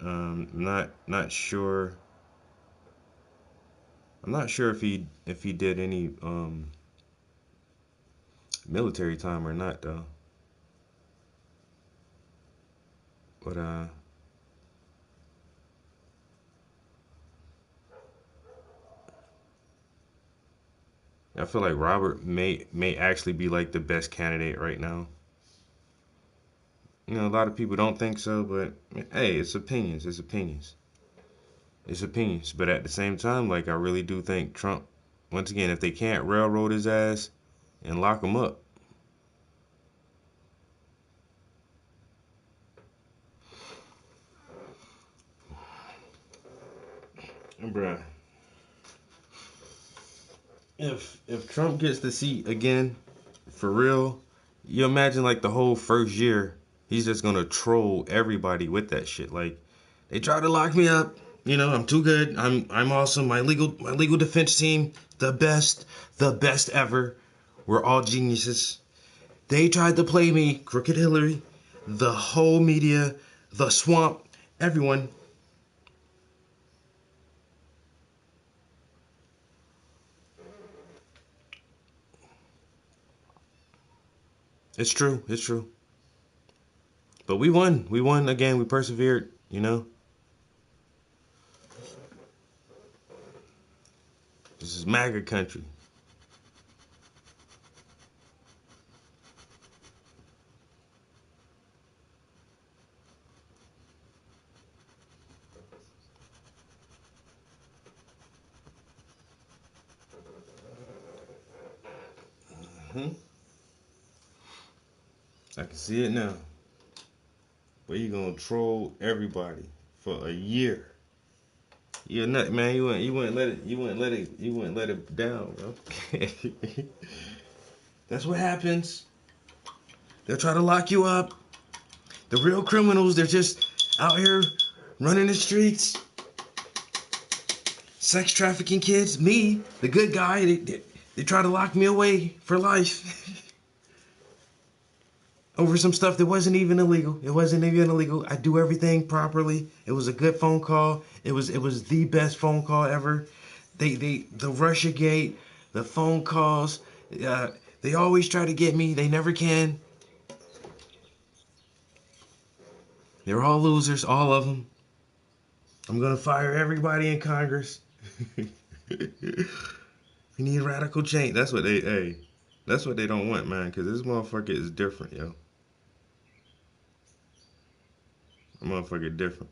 Not sure. I'm not sure if he did any military time or not though. But I feel like Robert may actually be like the best candidate right now. You know, a lot of people don't think so, but hey, it's opinions. It's opinions. It's opinions. But at the same time, like, I really do think Trump, once again, if they can't railroad his ass and lock him up, bruh, if Trump gets the seat again, for real, you imagine like the whole first year, he's just gonna troll everybody with that shit. Like, they tried to lock me up. You know, I'm too good. I'm awesome. My legal defense team, the best ever. We're all geniuses. They tried to play me, Crooked Hillary, the whole media, the swamp, everyone. It's true. It's true. But we won. We won again. We persevered, you know. This is MAGA country. I can see it now. But you gonna troll everybody for a year. You're nut, man. You wouldn't let it down, bro. That's what happens. They'll try to lock you up. The real criminals, they're just out here running the streets, sex trafficking kids. Me, the good guy, they try to lock me away for life. Over some stuff that wasn't even illegal. It wasn't even illegal. I do everything properly. It was a good phone call. It was the best phone call ever. The Russiagate, the phone calls, they always try to get me. They never can. They're all losers, all of them. I'm gonna fire everybody in Congress. We need radical change. That's what they don't want, man, because this motherfucker is different, yo. A motherfucker different.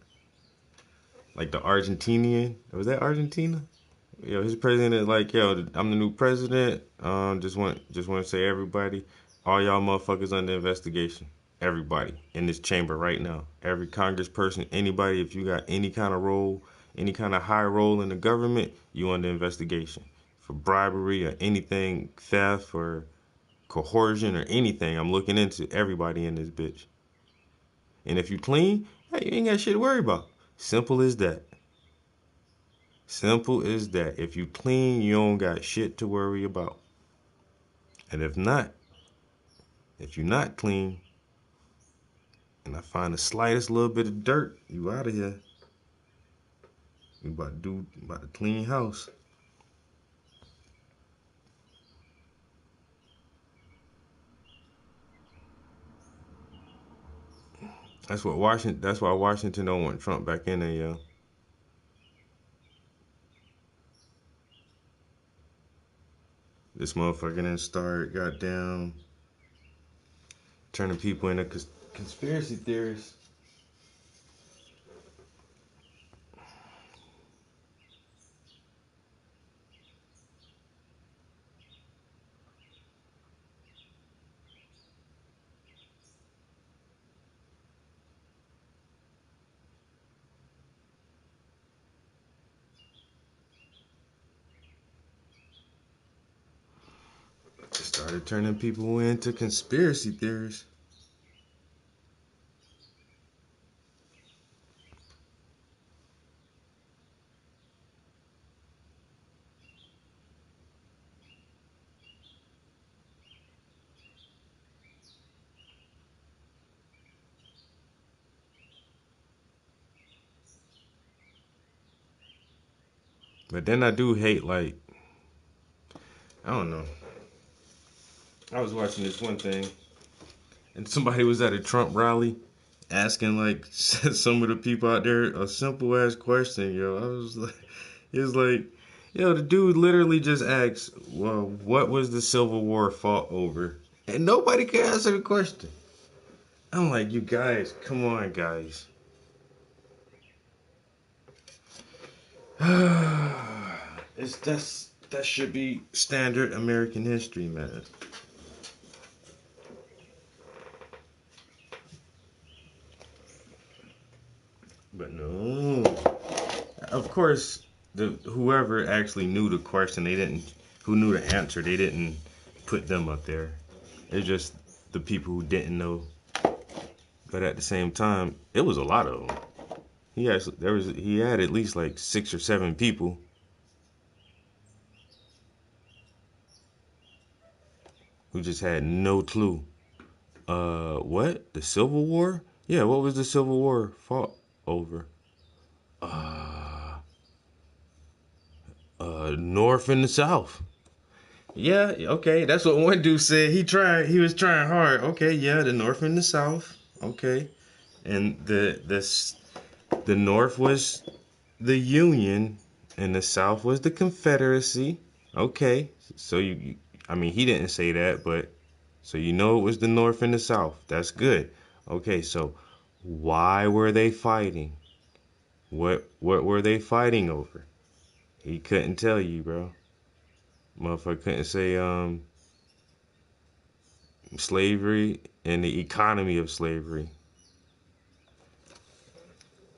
Like the Argentinian. Was that Argentina? Yo, his president is like, yo, I'm the new president. Just want to say, everybody, all y'all motherfuckers under investigation. Everybody in this chamber right now. Every congressperson, anybody, if you got any kind of role, any kind of high role in the government, you under investigation. For bribery or anything, theft or coercion or anything, I'm looking into everybody in this bitch. And if you clean, hey, you ain't got shit to worry about. Simple as that. Simple as that. If you clean, you don't got shit to worry about. And if you're not clean, and I find the slightest little bit of dirt, you out of here. You about to clean house. That's why Washington don't want Trump back in there, yo. This motherfucker done start goddamn turning people into conspiracy theorists. Started turning people into conspiracy theories. But then I do hate, like, I don't know. I was watching this one thing, and somebody was at a Trump rally asking, like, some of the people out there a simple ass question, yo. I was like, it was like, yo, the dude literally just asked, well, what was the Civil War fought over? And nobody could answer the question. I'm like, you guys, come on, guys. That should be standard American history, man. But no. Of course, whoever actually knew the question, who knew the answer, they didn't put them up there. It's just the people who didn't know. But at the same time, it was a lot of them. He had at least like 6 or 7 people who just had no clue. What? The Civil War? Yeah, what was the Civil War fought over? North and the South. Yeah, okay, that's what one dude said. He was trying hard. Okay, yeah, the North and the South. Okay. And the North was the Union and the South was the Confederacy. Okay. So he didn't say that, but so you know it was the North and the South. That's good. Okay, so why were they fighting? What were they fighting over? He couldn't tell you, bro. Motherfucker couldn't say slavery and the economy of slavery.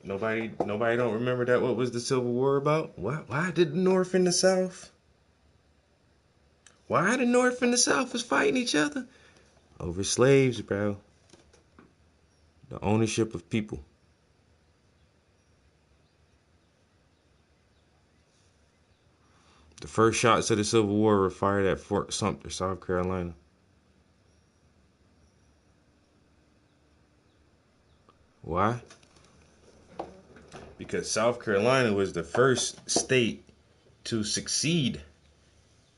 Nobody don't remember that. What was the Civil War about? Why did the North and the South? Why the North and the South was fighting each other? Over slaves, bro. The ownership of people. The first shots of the Civil War were fired at Fort Sumter, South Carolina. Why? Because South Carolina was the first state to succeed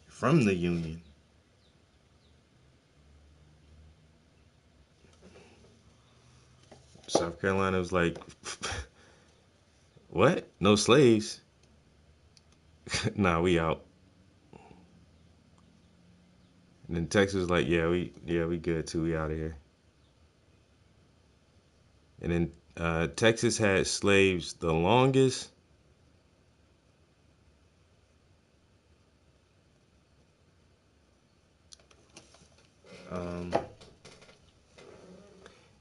from the Union. South Carolina was like, what? No slaves? Nah, we out. And then Texas was like, yeah, we good too. We out of here. And then Texas had slaves the longest.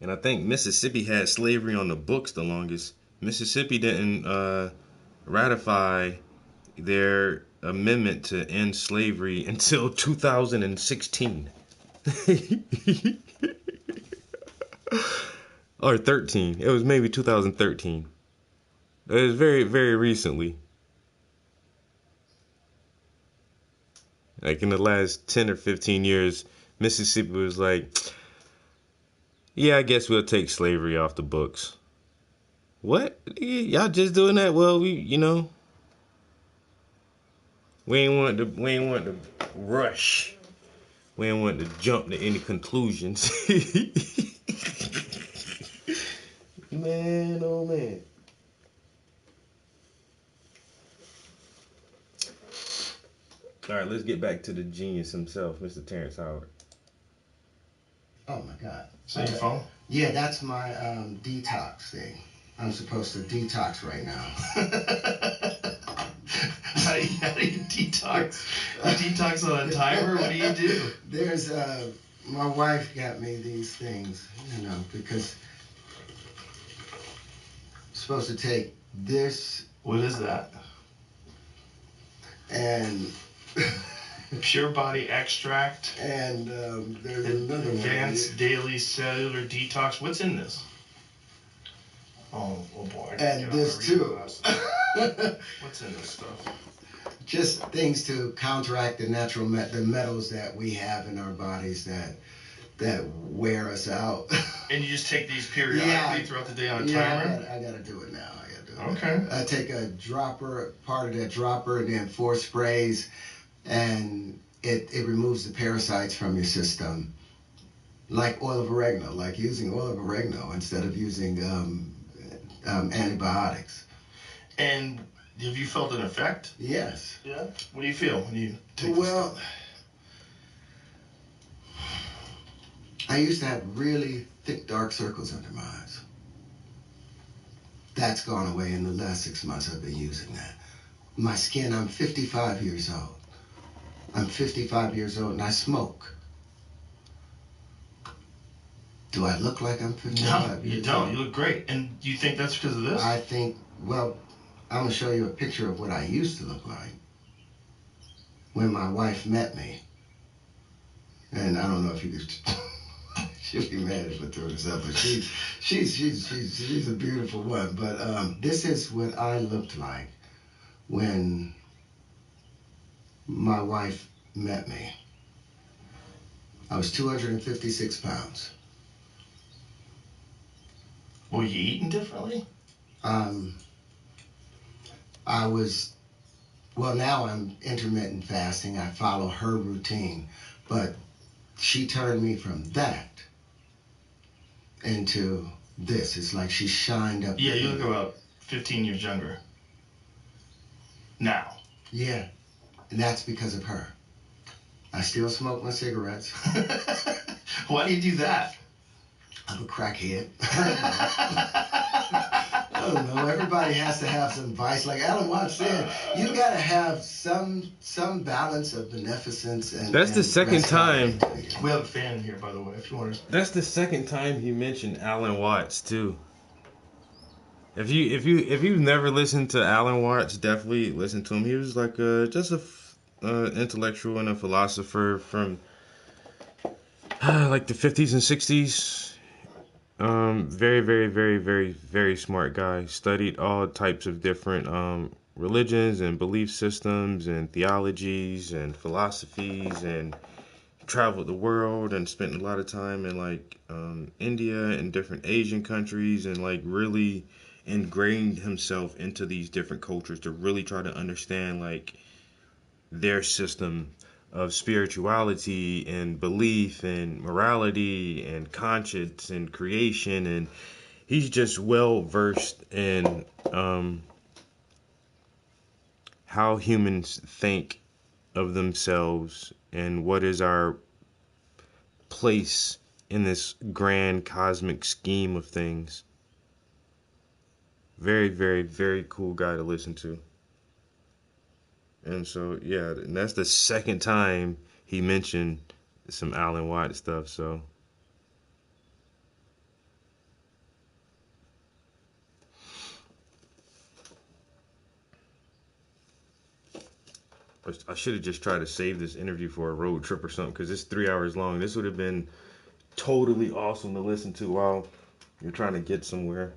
And I think Mississippi had slavery on the books the longest. Mississippi didn't ratify their amendment to end slavery until 2016. Or 13. It was maybe 2013. It was very, very recently. Like in the last 10 or 15 years, Mississippi was like, yeah, I guess we'll take slavery off the books. What? Y'all just doing that? Well, we ain't want to rush. We ain't want to jump to any conclusions. Man, oh man. All right, let's get back to the genius himself, Mr. Terrence Howard. Oh my God. So your phone? Yeah, that's my detox thing. I'm supposed to detox right now. How do you detox? You detox on a timer? What do you do? There's my wife got me these things, because I'm supposed to take this. What is that? And Pure Body Extract. And there's another Advanced Daily Cellular Detox. What's in this? Oh boy. And this too. What's in this stuff? Just things to counteract the natural the metals that we have in our bodies that wear us out. And you just take these periodically throughout the day on a timer? I gotta do it now. Okay. I take a dropper, part of that dropper, and then 4 sprays, and it removes the parasites from your system. Like oil of oregano, like using oil of oregano instead of using antibiotics. And have you felt an effect? Yes. Yeah? What do you feel when you take Well, I used to have really thick, dark circles under my eyes. That's gone away in the last 6 months. I've been using that. My skin, I'm 55 years old. I'm 55 years old and I smoke. Do I look like I'm 55 years old? No, you don't. You look great. And do you think that's because of this? I think, well, I'm going to show you a picture of what I used to look like when my wife met me. And I don't know if you could... She'll be mad if I throw this up, but she's a beautiful one. But this is what I looked like when my wife met me. I was 256 pounds. Were you eating differently? I was, well, now I'm intermittent fasting. I follow her routine, but she turned me from that into this. It's like she shined up. Yeah, you look about 15 years younger now. Yeah, and that's because of her. I still smoke my cigarettes. Why do you do that? I'm a crackhead. I don't know. Everybody has to have some vice. Like Alan Watts said, you got to have some balance of beneficence. And that's the second time. We have a fan here, by the way, if you want to. That's the second time he mentioned Alan Watts too. If you've never listened to Alan Watts, definitely listen to him. He was like just a intellectual and a philosopher from like the 50s and 60s. Very, very, very, very, very smart guy. Studied all types of different religions and belief systems and theologies and philosophies, and traveled the world and spent a lot of time in like India and different Asian countries, and like really ingrained himself into these different cultures to really try to understand like their system of spirituality and belief and morality and conscience and creation. And he's just well versed in how humans think of themselves and what is our place in this grand cosmic scheme of things. Very, very, very cool guy to listen to. And so, yeah, and that's the second time he mentioned some Alan Watts stuff, so. I should have just tried to save this interview for a road trip or something, because it's 3 hours long. This would have been totally awesome to listen to while you're trying to get somewhere.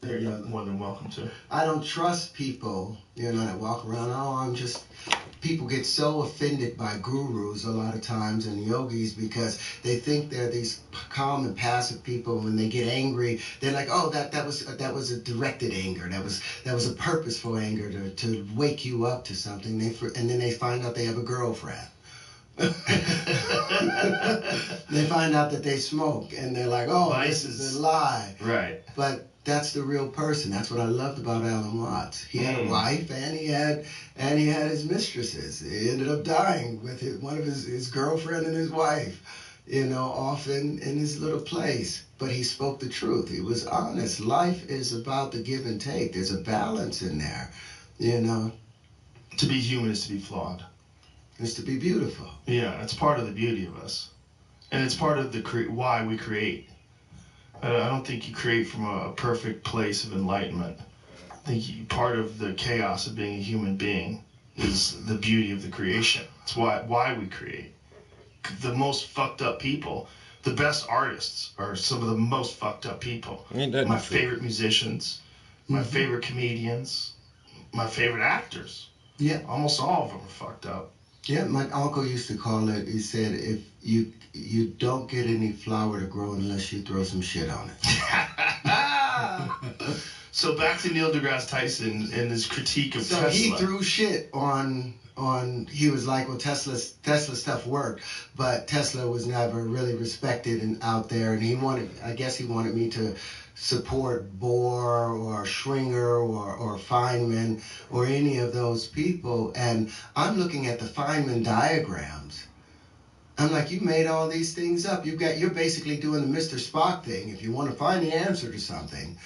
You're more than welcome to. I don't trust people, that walk around, people get so offended by gurus a lot of times and yogis because they think they're these calm and passive people. When they get angry, they're like, oh, that was a directed anger. That was a purposeful anger to wake you up to something. And then they find out they have a girlfriend. They find out that they smoke and they're like, oh, this is a lie. Right. But that's the real person. That's what I loved about Alan Watts. He had a wife and he had his mistresses. He ended up dying with one of his girlfriend and his wife, off in his little place. But he spoke the truth. He was honest. Life is about the give and take. There's a balance in there, To be human is to be flawed. It's to be beautiful. Yeah, it's part of the beauty of us. And it's part of why we create. I don't think you create from a perfect place of enlightenment. I think part of the chaos of being a human being is the beauty of the creation. It's why we create. The most fucked up people, the best artists are some of the most fucked up people. My favorite musicians, my favorite comedians, my favorite actors. Yeah. Almost all of them are fucked up. Yeah, my uncle used to call it, he said, if you don't get any flower to grow unless you throw some shit on it. So back to Neil deGrasse Tyson and his critique of Tesla. So he threw shit on, he was like, well, Tesla stuff worked, but Tesla was never really respected and out there, and I guess he wanted me to support Bohr or Schwinger or Feynman or any of those people. And I'm looking at the Feynman diagrams. I'm like, you made all these things up. You're basically doing the Mr. Spock thing. If you want to find the answer to something,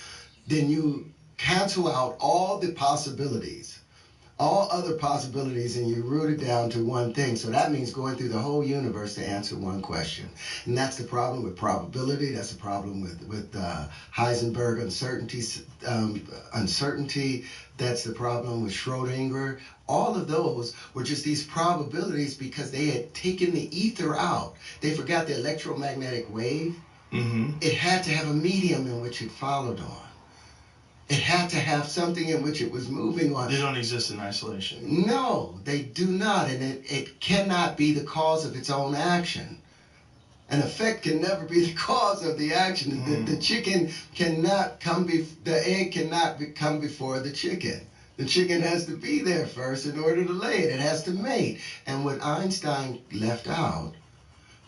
then you cancel out all the possibilities, all other possibilities, and you root it down to one thing. So that means going through the whole universe to answer one question. And that's the problem with probability. That's the problem with Heisenberg uncertainty. That's the problem with Schrodinger. All of those were just these probabilities because they had taken the ether out. They forgot the electromagnetic wave. Mm-hmm. It had to have a medium in which it followed on. It had to have something in which it was moving on. They don't exist in isolation. No, they do not. And it cannot be the cause of its own action. An effect can never be the cause of the action. The chicken cannot the egg cannot come before the chicken. The chicken has to be there first in order to lay it. It has to mate. And what Einstein left out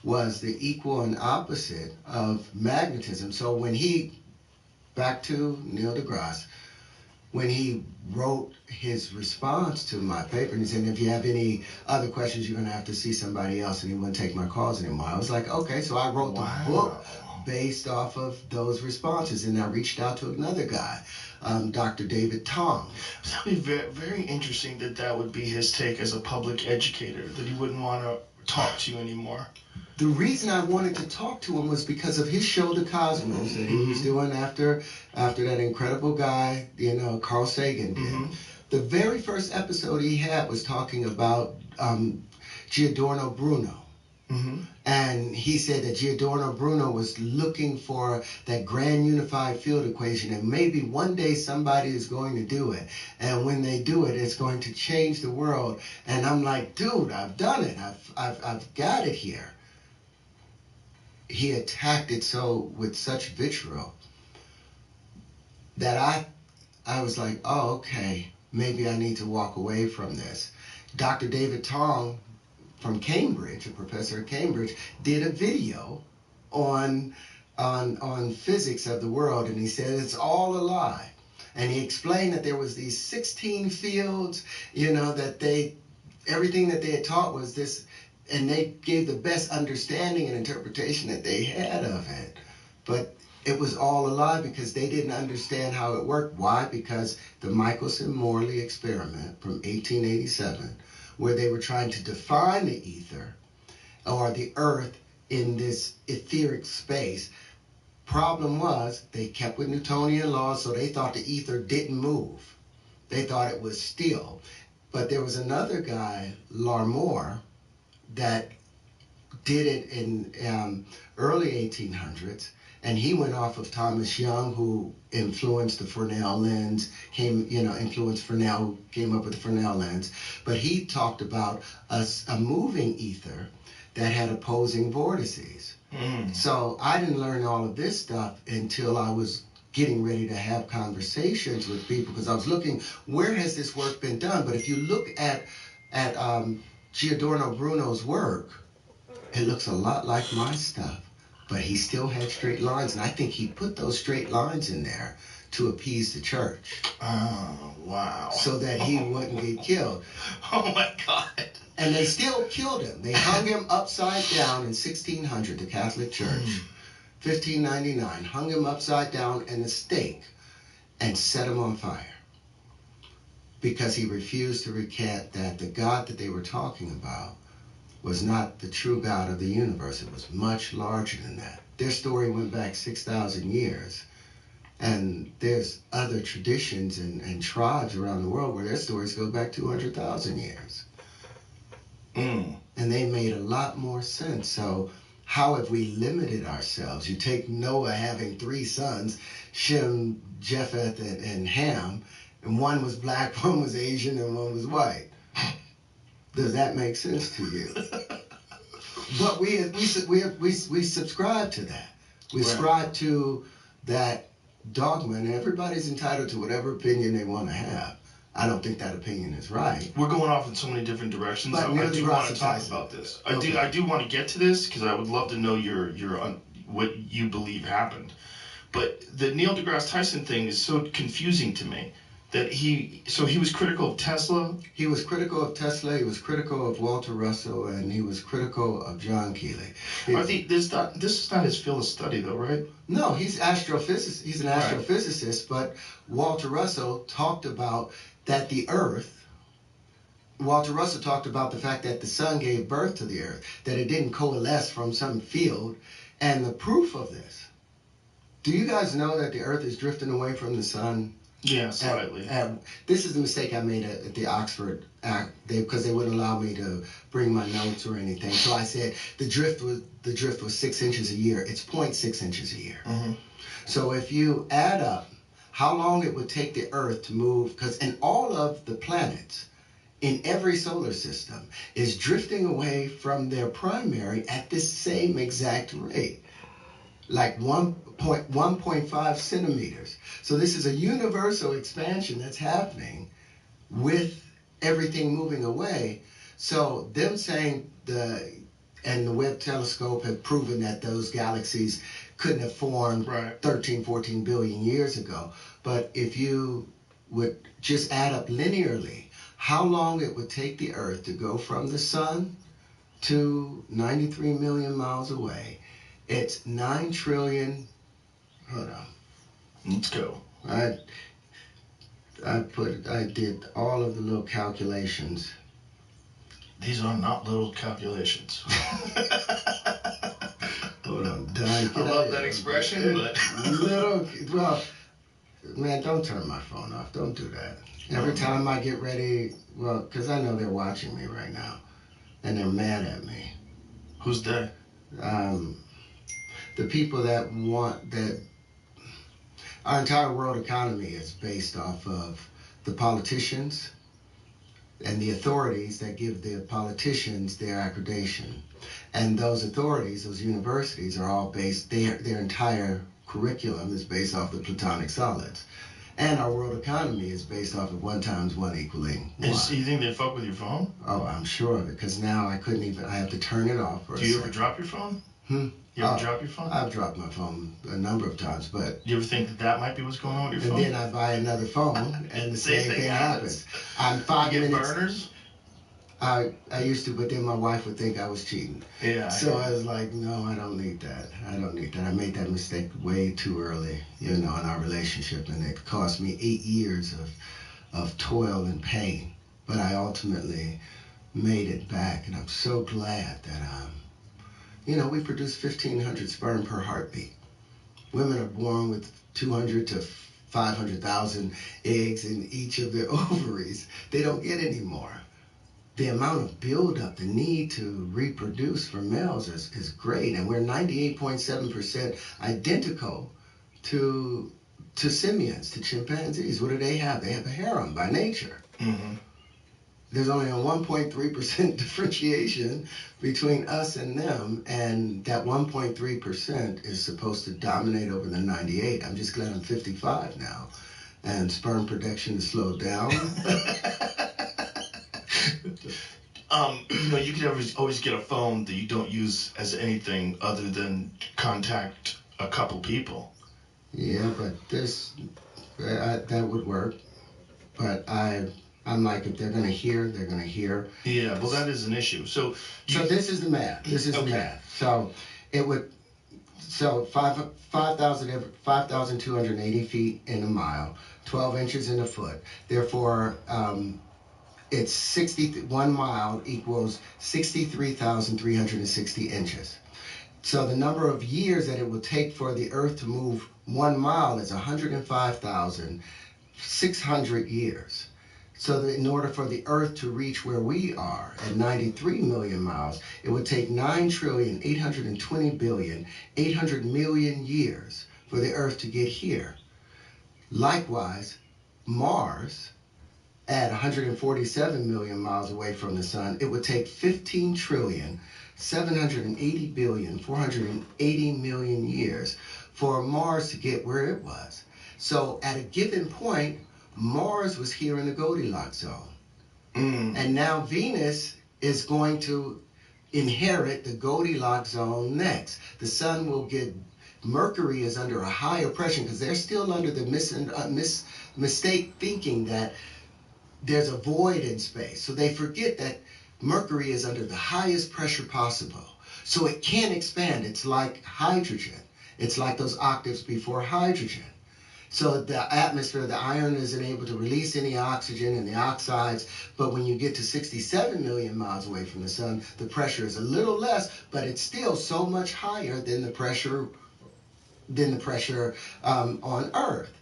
was the equal and opposite of magnetism. So when back to Neil deGrasse, when he wrote his response to my paper, and he said, if you have any other questions, you're going to have to see somebody else, and he wouldn't take my calls anymore. I was like, okay, so I wrote the based off of those responses. And I reached out to another guy, Dr. David Tong. That would be very, very interesting that would be his take as a public educator, that he wouldn't want to talk to you anymore. The reason I wanted to talk to him was because of his show, The Cosmos, that he was doing after that incredible guy, Carl Sagan did. The very first episode he had was talking about Giordano Bruno. And he said that Giordano Bruno was looking for that grand unified field equation, and maybe one day somebody is going to do it. And when they do it, it's going to change the world. And I'm like, dude, I've done it. I've got it here. He attacked it with such vitriol that I was like, oh, okay, maybe I need to walk away from this. Dr. David Tong from Cambridge, a professor at Cambridge, did a video on physics of the world, and he said it's all a lie. And he explained that there was these 16 fields, that everything that they had taught was this, and they gave the best understanding and interpretation that they had of it. But it was all a lie because they didn't understand how it worked. Why? Because the Michelson-Morley experiment from 1887, where they were trying to define the ether or the earth in this etheric space. Problem was, they kept with Newtonian laws, so they thought the ether didn't move. They thought it was still. But there was another guy, Larmor, that did it in early 1800s, and he went off of Thomas Young, who influenced the Fresnel lens, influenced Fresnel, who came up with the Fresnel lens. But he talked about a moving ether that had opposing vortices. So I didn't learn all of this stuff until I was getting ready to have conversations with people, because I was looking, where has this work been done? But if you look at Giordano Bruno's work, it looks a lot like my stuff, but he still had straight lines, and I think he put those straight lines in there to appease the church. Oh, wow. So that he wouldn't get killed. Oh, my God. And they still killed him. They hung him upside down in 1600, the Catholic Church. 1599, hung him upside down in a stake and set him on fire, because he refused to recant that the God that they were talking about was not the true God of the universe. It was much larger than that. Their story went back 6,000 years. And there's other traditions and tribes around the world where their stories go back 200,000 years. And they made a lot more sense. So how have we limited ourselves? You take Noah having 3 sons, Shem, Japheth, and Ham, and one was black, one was Asian, and one was white. Does that make sense to you? But we subscribe to that. We subscribe to that dogma, and everybody's entitled to whatever opinion they want to have. I don't think that opinion is right. We're going off in so many different directions. But I do want to talk about this. I do want to get to this, because I would love to know what you believe happened. But the Neil deGrasse Tyson thing is so confusing to me. That he was critical of Tesla? He was critical of Tesla, he was critical of Walter Russell, and he was critical of John Keeley. This is not his field of study, though, right? No, he's astrophysicist. He's an astrophysicist, but Walter Russell talked about that Walter Russell talked about the fact that the sun gave birth to the earth, that it didn't coalesce from some field, and the proof of this. Do you guys know that the earth is drifting away from the sun? Yeah, slightly. This is the mistake I made at the Oxford Act, because they wouldn't allow me to bring my notes or anything. So I said the drift was 6 inches a year. It's 0.6 inches a year. So if you add up how long it would take the Earth to move, and all of the planets in every solar system is drifting away from their primary at this same exact rate, like 1.5 centimeters. So this is a universal expansion that's happening with everything moving away. So them saying the Webb telescope have proven that those galaxies couldn't have formed 13, 14 billion years ago. But if you would just add up linearly how long it would take the Earth to go from the sun to 93 million miles away, It's 9 trillion. Hold on. Let's go. I did all of the little calculations. These are not little calculations. Hold on. I love that expression, but little. Well, man, don't turn my phone off. Don't do that. Every time I get ready, well, because I know they're watching me right now, and they're mad at me. Who's they? The people that want that. Our entire world economy is based off of the politicians and the authorities that give the politicians their accreditation. And those authorities, those universities, are all based, their entire curriculum is based off the Platonic solids. And our world economy is based off of 1 × 1 = 1. So you think they fuck with your phone? Oh, I'm sure of it, because now I have to turn it off. Do you ever drop your phone? You ever drop your phone? I've dropped my phone a number of times, but... Do you ever think that might be what's going on with your phone? And then I buy another phone, and the same thing happens. I'm 5 minutes... You get burners? I used to, but then my wife would think I was cheating. Yeah. So I was like, no, I don't need that. I made that mistake way too early, in our relationship, and it cost me 8 years of toil and pain. But I ultimately made it back, and I'm so glad that we produce 1,500 sperm per heartbeat. Women are born with 200 to 500,000 eggs in each of their ovaries. They don't get any more. The amount of buildup, the need to reproduce for males is great, and we're 98.7% identical to simians, to chimpanzees. What do they have? They have a harem by nature. Mm-hmm. There's only a 1.3% differentiation between us and them, and that 1.3% is supposed to dominate over the 98. I'm just glad I'm 55 now, and sperm production has slowed down. You can always get a phone that you don't use as anything other than contact a couple people. Yeah, but that would work. But I'm like, if they're gonna hear, they're gonna hear. Yeah, well, that is an issue. So this is the math. This is the math. So it would. So 5,280 feet in a mile, 12 inches in a foot. Therefore, it's 1 mile equals 63,360 inches. So the number of years that it will take for the Earth to move 1 mile is 105,600 years. So that in order for the Earth to reach where we are at 93 million miles, it would take 9,820,800,000,000 years for the Earth to get here. Likewise, Mars, at 147 million miles away from the sun, it would take 15,780,480,000,000 years for Mars to get where it was. So at a given point, Mars was here in the Goldilocks zone. And now Venus is going to inherit the Goldilocks zone next. The sun will get, Mercury is under a higher pressure because they're still under the mistake thinking that there's a void in space. So they forget that Mercury is under the highest pressure possible. So it can't expand. It's like hydrogen. It's like those octaves before hydrogen. So the atmosphere, the iron isn't able to release any oxygen and the oxides, but when you get to 67 million miles away from the sun, the pressure is a little less, but it's still so much higher than the pressure on Earth.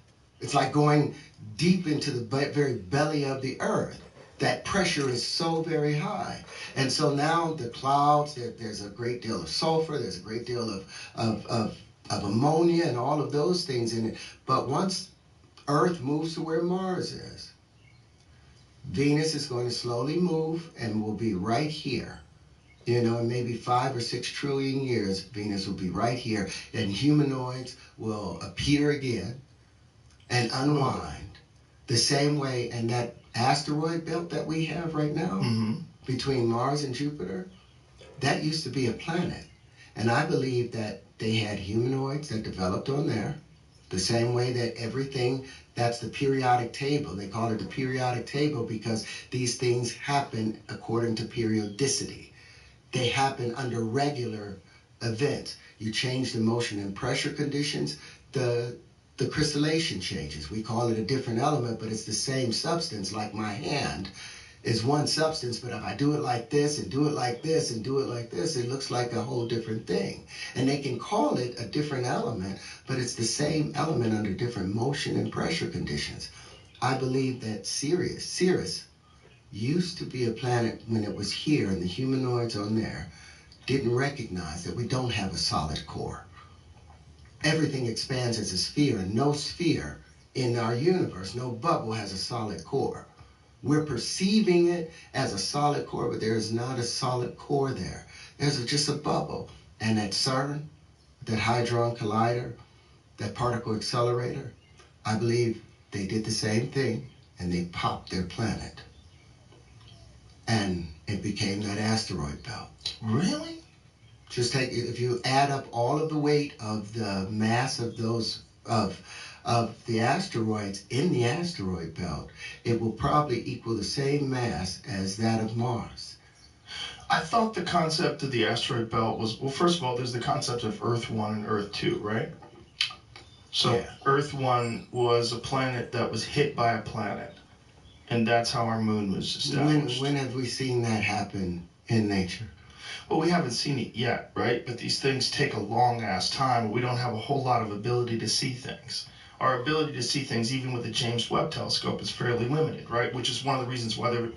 It's like going deep into the very belly of the Earth. That pressure is so very high. And so now the clouds, there's a great deal of sulfur, there's a great deal of ammonia and all of those things in it. But once Earth moves to where Mars is, Venus is going to slowly move and will be right here. In maybe 5 or 6 trillion years, Venus will be right here, and humanoids will appear again and unwind the same way. And that asteroid belt that we have right now between Mars and Jupiter, that used to be a planet. And I believe that they had humanoids that developed on there, the same way that everything, that's the periodic table. They call it the periodic table because these things happen according to periodicity. They happen under regular events. You change the motion and pressure conditions, the crystallization changes. We call it a different element, but it's the same substance. Like my hand is one substance, but if I do it like this and do it like this and do it like this, it looks like a whole different thing. And they can call it a different element, but it's the same element under different motion and pressure conditions. I believe that Sirius used to be a planet when it was here, and the humanoids on there didn't recognize that we don't have a solid core. Everything expands as a sphere, and no sphere in our universe, no bubble has a solid core. We're perceiving it as a solid core, but there is not a solid core there. There's just a bubble. And at CERN, that Hadron Collider, that particle accelerator, I believe they did the same thing, and they popped their planet. And it became that asteroid belt. Really? Just take, if you add up all of the weight of the mass of those, of the asteroids in the asteroid belt, it will probably equal the same mass as that of Mars. I thought the concept of the asteroid belt was, well, first of all, there's the concept of Earth 1 and Earth 2, right? So Yeah. Earth 1 was a planet that was hit by a planet, and that's how our moon was established. When have we seen that happen in nature? Well, we haven't seen it yet, right? But these things take a long-ass time. We don't have a whole lot of ability to see things. Our ability to see things, even with the James Webb telescope, is fairly limited, right? Which is one of the reasons why they're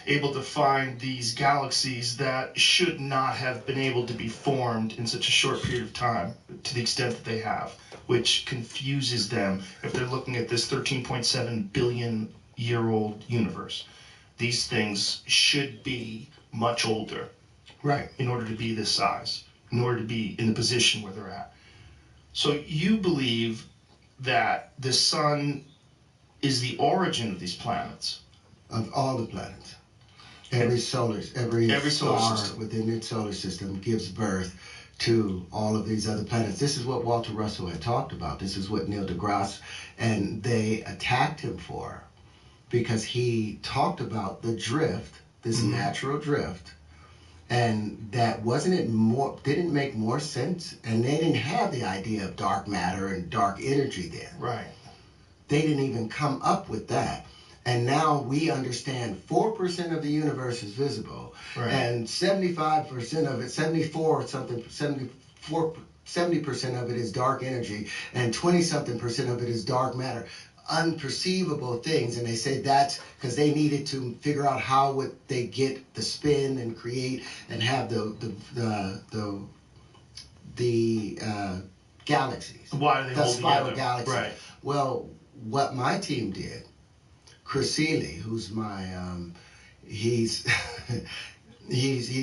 able to find these galaxies that should not have been able to be formed in such a short period of time, to the extent that they have, which confuses them if they're looking at this 13.7 billion year old universe. These things should be much older, right, in order to be this size, in order to be in the position where they're at. So you believe that the sun is the origin of these planets? Of all the planets. Every solar star system within its solar system gives birth to all of these other planets. This is what Walter Russell had talked about. This is what Neil deGrasse, and they attacked him for, because he talked about the drift, this natural drift, and that didn't make more sense, and they didn't have the idea of dark matter and dark energy then. Right. They didn't even come up with that. And now we understand 4% of the universe is visible, right, and 75% of it, 70% of it is dark energy, and 20-something% of it is dark matter. Unperceivable things, and they say that's because they needed to figure out how would they get the spin and create and have the galaxies. Why do they the hold spiral together? galaxies. Right. Well, what my team did, Chris Seeley, who's my he's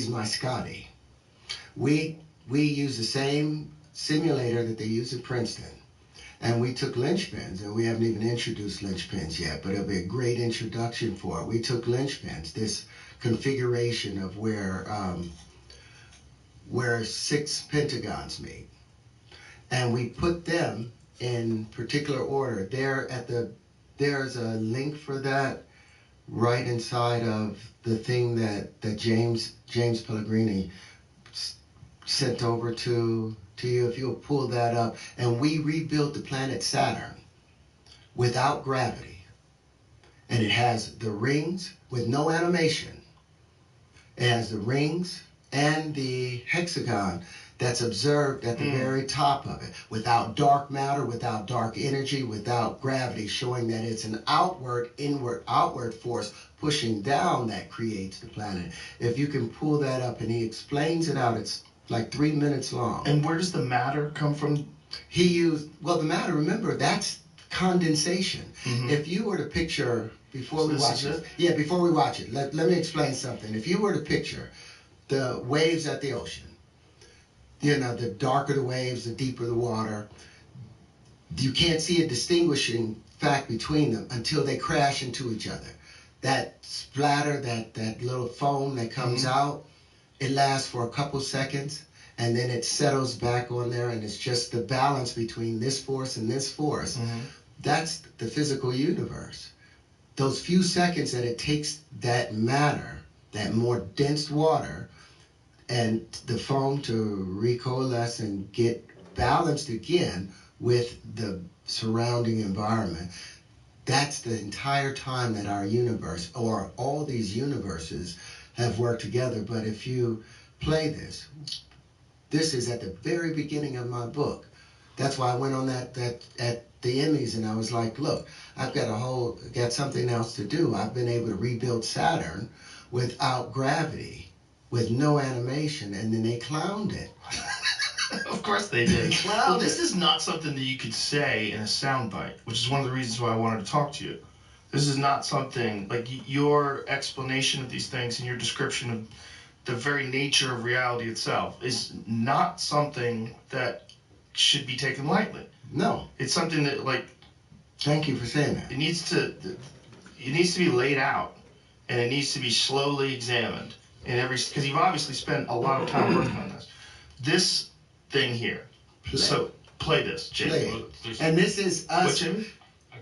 my Scotty. We use the same simulator that they use at Princeton. And we took linchpins, and we haven't even introduced linchpins yet, but it'll be a great introduction for it. We took linchpins, this configuration of where 6 pentagons meet, and we put them in particular order. There's a link for that right inside of the thing that James Pellegrini sent over to you, if you'll pull that up. And we rebuilt the planet Saturn without gravity. And it has the rings with no animation. It has the rings and the hexagon that's observed at the very top of it, without dark matter, without dark energy, without gravity, showing that it's an outward force pushing down that creates the planet. If you can pull that up, and he explains it out, it's like 3 minutes long. And where does the matter come from? He used, well, the matter, remember, that's condensation. If you were to picture, before we watch it, let me explain something. If you were to picture the waves at the ocean, the darker the waves, the deeper the water, you can't see a distinguishing fact between them until they crash into each other. That splatter, that little foam that comes out, it lasts for a couple seconds, and then it settles back on there, and it's just the balance between this force and this force. That's the physical universe. Those few seconds that it takes that matter, that more dense water, and the phone to recoalesce and get balanced again with the surrounding environment. That's the entire time that our universe, or all these universes, have worked together. But if you play this is at the very beginning of my book. That's why I went on that at the Emmys, and I was like, look, I've got something else to do. I've been able to rebuild Saturn without gravity, with no animation, and then they clowned it. Of course they did. Well, this is not something that you could say in a soundbite, which is one of the reasons why I wanted to talk to you. This is not something, like your explanation of these things and your description of the very nature of reality itself is not something that should be taken lightly. No. It's something that, like... Thank you for saying that. It needs to be laid out, and it needs to be slowly examined. Because you've obviously spent a lot of time working on this. This thing here. So, play this, Jamie. And this is us... What, Jamie?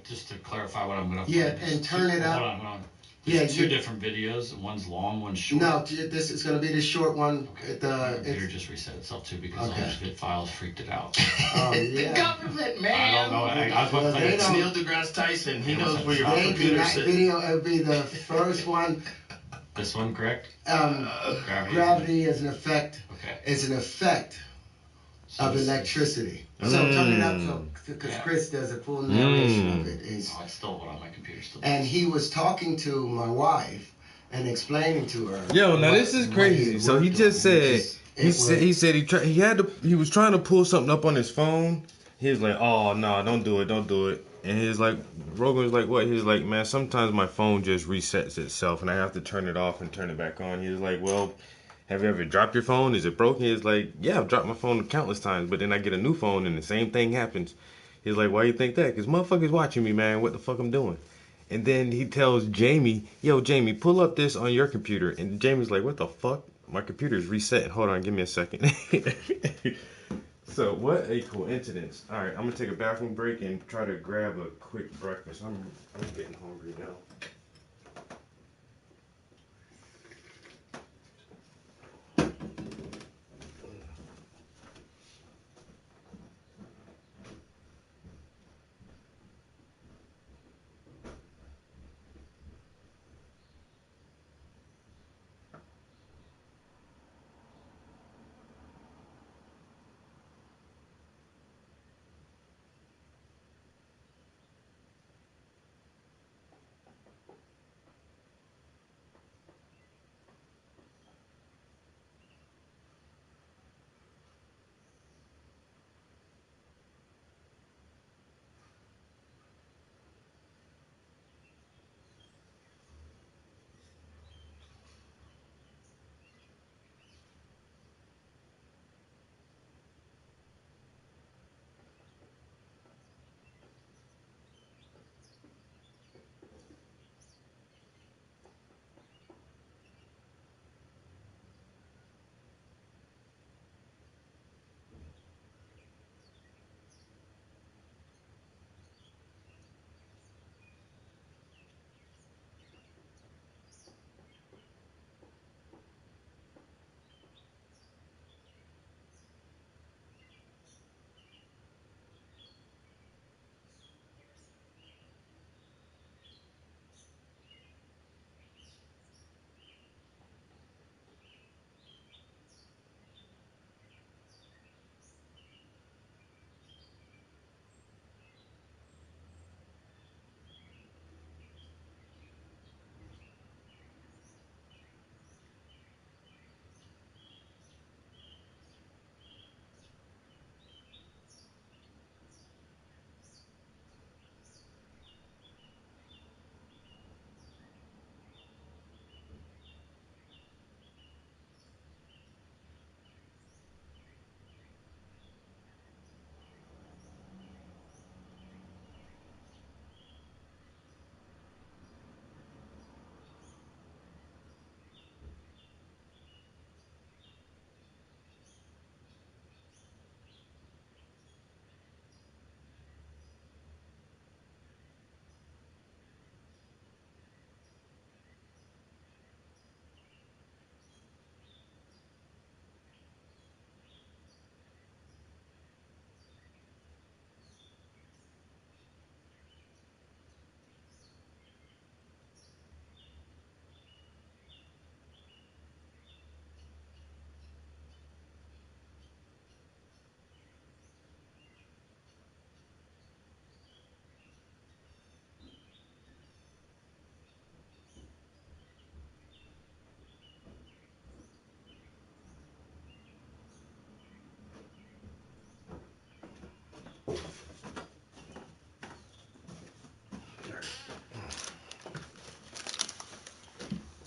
Just to clarify what I'm going to play. Yeah, and turn it up. Hold on. There's two different videos. One's long, one's short. No, this is going to be the short one. Okay. The computer just reset itself too because all those zip files freaked it out. Oh, yeah. The government, man. I don't know. I was going to play it. Neil deGrasse Tyson. He knows where your computer sits. Video, it'll be the first one. This one, correct? Gravity is an effect. Okay. Is an effect of electricity. So turn it up because Chris does a full narration of it. It's still on my computer. And he was talking to my wife and explaining to her. Yo, now this is crazy. So he just said he was trying to pull something up on his phone. He was like, "Oh no, don't do it." And he's like, Rogan was like, "What?" He was like, "Man, sometimes my phone just resets itself, and I have to turn it off and turn it back on." He was like, "Well, have you ever dropped your phone? Is it broken?" He's like, "Yeah, I've dropped my phone countless times, but then I get a new phone and the same thing happens." He's like, "Why you think that?" "Because motherfuckers watching me, man. What the fuck I'm doing?" And then he tells Jamie, "Yo, Jamie, pull up this on your computer." And Jamie's like, "What the fuck? My computer's reset. Hold on, give me a second." So what a coincidence. All right, I'm gonna take a bathroom break and try to grab a quick breakfast. I'm getting hungry now.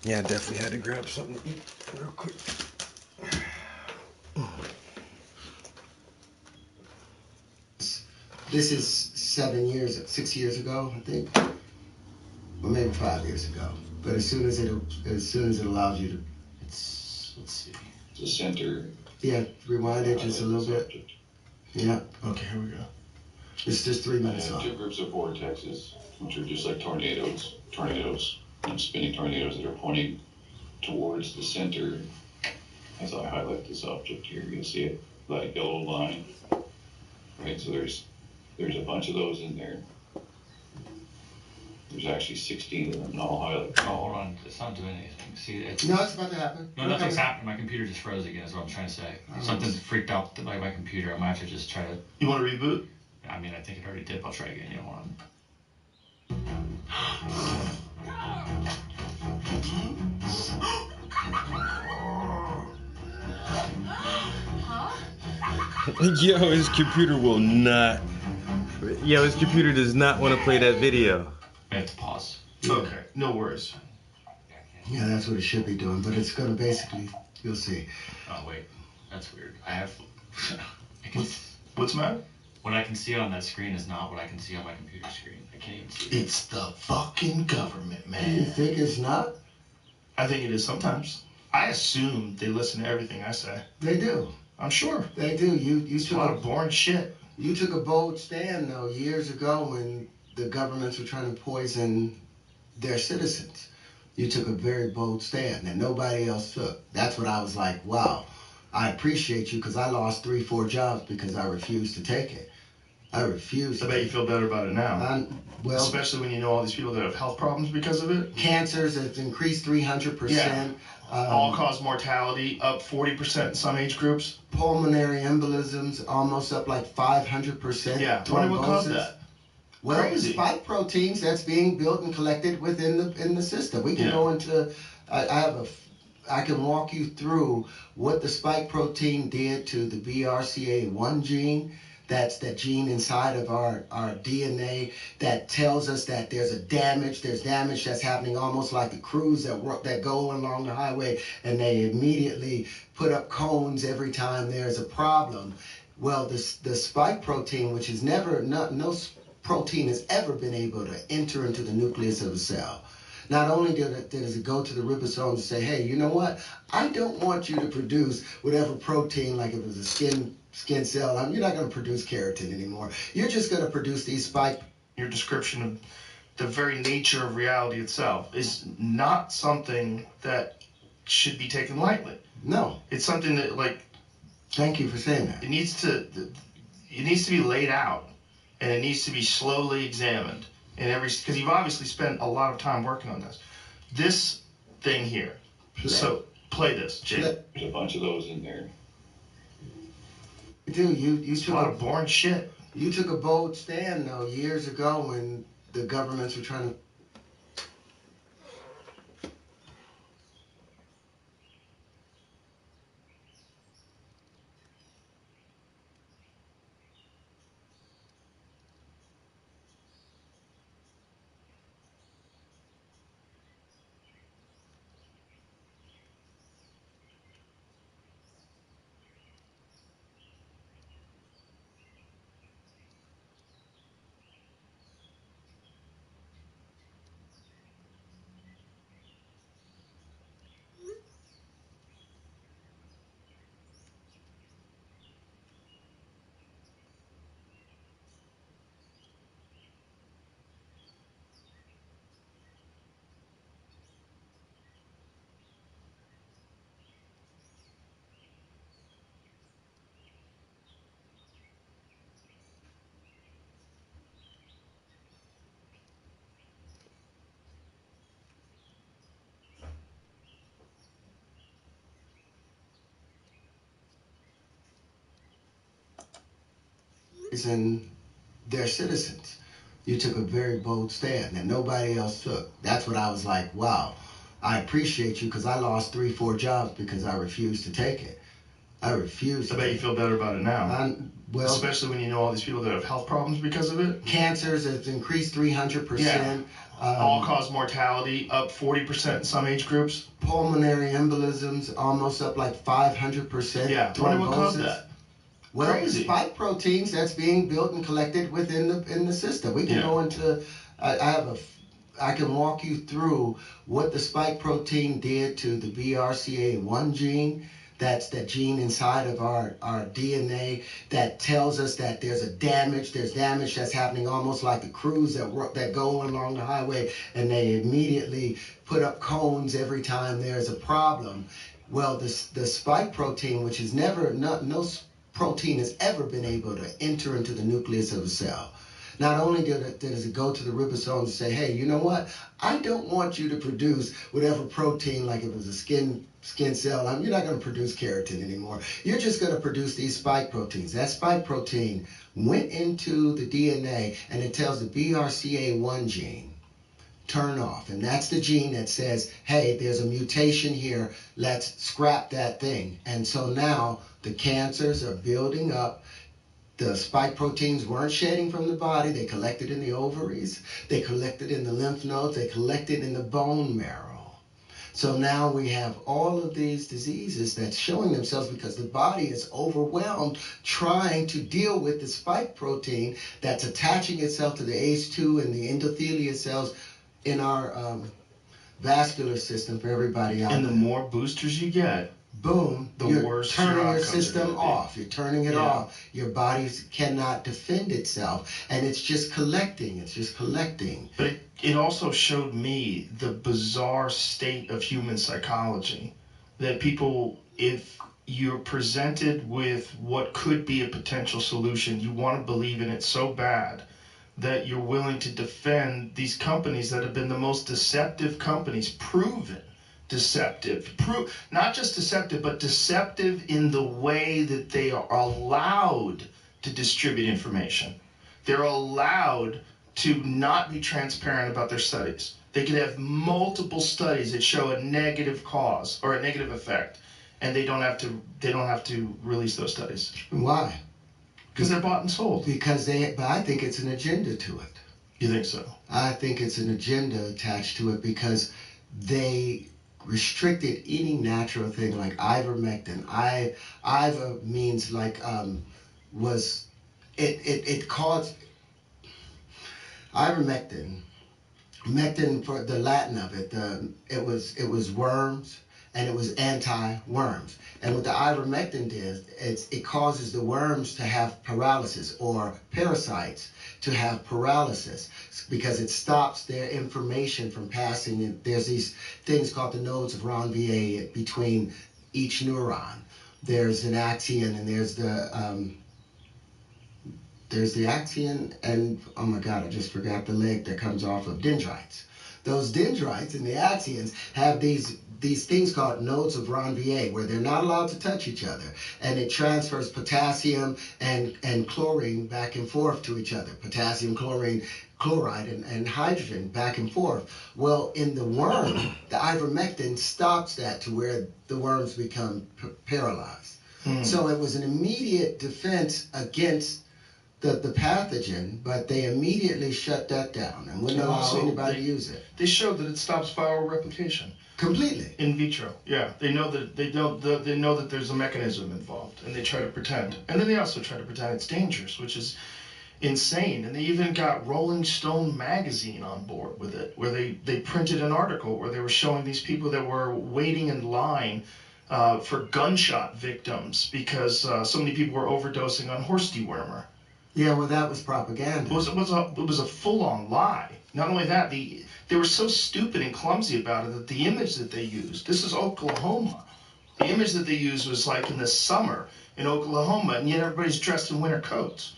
Yeah, I definitely had to grab something to eat real quick. This is 6 years ago, I think, or maybe 5 years ago. But as soon as it allows you to, Let's see. The center. Yeah, rewind it just a little bit. Yeah. Okay, here we go. It's just 3 minutes long. Two groups of vortexes, which are just like tornadoes, and spinning tornadoes that are pointing towards the center. As I highlight this object here, you'll see it, that yellow line. Right, so there's a bunch of those in there. There's actually 16 of them, and I'll highlight. Oh, hold on. It's not doing anything. See, it's... No, it's about to happen. No, nothing's happening. My computer just froze again, is what I'm trying to say. Something freaked out my computer. I might have to just try to... You want to reboot? I mean, I think it already did. I'll try again. You don't want Yo, his computer will not. Yo, his computer does not want to play that video. I have to pause. Okay, no worries. Yeah, that's what it should be doing, but it's gonna basically, you'll see. Oh, wait. That's weird. I have... What's the matter? What I can see on that screen is not what I can see on my computer screen. I can't even see it. It's the fucking government, man. You think it's not? I think it is sometimes. I assume they listen to everything I say. They do. I'm sure. They do. You took a lot of boring shit. You took a bold stand, though, years ago when the governments were trying to poison their citizens. You took a very bold stand that nobody else took. That's what I was like, wow, I appreciate you, because I lost 3-4 jobs because I refused to take it. I refused. I bet you feel better about it now. Well, especially when you know all these people that have health problems because of it. Cancers have increased 300%. Yeah. All-cause mortality up 40% in some age groups. Pulmonary embolisms almost up like 500%. Yeah. Wonder what caused that? Well, Crazy. spike proteins that's being built and collected within the system. We can go into. I can walk you through what the spike protein did to the BRCA1 gene. That's that gene inside of our DNA that tells us that there's damage that's happening, almost like the crews that go along the highway and they immediately put up cones every time there's a problem. Well, the spike protein, which is no protein has ever been able to enter into the nucleus of a cell. Not only does it go to the ribosomes and say, hey, you know what? I don't want you to produce whatever protein, like if it was a skin cell. You're not going to produce keratin anymore. You're just going to produce these spike. Your description of the very nature of reality itself is not something that should be taken lightly. No. It's something that, like... Thank you for saying that. It needs to be laid out, and it needs to be slowly examined. Because you've obviously spent a lot of time working on this. This thing here. So, play this, Jay. There's a bunch of those in there. Dude, you took a lot of boring shit. You took a bold stand, though, years ago when the governments were trying to... And their citizens. You took a very bold stand that nobody else took. That's what I was like, wow, I appreciate you, because I lost 3-4 jobs because I refused to take it. I refused. I bet you feel better about it now. Well, especially when you know all these people that have health problems because of it. Cancers have increased 300%. Yeah. All-cause mortality up 40% in some age groups. Pulmonary embolisms almost up like 500%. Yeah, what caused that? Well, Crazy. spike proteins that's being built and collected within the system. We can go into. I can walk you through what the spike protein did to the BRCA1 gene. That's that gene inside of our DNA that tells us that there's damage that's happening, almost like the crews that go along the highway and they immediately put up cones every time there's a problem. Well, the spike protein, which is no protein has ever been able to enter into the nucleus of a cell. Not only does it go to the ribosomes and say, hey, you know what? I don't want you to produce whatever protein, like if it was a skin cell, you're not going to produce keratin anymore. You're just going to produce these spike proteins. That spike protein went into the DNA and it tells the BRCA1 gene, turn off. And that's the gene that says, hey, there's a mutation here. Let's scrap that thing. And so now the cancers are building up. The spike proteins weren't shedding from the body. They collected in the ovaries. They collected in the lymph nodes. They collected in the bone marrow. So now we have all of these diseases that's showing themselves because the body is overwhelmed trying to deal with the spike protein that's attaching itself to the ACE2 and the endothelial cells in our vascular system for everybody out And there. the more boosters you get, boom, you're turning your system off. You're turning it off. Your body cannot defend itself. And it's just collecting. It's just collecting. But it also showed me the bizarre state of human psychology. That people, if you're presented with what could be a potential solution, you want to believe in it so bad that you're willing to defend these companies that have been the most deceptive companies, proven deceptive, not just deceptive, but deceptive in the way that they are allowed to distribute information. They're allowed to not be transparent about their studies. They could have multiple studies that show a negative cause or a negative effect, and they don't have to release those studies. Why? Because they're bought and sold. But I think it's an agenda to it. You think so? I think it's an agenda attached to it because they restricted any natural thing like ivermectin. Iver means like it caused ivermectin. Mectin, for the Latin of it, it was worms and it was anti-worms. And what the ivermectin did is it causes the worms to have paralysis, or parasites to have paralysis, because it stops their information from passing. And there's these things called the nodes of Ranvier between each neuron. There's an axion and there's the axion and, oh my God, I just forgot the leg that comes off of dendrites. Those dendrites and the axions have these things called nodes of Ranvier, where they're not allowed to touch each other, and it transfers potassium and chlorine back and forth to each other. Potassium, chlorine, chloride, and hydrogen back and forth. Well, in the worm, the ivermectin stops that to where the worms become paralyzed. So it was an immediate defense against the pathogen, but they immediately shut that down and wouldn't allow anybody to use it. They showed that it stops viral replication completely in vitro. Yeah, they know that they know that there's a mechanism involved, and they try to pretend. And then they also try to pretend it's dangerous, which is insane. And they even got Rolling Stone magazine on board with it, where they printed an article where they were showing these people that were waiting in line for gunshot victims because so many people were overdosing on horse dewormer. Yeah, well, that was propaganda. It was a full-on lie. Not only that, they were so stupid and clumsy about it that the image that they used, this is Oklahoma. The image that they used was like in the summer in Oklahoma, and yet everybody's dressed in winter coats.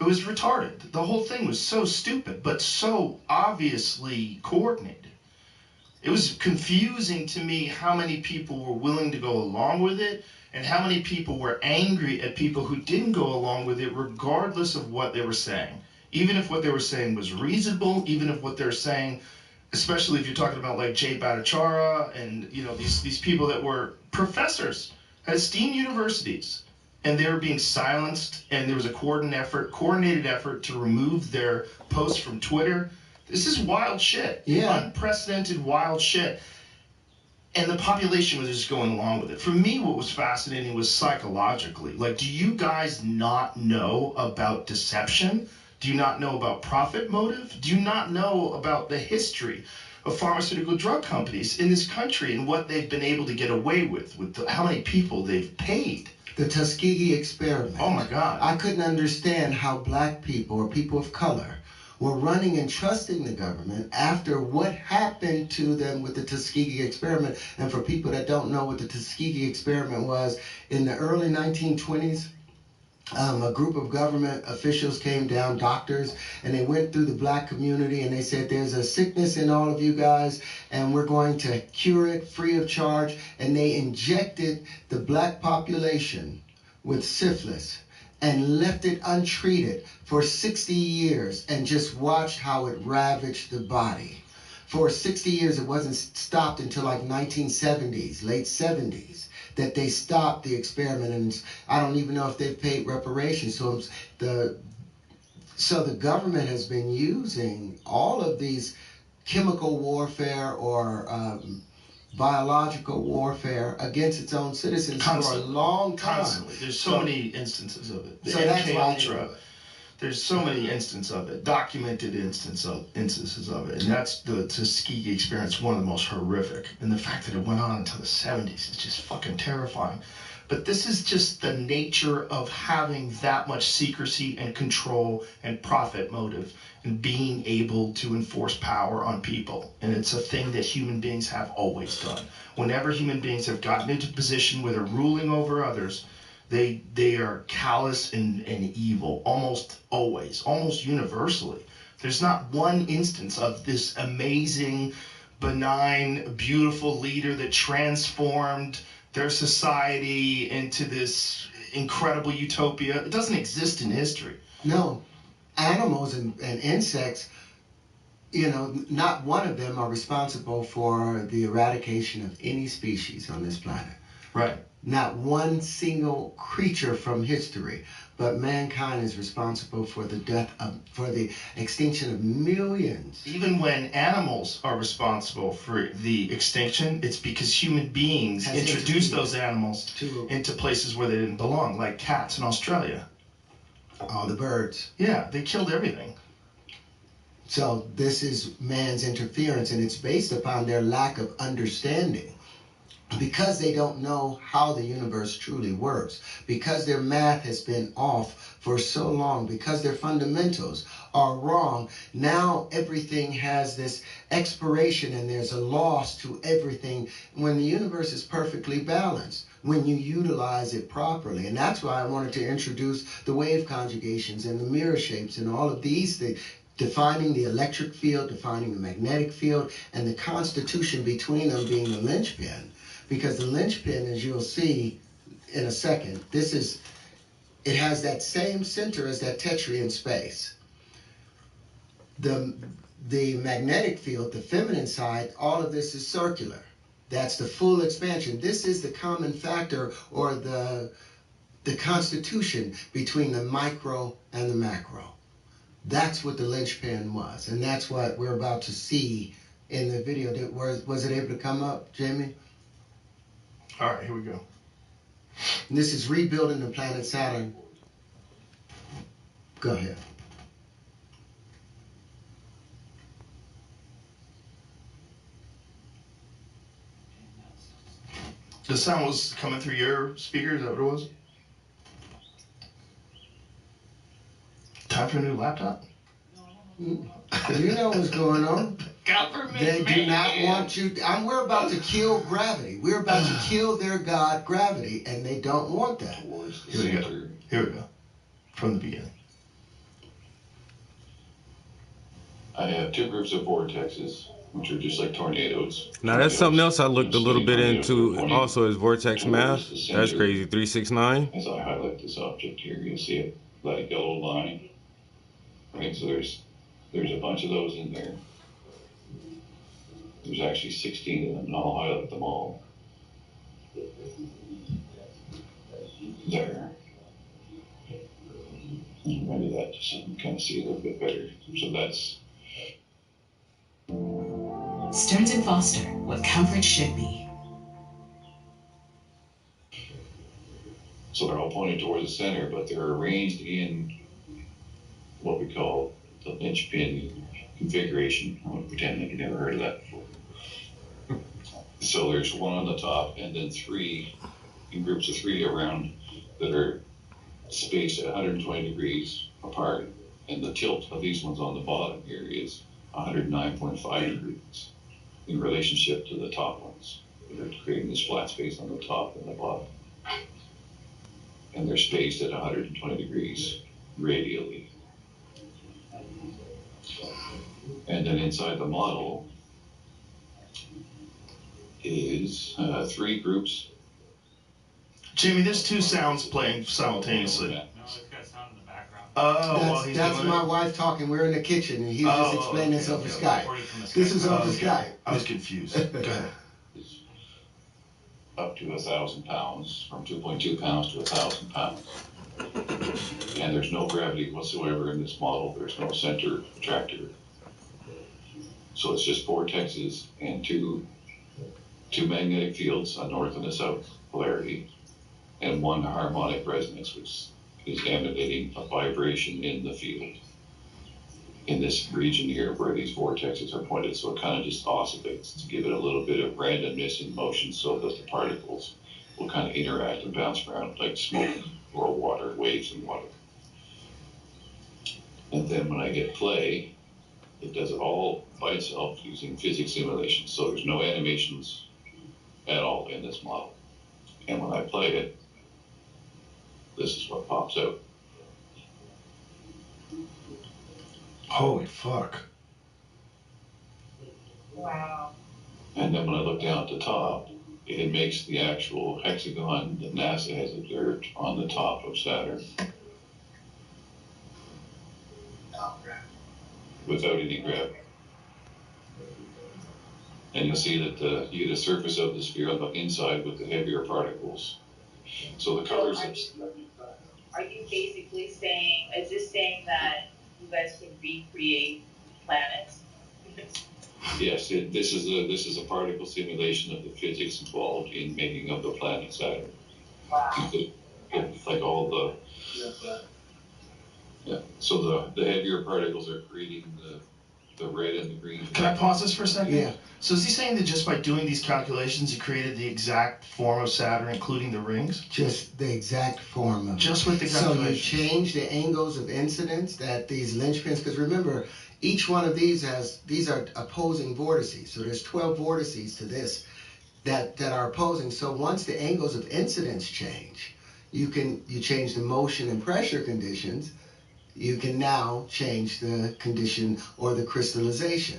It was retarded. The whole thing was so stupid, but so obviously coordinated. It was confusing to me how many people were willing to go along with it, and how many people were angry at people who didn't go along with it, regardless of what they were saying. Even if what they were saying was reasonable, even if what they're saying, especially if you're talking about like Jay Bhattacharya and these people that were professors at esteemed universities, and they were being silenced, and there was a coordinated effort to remove their posts from Twitter. This is wild shit. Yeah. Unprecedented wild shit. And the population was just going along with it. For me, what was fascinating was psychologically. Like, do you guys not know about deception? Do you not know about profit motive? Do you not know about the history of pharmaceutical drug companies in this country and what they've been able to get away with how many people they've paid? The Tuskegee experiment. Oh my God. I couldn't understand how black people or people of color were running and trusting the government after what happened to them with the Tuskegee experiment. And for people that don't know what the Tuskegee experiment was, in the early 1920s, a group of government officials came down, doctors, and they went through the black community and they said, there's a sickness in all of you guys and we're going to cure it free of charge. And they injected the black population with syphilis and left it untreated for 60 years and just watched how it ravaged the body. For 60 years, it wasn't stopped until like 1970s, late 70s, that they stopped the experiment. And I don't even know if they've paid reparations. So the government has been using all of these chemical warfare or biological warfare against its own citizens for a long time. Constantly. There's so many instances of it. The So that's MK why Ultra. There's so many instances of it, documented instances of it, and that's the Tuskegee experience, one of the most horrific. And the fact that it went on until the 70s is just fucking terrifying. But this is just the nature of having that much secrecy and control and profit motive and being able to enforce power on people. And it's a thing that human beings have always done. Whenever human beings have gotten into a position where they're ruling over others, they are callous and evil, almost always, almost universally. There's not one instance of this amazing, benign, beautiful leader that transformed their society into this incredible utopia. It doesn't exist in history. No. Animals and insects, not one of them are responsible for the eradication of any species on this planet. Right. Not one single creature from history, but mankind is responsible for for the extinction of millions. Even when animals are responsible for the extinction, it's because human beings introduced those animals into places where they didn't belong, like cats in Australia. All the birds. Yeah, they killed everything. So this is man's interference, and it's based upon their lack of understanding. Because they don't know how the universe truly works, because their math has been off for so long, because their fundamentals are wrong, now everything has this expiration and there's a loss to everything when the universe is perfectly balanced, when you utilize it properly. And that's why I wanted to introduce the wave conjugations and the mirror shapes and all of these things, defining the electric field, defining the magnetic field, and the constitution between them being the linchpin. Because the linchpin, as you'll see in a second, it has that same center as that Tetri in space. The magnetic field, the feminine side, all of this is circular. That's the full expansion. This is the common factor or the constitution between the micro and the macro. That's what the linchpin was. And that's what we're about to see in the video. Was it able to come up, Jamie? All right, here we go. And this is rebuilding the planet Saturn. Go ahead. The sound was coming through your speakers, is that what it was? Time for a new laptop? You know what's going on. Government. They do not want you. We're about to kill gravity. We're about to kill their god, gravity, and they don't want that. Here we go. From the beginning. I have two groups of vortexes, which are just like tornadoes. Now that's something else I looked a little bit into also is vortex math. That's crazy. 369. As I highlight this object here, you'll see it, that yellow line. Right, so there's a bunch of those in there. There's actually 16 of them, and I'll highlight them all. There. Maybe that just so you can kind of see a little bit better. So that's Stearns & Foster, what comfort should be. So they're all pointed towards the center, but they're arranged in what we call the linchpin configuration. I'm going to pretend like you never heard of that before. So there's one on the top, and then three, in groups of three around, that are spaced at 120 degrees apart. And the tilt of these ones on the bottom here is 109.5 degrees in relationship to the top ones. They're creating this flat space on the top and the bottom. And they're spaced at 120 degrees radially. And then inside the model is three groups. Jamie, there's two sounds playing simultaneously. No, it's got sound in the background. Oh, That's my wife talking. We're in the kitchen, and he was just explaining this over Skype. This is over Skype. I was confused. Go ahead. Up to 1,000 pounds, from 2.2 pounds to 1,000 pounds. And there's no gravity whatsoever in this model. There's no center attractor. So it's just vortexes and two magnetic fields, a north and a south polarity, and one harmonic resonance, which is emanating a vibration in the field in this region here where these vortexes are pointed. So it kind of just oscillates to give it a little bit of randomness in motion so that the particles will kind of interact and bounce around like smoke or water, waves and water. And then when I hit play, it does it all by itself using physics simulations. So there's no animations at all in this model. And when I play it, this is what pops out. Holy fuck. Wow. And then when I look down at the top, it makes the actual hexagon that NASA has observed on the top of Saturn. Without any gravity. And you'll see that you get a surface of the sphere on the inside with the heavier particles. So the colors... Are you basically saying, is this saying that you guys can recreate planets? Yes, this is a particle simulation of the physics involved in making of the planet Saturn. Wow. Like all the... Yeah. So the heavier particles are creating the red and the green. Can I pause this for a second? Yeah. So is he saying that just by doing these calculations, he created the exact form of Saturn, including the rings? Just the exact form of it. Just with the calculations. So you change the angles of incidence that these linchpins, because remember, each one of these these are opposing vortices. So there's 12 vortices to this that are opposing. So once the angles of incidence change, you change the motion and pressure conditions, you can now change the condition or the crystallization.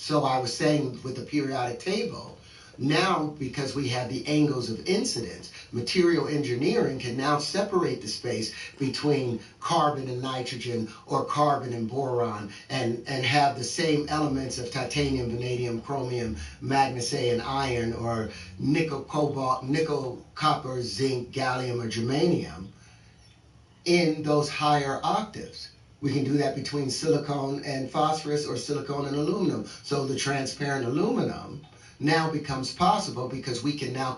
So I was saying with the periodic table, now because we have the angles of incidence, material engineering can now separate the space between carbon and nitrogen or carbon and boron and have the same elements of titanium, vanadium, chromium, magnesia, and iron, or nickel, cobalt, nickel, copper, zinc, gallium, or germanium in those higher octaves. We can do that between silicon and phosphorus or silicon and aluminum. So the transparent aluminum now becomes possible because we can now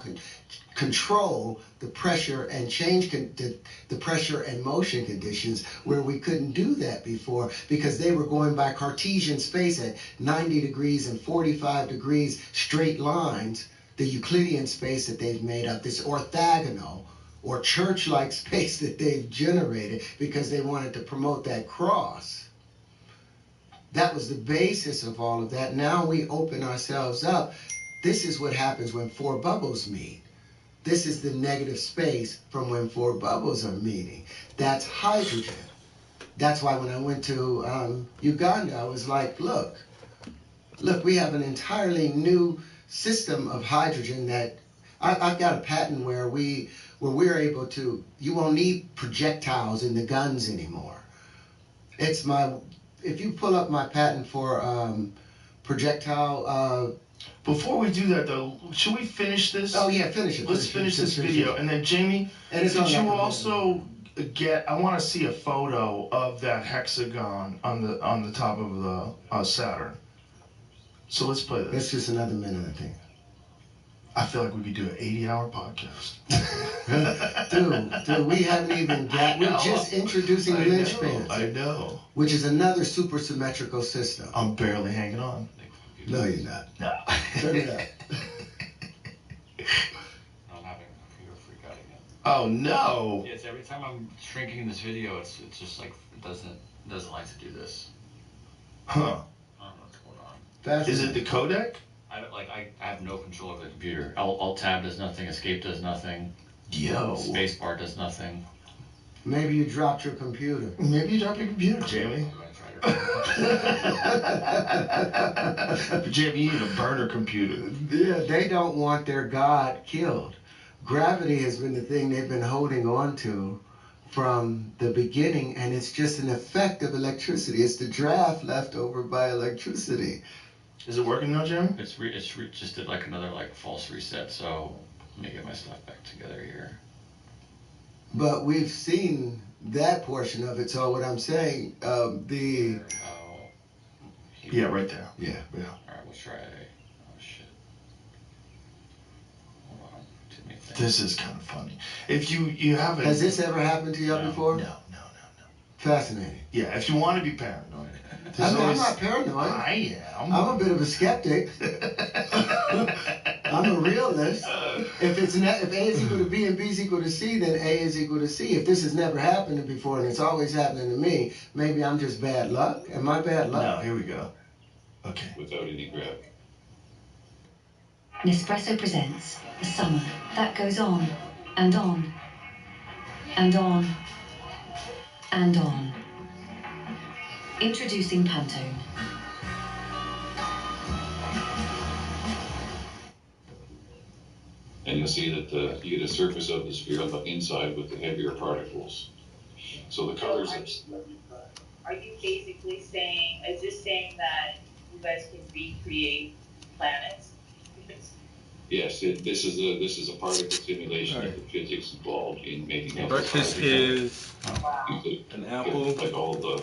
control the pressure and change the pressure and motion conditions where we couldn't do that before because they were going by Cartesian space at 90 degrees and 45 degrees straight lines, the Euclidean space that they've made up, this orthogonal or church-like space that they've generated because they wanted to promote that cross. That was the basis of all of that. Now we open ourselves up. This is what happens when four bubbles meet. This is the negative space from when four bubbles are meeting. That's hydrogen. That's why when I went to Uganda, I was like, look, we have an entirely new system of hydrogen that I've got a patent where we're able to, you won't need projectiles in the guns anymore. If you pull up my patent for projectile. Before we do that though, should we finish this? Oh yeah, finish it. Let's finish this video. And then Jamie, could you also I want to see a photo of that hexagon on the top of the Saturn. So let's play this. It's just another minute, I think. I feel like we could do an 80-hour podcast. Dude, we haven't even got. We're just introducing linchpins. I know. Which is another super symmetrical system. I'm barely hanging on. No, you're not. No. Turn it up. I'm having a computer freak out again. Oh no. Yes, every time I'm shrinking this video, it's just like it doesn't like to do this. Huh. I don't know what's going on. Is it the codec? I have no control over the computer. Alt tab does nothing. Escape does nothing. Yo. Spacebar does nothing. Maybe you dropped your computer. Maybe you dropped your computer, Jamie. Jamie, you need a burner computer. Yeah, they don't want their god killed. Gravity has been the thing they've been holding on to from the beginning, and it's just an effect of electricity. It's the draft left over by electricity. Is it working now, Jim? It's just did like another false reset. So let me get my stuff back together here. But we've seen that portion of it. So what I'm saying, yeah, right there. Yeah. All right, we'll try. Oh shit. Hold on. Too many things. This is kind of funny. If you haven't. Has this ever happened to y'all before? No. Fascinating. Yeah, if you want to be paranoid. I'm not paranoid. I am. I'm a bit of a skeptic. I'm a realist. If A is equal to B and B is equal to C, then A is equal to C. If this has never happened before and it's always happening to me, maybe I'm just bad luck. Am I bad luck? No, here we go. Okay. Without any gravity. Nespresso presents a summer that goes on and on and on and on. Introducing Pantone. And you'll see that you get a surface of the sphere on the inside with the heavier particles. So the colors. Are you basically saying, is this saying that you guys can recreate planets? Yes, this is a particle simulation of the physics involved in making up. Breakfast is an apple. Like all the.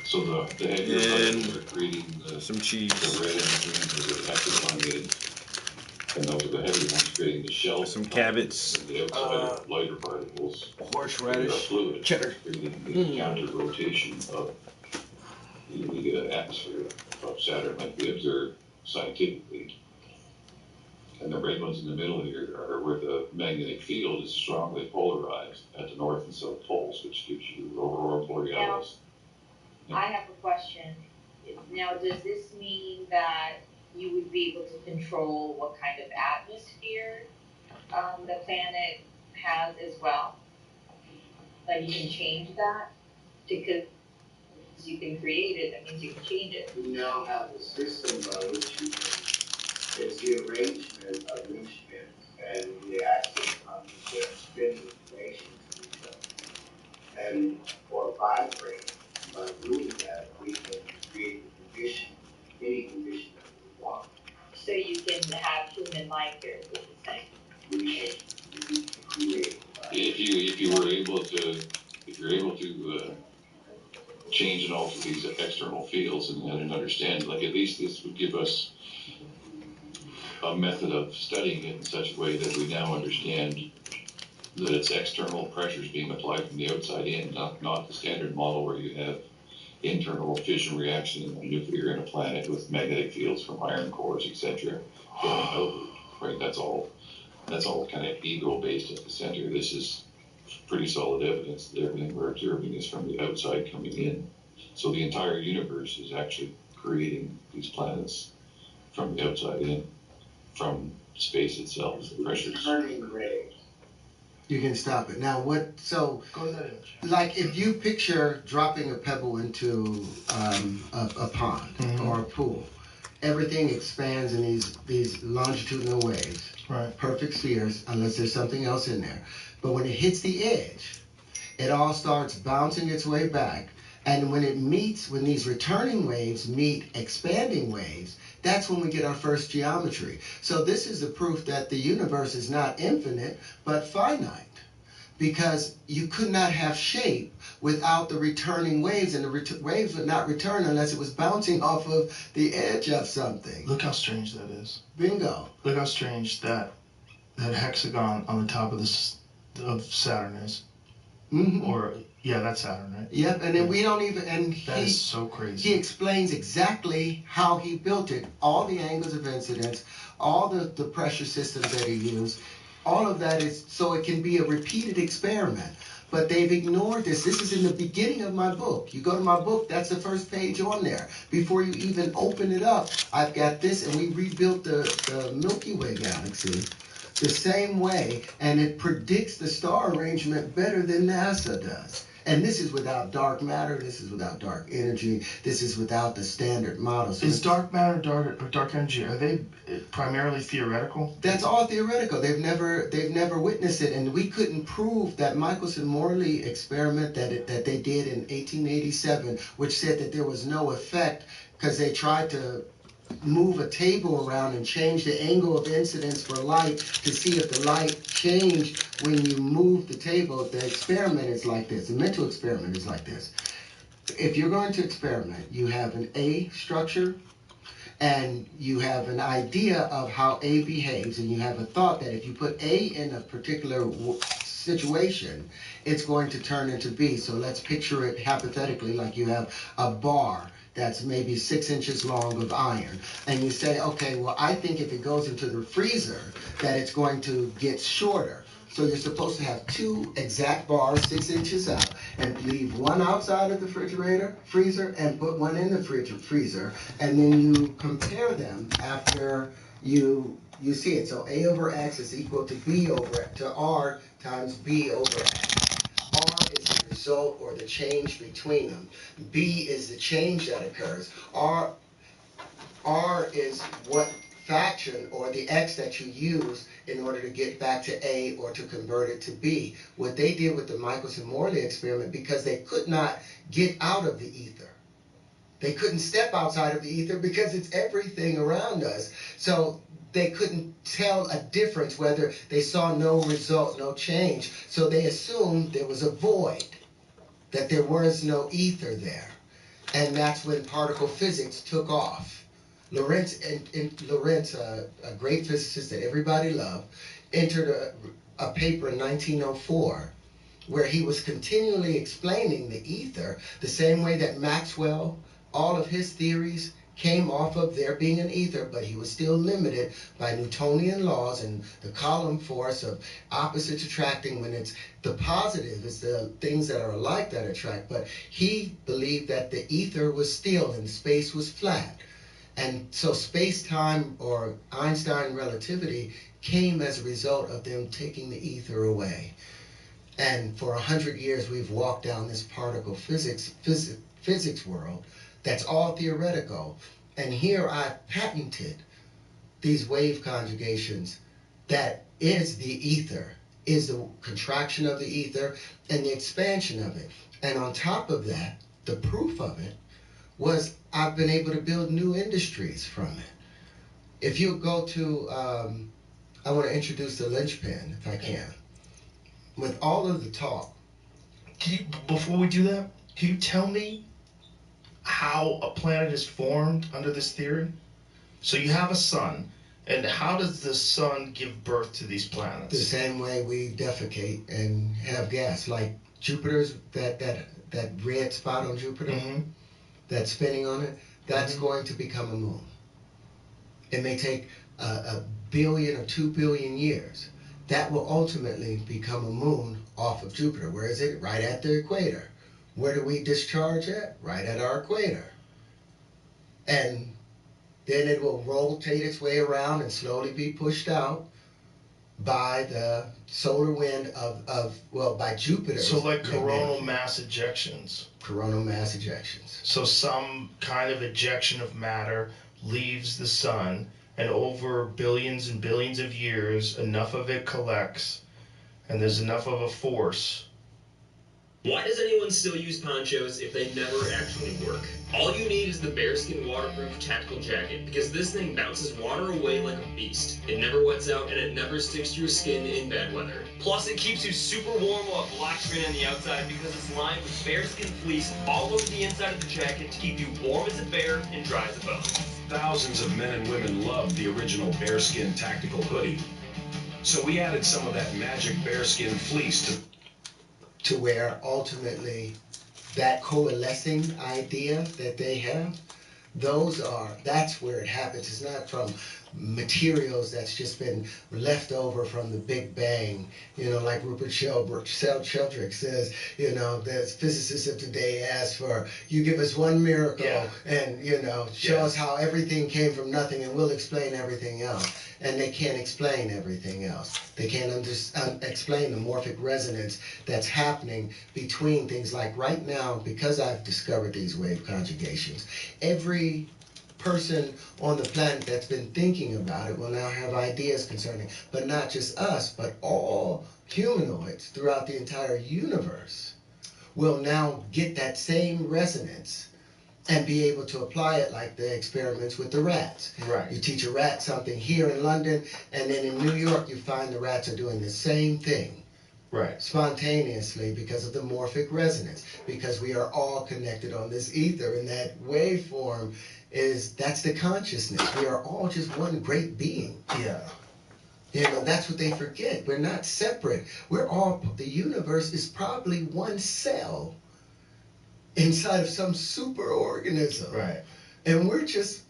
So the heavier particles are creating some cheese. The red and the green are the active emitted. And those are the heavy ones creating the shell. Some carrots. The outside lighter particles. Horseradish. Fluid. Cheddar. Creating the counter rotation of the atmosphere of Saturn, like we observe scientifically. And the red ones in the middle here are where the magnetic field is strongly polarized at the north and south poles, which gives you aurora borealis. Now, I have a question. Now, does this mean that you would be able to control what kind of atmosphere the planet has as well? That you can change that? Because you can create it, that means you can change it. We now have a system by which you can, it's the arrangement of instruments and the axis on the spin information to each other. And or vibrate, by doing that, we can create the condition, any condition that we want. So you can have human life here, is what you're saying. We can create. If you're able to change and alter these external fields and understand, like at least this would give us a method of studying it in such a way that we now understand that it's external pressures being applied from the outside in, not the standard model where you have internal fission reaction in a nuclear in a planet with magnetic fields from iron cores, etc. going outward. Right? That's all kind of ego based at the center. This is pretty solid evidence that everything we're observing is from the outside coming in. So the entire universe is actually creating these planets from the outside in, from space itself, the pressures. Turning gray. You can stop it. Now what, so, go to that image. Like if you picture dropping a pebble into a pond or a pool, everything expands in these longitudinal waves. Right. Perfect spheres, unless there's something else in there. But when it hits the edge, it all starts bouncing its way back. And when these returning waves meet expanding waves, that's when we get our first geometry. So this is the proof that the universe is not infinite, but finite. because you could not have shape without the returning waves, and the waves would not return unless it was bouncing off of the edge of something. Look how strange that is. Bingo. Look how strange that hexagon on the top of Saturn is. Mm-hmm. Or yeah, that's Saturn, right? Yep, and then we don't even, and that is so crazy. He explains exactly how he built it, all the angles of incidence, all the pressure systems that he used. All of that is so it can be a repeated experiment. But they've ignored this. This is in the beginning of my book. You go to my book, that's the first page on there. Before you even open it up, I've got this, and we rebuilt the Milky Way galaxy the same way, and it predicts the star arrangement better than NASA does. And this is without dark matter, this is without dark energy, this is without the standard models. So is dark matter or dark energy, are they primarily theoretical? That's all theoretical. They've never witnessed it, and we couldn't prove that Michelson-Morley experiment that they did in 1887, which said that there was no effect because they tried to move a table around and change the angle of incidence for light to see if the light changed when you move the table. The experiment is like this. The mental experiment is like this. If you're going to experiment, you have an A structure, and you have an idea of how A behaves, and you have a thought that if you put A in a particular situation, it's going to turn into B. So let's picture it hypothetically like you have a bar that's maybe 6 inches long of iron. And you say, okay, well, I think if it goes into the freezer, that it's going to get shorter. So you're supposed to have 2 exact bars 6 inches out and leave one outside of the freezer, and put one in the freezer, and then you compare them after you see it. So A over X is equal to B over to R times B over X. R is the result or the change between them. B is the change that occurs. R is what fraction or the X that you use in order to get back to A or to convert it to B. What they did with the Michelson-Morley experiment, because they could not get out of the ether. They couldn't step outside of the ether because it's everything around us. So they couldn't tell a difference, whether they saw no result, no change. So they assumed there was a void, that there was no ether there. And that's when particle physics took off. Lorentz, a great physicist that everybody loved, entered a paper in 1904 where he was continually explaining the ether the same way that Maxwell, all of his theories came off of there being an ether, but he was still limited by Newtonian laws and the Coulomb force of opposites attracting. When it's the positive, it's the things that are alike that attract. But he believed that the ether was still and space was flat. And so space-time, or Einstein relativity, came as a result of them taking the ether away. And for 100 years, we've walked down this particle physics world that's all theoretical. And here I've patented these wave conjugations that is the ether, is the contraction of the ether and the expansion of it. And on top of that, the proof of it was I've been able to build new industries from it. If you go to, I want to introduce the linchpin, if I can. With all of the talk. Before we do that, can you tell me how a planet is formed under this theory? So you have a sun, and how does the sun give birth to these planets? The same way we defecate and have gas, like Jupiter's, that red spot on Jupiter, that's spinning on it, that's going to become a moon. It may take a billion or 2 billion years. That will ultimately become a moon off of Jupiter. Where is it? Right at the equator. Where do we discharge at? Right at our equator. And then it will rotate its way around and slowly be pushed out by the solar wind by Jupiter. So like coronal mass ejections. Coronal mass ejections. So some kind of ejection of matter leaves the sun, and over billions and billions of years, enough of it collects, and there's enough of a force Why does anyone still use ponchos if they never actually work? All you need is the Bearskin Waterproof Tactical Jacket, because this thing bounces water away like a beast. It never wets out, and it never sticks to your skin in bad weather. Plus, it keeps you super warm while it black screen on the outside because it's lined with bearskin fleece all over the inside of the jacket to keep you warm as a bear and dry as a bone. Thousands of men and women love the original Bearskin Tactical Hoodie. So we added some of that magic bearskin fleece to where ultimately that coalescing idea that they have, that's where it happens. It's not from materials that's just been left over from the Big Bang, like Rupert Sheldrake says, the physicists of today ask for, you give us one miracle and, show us how everything came from nothing and we'll explain everything else. And they can't explain everything else. They can't explain the morphic resonance that's happening between things like right now, because I've discovered these wave conjugations, every person on the planet that's been thinking about it will now have ideas concerning, but not just us, but all humanoids throughout the entire universe will now get that same resonance and be able to apply it like the experiments with the rats. Right. You teach a rat something here in London, and then in New York you find the rats are doing the same thing. Right. Spontaneously because of the morphic resonance, because we are all connected on this ether, and that waveform that's the consciousness. We are all just one great being. Yeah. That's what they forget. We're not separate. The universe is probably one cell inside of some super organism. Right. And we're just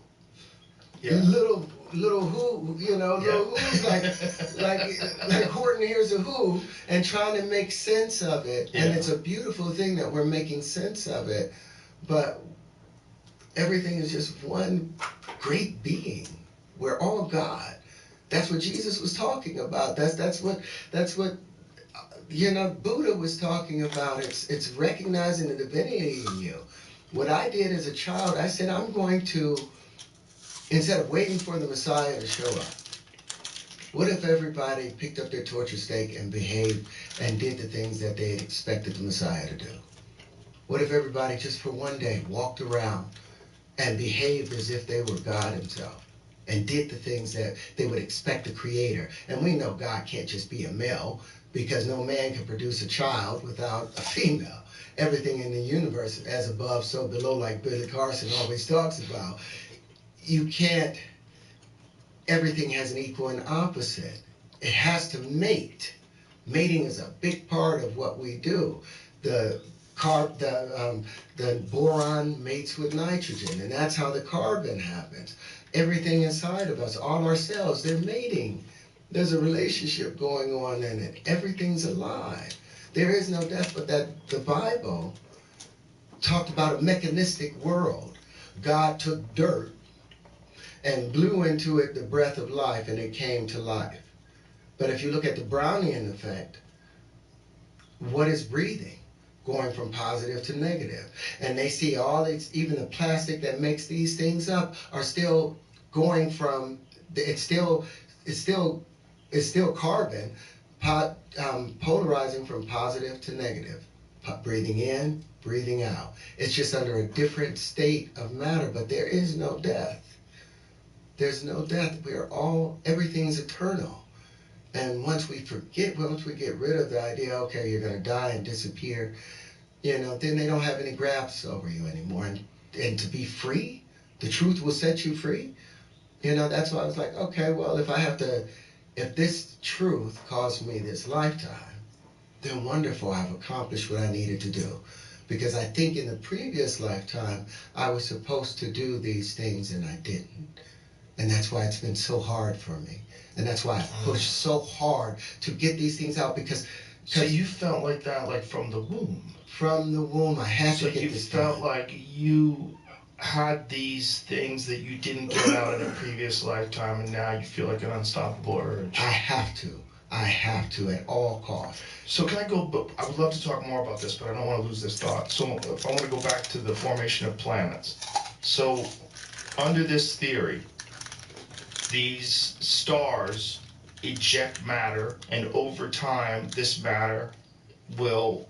little who, little who's like Horton Hears a Who, and trying to make sense of it. Yeah. And it's a beautiful thing that we're making sense of it. But everything is just one great being. We're all God. That's what Jesus was talking about. That's what Buddha was talking about. It's recognizing the divinity in you. What I did as a child, I said, I'm going to, instead of waiting for the Messiah to show up, what if everybody picked up their torture stake and behaved and did the things that they expected the Messiah to do? What if everybody just for one day walked around and behaved as if they were God himself and did the things that they would expect a creator? And we know God can't just be a male, because no man can produce a child without a female. Everything in the universe, as above, so below, like Billy Carson always talks about. You can't, everything has an equal and opposite. It has to mate. Mating is a big part of what we do. The boron mates with nitrogen, and that's how the carbon happens. Everything inside of us, all our cells, they're mating. There's a relationship going on in it. Everything's alive. There is no death, but that the Bible talked about a mechanistic world. God took dirt and blew into it the breath of life, and it came to life. But if you look at the Brownian effect, what is breathing? Going from positive to negative. And they see all these, even the plastic that makes these things up, are still going from, it's still carbon, polarizing from positive to negative. Breathing in, breathing out. It's just under a different state of matter, but there is no death. There's no death. Everything's eternal. And once we get rid of the idea, okay, you're going to die and disappear, then they don't have any grasp over you anymore. And to be free, the truth will set you free. That's why I was like, okay, well, if this truth caused me this lifetime, then wonderful, I've accomplished what I needed to do. Because I think in the previous lifetime, I was supposed to do these things and I didn't. And that's why it's been so hard for me. And that's why I pushed so hard to get these things out, because So you felt like that, like from the womb? From the womb, I had to get this done. So you felt like you had these things that you didn't get out in a previous lifetime, and now you feel like an unstoppable urge. I have to at all costs. So can I go, I would love to talk more about this, but I don't want to lose this thought. So if I want to go back to the formation of planets. So under this theory, these stars eject matter, and over time, this matter will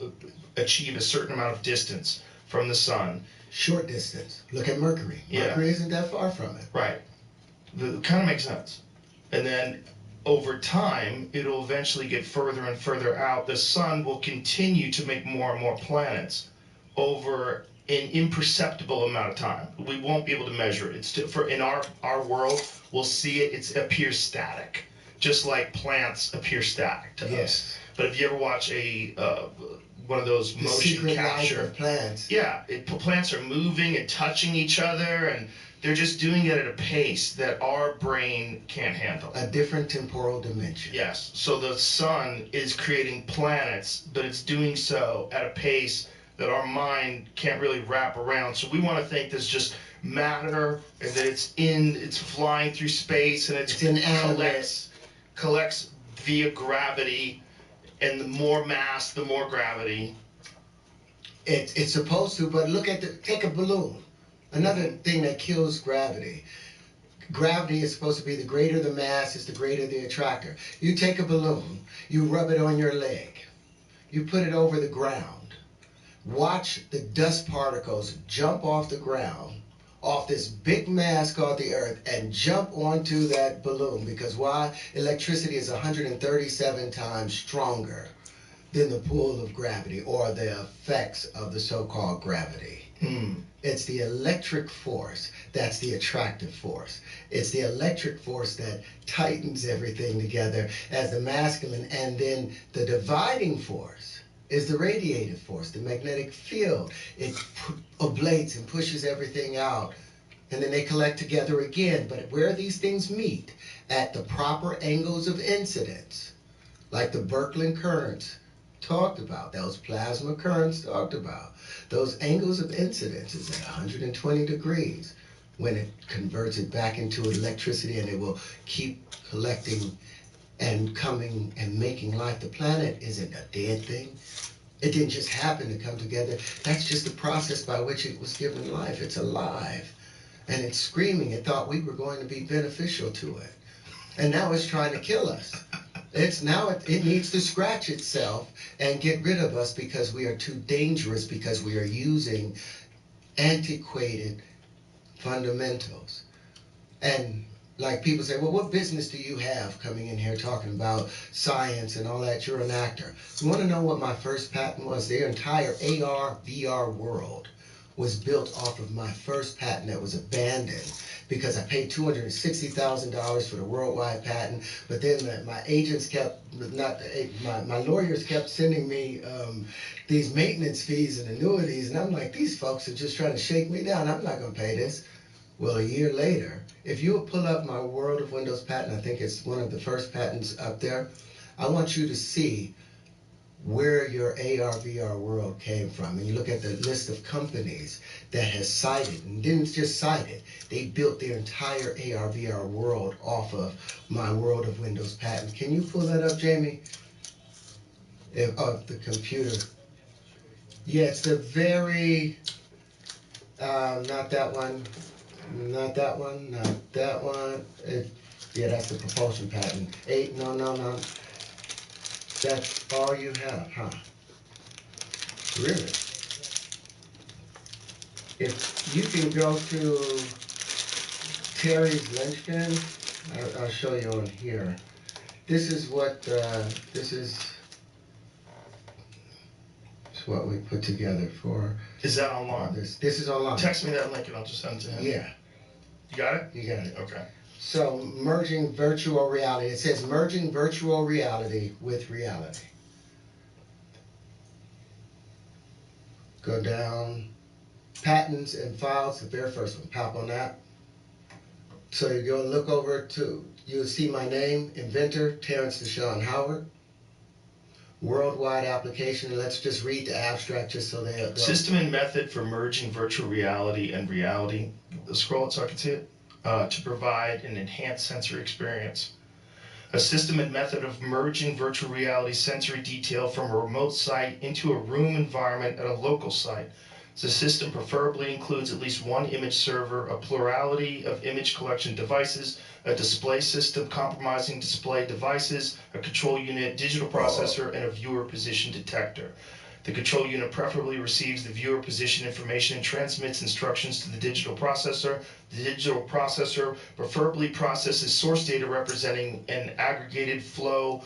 achieve a certain amount of distance from the sun. Short distance. Look at Mercury. Mercury isn't that far from it. Right. It kind of makes sense. And then over time, it'll eventually get further and further out. The sun will continue to make more and more planets over an imperceptible amount of time. We won't be able to measure it. In our world, we'll see it. It appears static, just like plants appear static to us. But if you ever watch one of those motion capture plants, plants are moving and touching each other, and they're just doing it at a pace that our brain can't handle. A different temporal dimension. Yes. So the sun is creating planets, but it's doing so at a pace that our mind can't really wrap around. So we want to think there's just matter, and that it's flying through space, and it collects via gravity, and the more mass, the more gravity. It's supposed to, but take a balloon. Another thing that kills gravity. Gravity is supposed to be the greater the mass is the greater the attractor. You take a balloon, you rub it on your leg, you put it over the ground. Watch the dust particles jump off the ground, off this big mass called the Earth, and jump onto that balloon. Because why? Electricity is 137 times stronger than the pull of gravity, or the effects of the so-called gravity. It's the electric force that's the attractive force. It's the electric force that tightens everything together as the masculine, and then the dividing force is the radiative force, the magnetic field. It ablates and pushes everything out, and then they collect together again. But where these things meet, at the proper angles of incidence, like the Birkeland currents talked about, those plasma currents talked about, those angles of incidence is at 120 degrees when it converts it back into electricity, and it will keep collecting and coming and making life. The planet isn't a dead thing. It didn't just happen to come together. That's just the process by which it was given life. It's alive, and it's screaming. It thought we were going to be beneficial to it, and now it's trying to kill us. It needs to scratch itself and get rid of us because we are too dangerous, because we are using antiquated fundamentals. And like people say, well, what business do you have coming in here talking about science and all that? You're an actor. You want to know what my first patent was? The entire AR, VR world was built off of my first patent that was abandoned because I paid $260,000 for the worldwide patent. But then my agents my lawyers kept sending me these maintenance fees and annuities. And I'm like, these folks are just trying to shake me down. I'm not going to pay this. Well, a year later, if you will pull up my World of Windows patent, I think it's one of the first patents up there, I want you to see where your AR, VR world came from. And you look at the list of companies that has cited, and didn't just cite it, they built their entire AR, VR world off of my World of Windows patent. Can you pull that up, Jamie? Of the computer. Yeah, it's the very, not that one. Not that one, not that one. Yeah, that's the propulsion patent. No. That's all you have, huh? Really? If you can go to Terry's linchpin, I'll show you on here. This is what, this is what we put together for. Is that online? This is online. Text me that link and I'll just send it to him. Yeah. You got it? You got it. Okay. So, merging virtual reality. It says merging virtual reality with reality. Go down. Patents and files, the very first one. Pop on that. So you go and look over to, you'll see my name, inventor, Terrence Deshaun Howard. Worldwide application. Let's just read the abstract just so they... System and method for merging virtual reality and reality. Scroll it so I can see it. To provide an enhanced sensory experience. A system and method of merging virtual reality sensory detail from a remote site into a room environment at a local site The system preferably includes at least one image server, a plurality of image collection devices, a display system compromising display devices, a control unit, digital processor, and a viewer position detector. The control unit preferably receives the viewer position information and transmits instructions to the digital processor. The digital processor preferably processes source data representing an aggregated field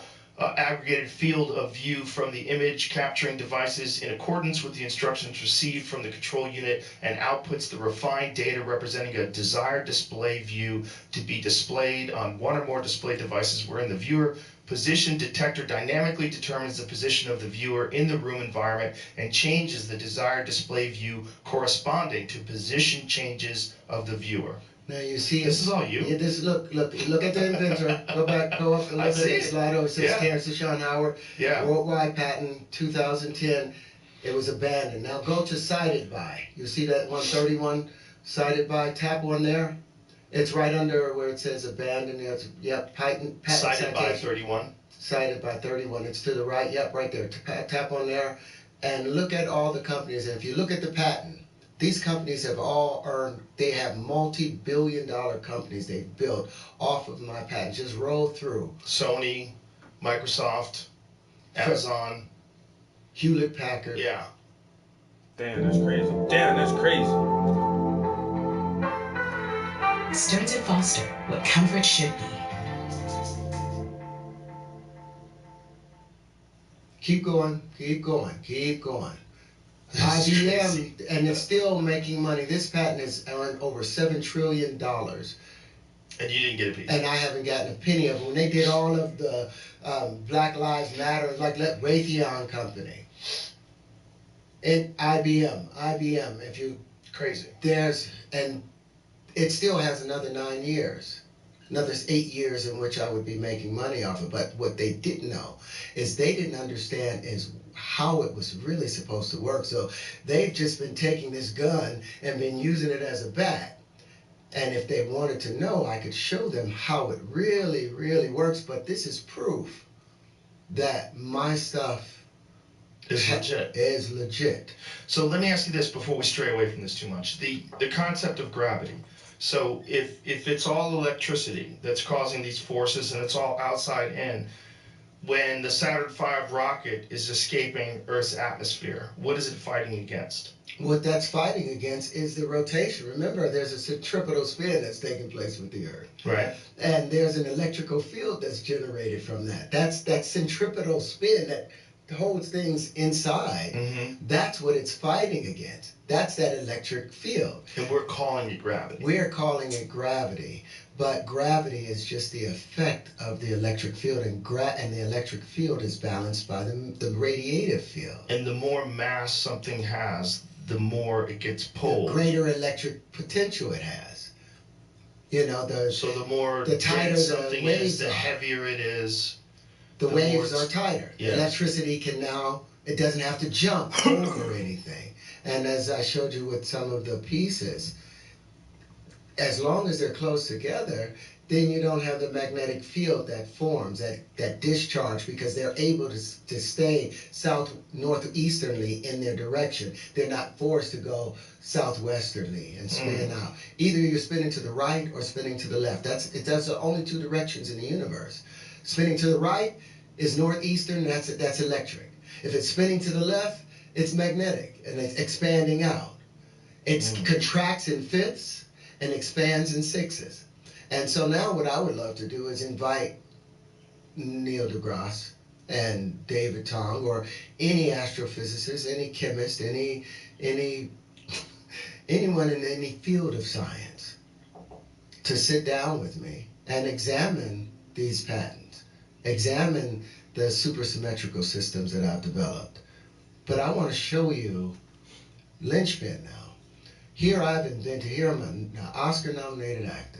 of view from the image capturing devices in accordance with the instructions received from the control unit, and outputs the refined data representing a desired display view to be displayed on one or more display devices, wherein the viewer position detector dynamically determines the position of the viewer in the room environment and changes the desired display view corresponding to position changes of the viewer. Now you see, this is all you. Yeah, look at the inventor. Go up a little bit. Slide over. It says Terrence Deshaun Howard. Yeah. Worldwide patent 2010. It was abandoned. Now go to cited by. You see that 131 cited by. Tap on there. It's right under where it says abandoned. Patent Cited by citation. 31. Cited by 31. It's to the right. Yep, right there. Tap on there, and look at all the companies. And if you look at the patent, these companies have all earned, they have multi-billion-dollar companies they've built off of my patent. Just roll through. Sony, Microsoft, Amazon, Hewlett Packard. Yeah. Damn, that's crazy. Damn, that's crazy. Stearns & Foster, what comfort should be. Keep going, keep going, keep going. IBM, and it's still making money. This patent has earned over $7 trillion. And you didn't get a piece. And I haven't gotten a penny of it. When they did all of the Black Lives Matter, like Raytheon Company. And IBM, if you... Crazy. And it still has another 9 years. Another 8 years in which I would be making money off it. But what they didn't know is they didn't understand is how it was really supposed to work. So they've just been taking this gun and been using it as a bat. And if they wanted to know, I could show them how it really, really works. But this is proof that my stuff is legit. So let me ask you this before we stray away from this too much. The concept of gravity. So if it's all electricity that's causing these forces and it's all outside in, when the Saturn V rocket is escaping Earth's atmosphere, what is it fighting against? What that's fighting against is the rotation. Remember, there's a centripetal spin that's taking place with the Earth. Right. And there's an electrical field that's generated from that. That's that centripetal spin that holds things inside. Mm-hmm. That's what it's fighting against. That's that electric field. And we're calling it gravity. We're calling it gravity. But gravity is just the effect of the electric field, and the electric field is balanced by the radiative field. And the more mass something has, the more it gets pulled. The greater electric potential it has. You know, so the more the tighter something the waves is, the heavier it is. The waves are tighter. Yes. Electricity can now, it doesn't have to jump over anything. And as I showed you with some of the pieces, as long as they're close together, then you don't have the magnetic field that forms, that discharge, because they're able to stay northeasterly in their direction. They're not forced to go southwesterly and spin out. Either you're spinning to the right or spinning to the left. That's the only two directions in the universe. Spinning to the right is northeastern, that's electric. If it's spinning to the left, it's magnetic, and it's expanding out. It contracts in fifths and expands in sixes. And so now what I would love to do is invite Neil deGrasse and David Tong, or any astrophysicist, any chemist, anyone in any field of science, to sit down with me and examine these patents, examine the supersymmetrical systems that I've developed. But I want to show you linchpin now. Here I've invented, here I'm an Oscar-nominated actor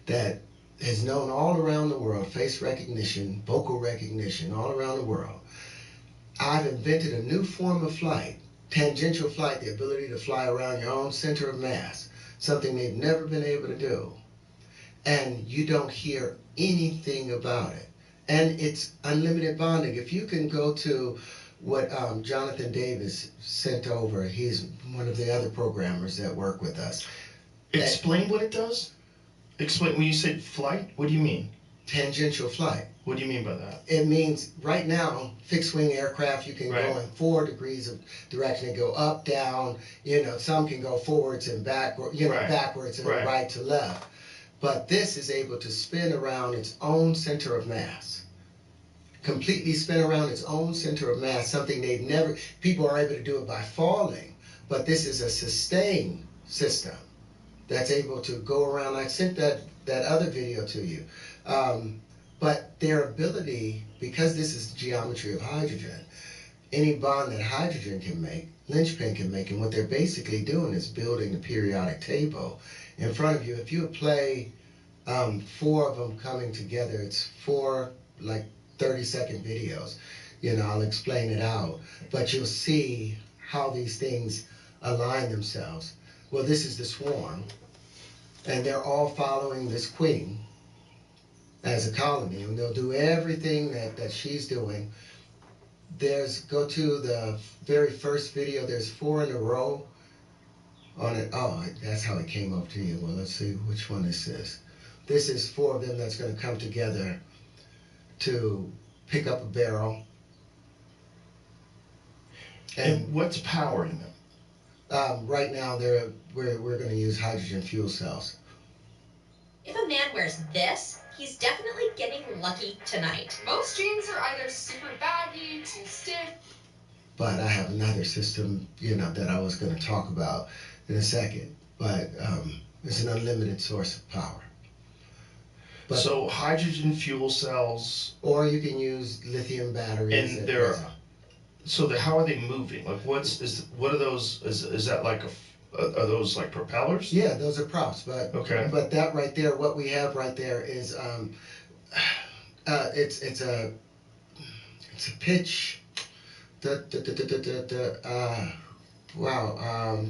that is known all around the world, face recognition, vocal recognition, all around the world. I've invented a new form of flight, tangential flight, the ability to fly around your own center of mass, something they've never been able to do. And you don't hear anything about it. And it's unlimited bonding. If you can go to what Jonathan Davis sent over. He's one of the other programmers that work with us. Explain what it does. Explain, when you said flight, what do you mean? Tangential flight. What do you mean by that? It means right now, fixed wing aircraft, you can go in 4 degrees of direction. They go up, down, some can go forwards and backward, backwards and right to left. But this is able to spin around its own center of mass. Completely spin around its own center of mass, something people are able to do it by falling, but this is a sustained system that's able to go around. I sent that other video to you. But their ability, because this is the geometry of hydrogen, any bond that hydrogen can make, linchpin can make, and what they're basically doing is building the periodic table in front of you. If you play 4 of them coming together, it's 4 like 30-second videos. I'll explain it out, but you'll see how these things align themselves. Well, this is the swarm, and they're all following this queen as a colony, and they'll do everything that she's doing. Go to the very first video, there's 4 in a row on it. Oh, that's how it came up to you. Well, let's see which one this is. This is 4 of them that's going to come together to pick up a barrel. And what's powering them? Right now, we're going to use hydrogen fuel cells. If a man wears this, he's definitely getting lucky tonight. Most jeans are either super baggy, too stiff. But I have another system, that I was going to talk about in a second. But it's an unlimited source of power. But, so hydrogen fuel cells, or you can use lithium batteries. And how are they moving? Like, what are those? Is that like are those like propellers? Yeah, those are props. But okay. But that right there, what we have right there is it's a pitch.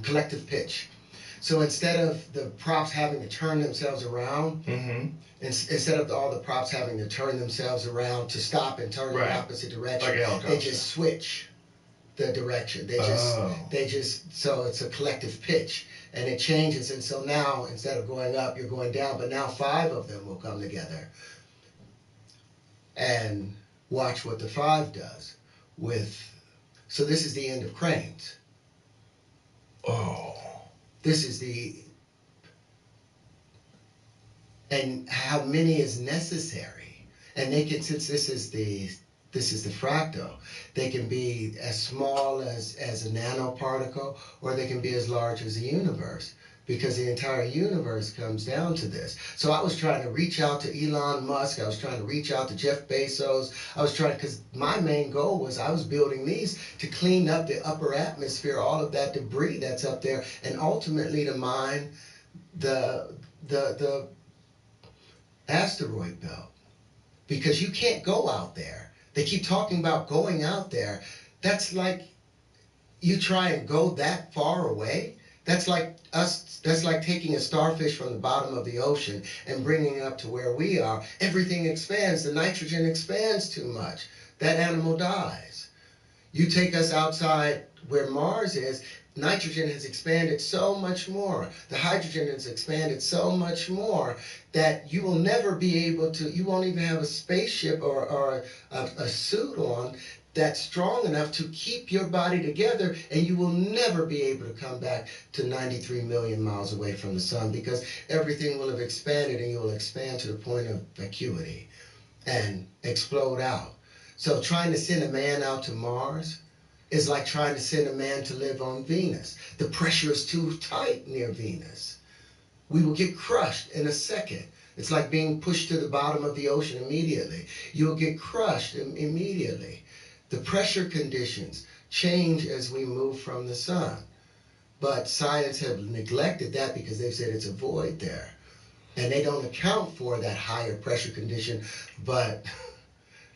Collective pitch. So instead of the props having to turn themselves around, instead of all the props having to turn themselves around to stop and turn in the opposite direction, they just switch the direction. They just so it's a collective pitch, and it changes. And so now instead of going up, you're going down. But now 5 of them will come together, and watch what the 5 does with. So this is the end of cranes. Oh. This is and how many is necessary, and they can, since this is the fractal, they can be as small as a nanoparticle, or they can be as large as the universe, because the entire universe comes down to this. So I was trying to reach out to Elon Musk, I was trying to reach out to Jeff Bezos, because my main goal was I was building these to clean up the upper atmosphere, all of that debris that's up there, and ultimately to mine the asteroid belt. Because you can't go out there. They keep talking about going out there. That's like you try and go that far away. That's like taking a starfish from the bottom of the ocean and bringing it up to where we are. Everything expands. The nitrogen expands too much. That animal dies. You take us outside where Mars is, nitrogen has expanded so much more. The hydrogen has expanded so much more that you will never be able to, you won't even have a spaceship or a suit on that's strong enough to keep your body together, and you will never be able to come back to 93 million miles away from the sun, because everything will have expanded, and you will expand to the point of vacuity and explode out. So trying to send a man out to Mars is like trying to send a man to live on Venus. The pressure is too tight near Venus. We will get crushed in a second. It's like being pushed to the bottom of the ocean immediately. You'll get crushed immediately. The pressure conditions change as we move from the sun. But science have neglected that because they've said it's a void there. And they don't account for that higher pressure condition, but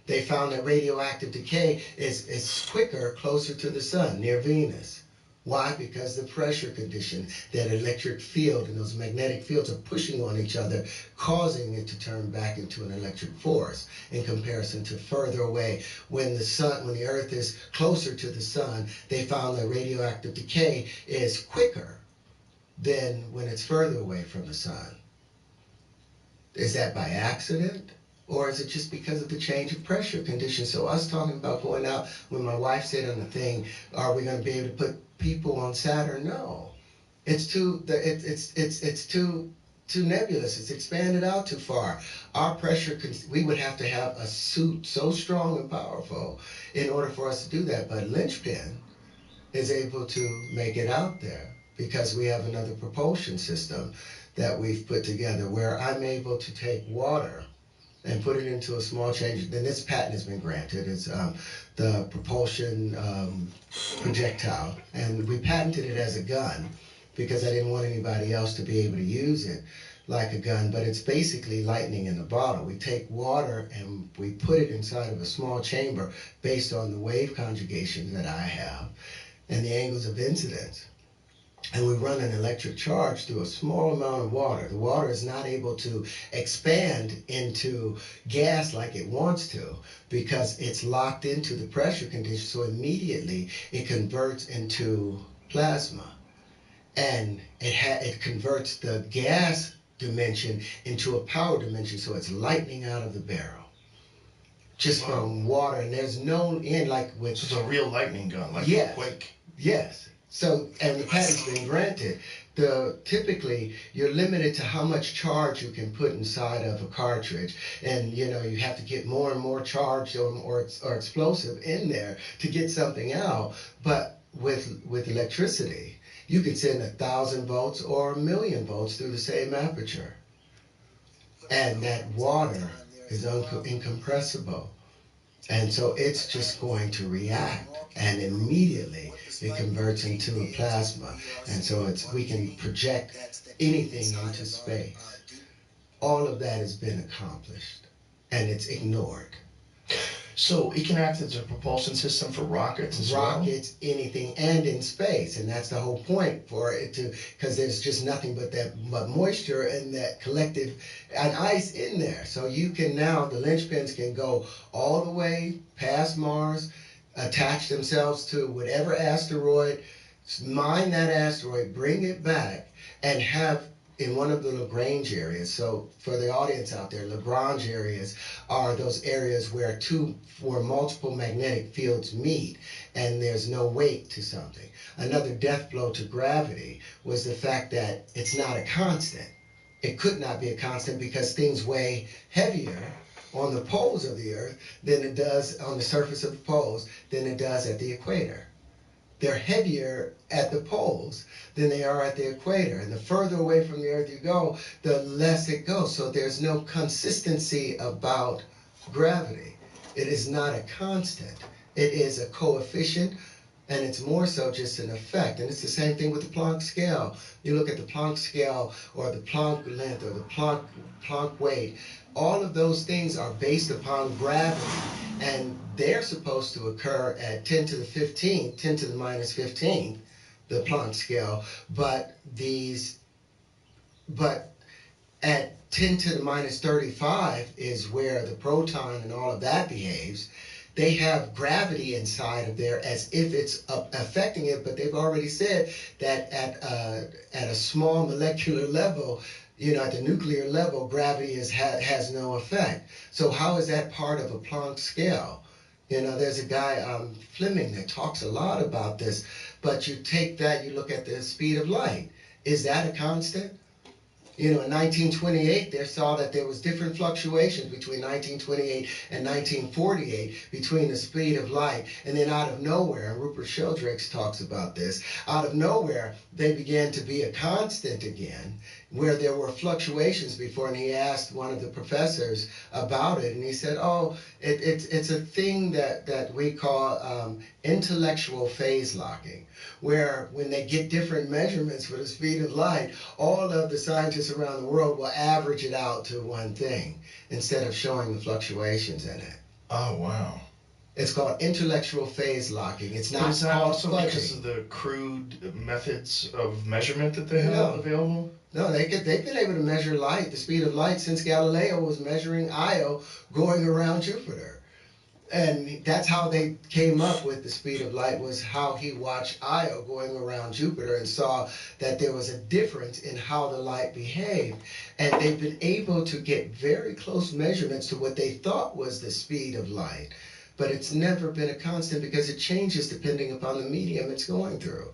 they found that radioactive decay is quicker closer to the sun, near Venus. Why? Because the pressure condition, that electric field and those magnetic fields are pushing on each other, causing it to turn back into an electric force in comparison to further away. When the Earth is closer to the sun, they found that radioactive decay is quicker than when it's further away from the sun. Is that by accident? Or is it just because of the change of pressure conditions? So us talking about going out, when my wife said on the thing, are we going to be able to put people on Saturn? No. It's too nebulous. It's expanded out too far. Our pressure, we would have to have a suit so strong and powerful in order for us to do that. But Linchpin is able to make it out there because we have another propulsion system that we've put together where I'm able to take water and put it into a small change. Then this patent has been granted. It's the propulsion projectile. And we patented it as a gun because I didn't want anybody else to be able to use it like a gun. But it's basically lightning in a bottle. We take water and we put it inside of a small chamber based on the wave conjugation that I have and the angles of incidence. And we run an electric charge through a small amount of water. The water is not able to expand into gas like it wants to because it's locked into the pressure condition. So immediately it converts into plasma. And it converts the gas dimension into a power dimension. So it's lightning out of the barrel. Just from water. And there's no end like with... So it's a real lightning gun, like yes, a quake. Yes. So, and the patent's been granted. Typically, you're limited to how much charge you can put inside of a cartridge. And, you have to get more and more charge or explosive in there to get something out. But with electricity, you could send 1,000 volts or 1,000,000 volts through the same aperture. And that water is incompressible. And so it's just going to react, and immediately it converts into a plasma. And so we can project anything into space. All of that has been accomplished, and it's ignored. So it can act as a propulsion system for rockets as well? Rockets, anything, and in space. And that's the whole point for it because there's just nothing but moisture and that collective and ice in there. So you can now, the linchpins can go all the way past Mars, attach themselves to whatever asteroid, mine that asteroid, bring it back, and have in one of the Lagrange areas. So for the audience out there, Lagrange areas are those areas where multiple magnetic fields meet and there's no weight to something. Another death blow to gravity was the fact that it's not a constant. It could not be a constant because things weigh heavier on the poles of the Earth than it does on the surface of the poles than it does at the equator. They're heavier at the poles than they are at the equator. And the further away from the Earth you go, the less it goes. So there's no consistency about gravity. It is not a constant. It is a coefficient, and it's more so just an effect. And it's the same thing with the Planck scale. You look at the Planck scale or the Planck length or the Planck weight. All of those things are based upon gravity, and they're supposed to occur at 10 to the 15th, 10 to the minus 15th, the Planck scale, but at 10 to the minus 35 is where the proton and all of that behaves. They have gravity inside of there as if it's affecting it, but they've already said that at a small molecular level, at the nuclear level, gravity has no effect. So how is that part of a Planck scale? There's a guy, Fleming, that talks a lot about this, but you take that, you look at the speed of light. Is that a constant? In 1928, they saw that there was different fluctuations between 1928 and 1948 between the speed of light. And then out of nowhere, and Rupert Sheldrake talks about this, out of nowhere, they began to be a constant again, where there were fluctuations before. And he asked one of the professors about it, and he said, it's a thing that we call intellectual phase locking, where when they get different measurements for the speed of light, all of the scientists around the world will average it out to one thing instead of showing the fluctuations in it. Oh, wow. It's called intellectual phase locking. It's not Is that called also fudging. because of the crude methods of measurement that they have available? No, they've been able to measure light, the speed of light, since Galileo was measuring Io going around Jupiter. And that's how they came up with the speed of light, was how he watched Io going around Jupiter and saw that there was a difference in how the light behaved. And they've been able to get very close measurements to what they thought was the speed of light. But it's never been a constant because it changes depending upon the medium it's going through.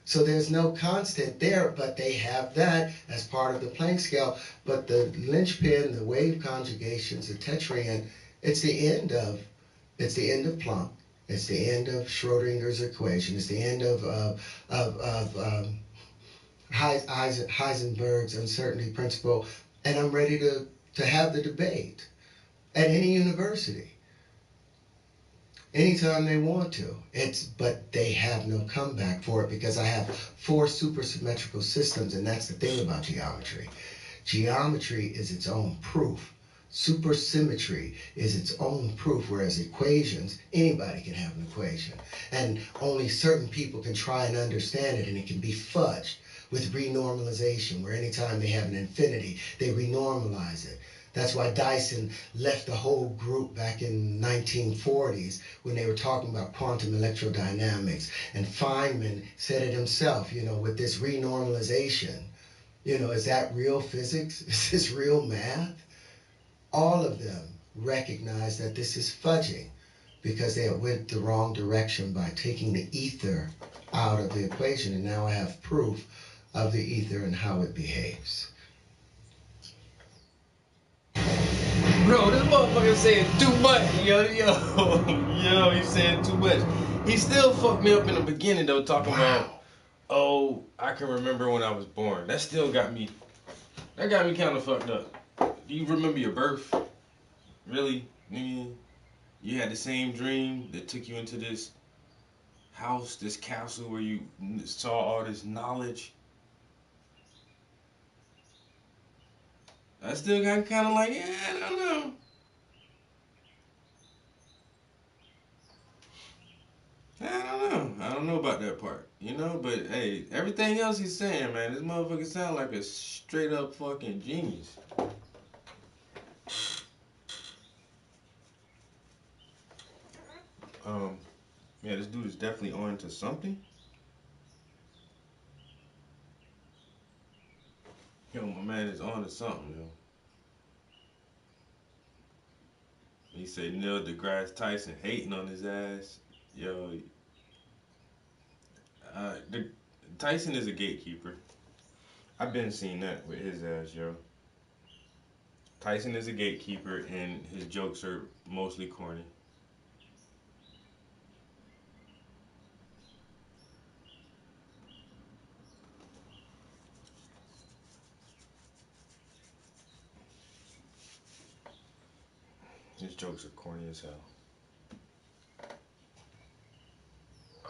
So there's no constant there, but they have that as part of the Planck scale. But the linchpin, the wave conjugations, the tetryon, it's the end of Planck. It's the end of Schrodinger's equation. It's the end of Heisenberg's uncertainty principle. And I'm ready to have the debate at any university, anytime they want to. But they have no comeback for it because I have 4 supersymmetrical systems, and that's the thing about geometry. Geometry is its own proof. Supersymmetry is its own proof, whereas equations, anybody can have an equation. And only certain people can try and understand it, and it can be fudged with renormalization, where anytime they have an infinity, they renormalize it. That's why Dyson left the whole group back in 1940s when they were talking about quantum electrodynamics. And Feynman said it himself, with this renormalization, is that real physics? Is this real math? All of them recognize that this is fudging because they went the wrong direction by taking the ether out of the equation. And now I have proof of the ether and how it behaves. Bro, this motherfucker saying too much, yo, he's saying too much. He still fucked me up in the beginning though, talking about, oh, I can remember when I was born. That still got me kind of fucked up. Do you remember your birth? Really? You had the same dream that took you into this house, this castle where you saw all this knowledge? I still got kind of like, I don't know. I don't know about that part, but hey, everything else he's saying, man, this motherfucker sound like a straight up fucking genius. Yeah, this dude is definitely on to something. Yo, my man is on to something, yo. He say Neil deGrasse Tyson hating on his ass. Yo, Tyson is a gatekeeper. I've been seeing that with his ass, yo. Tyson is a gatekeeper, and his jokes are mostly corny. His jokes are corny as hell.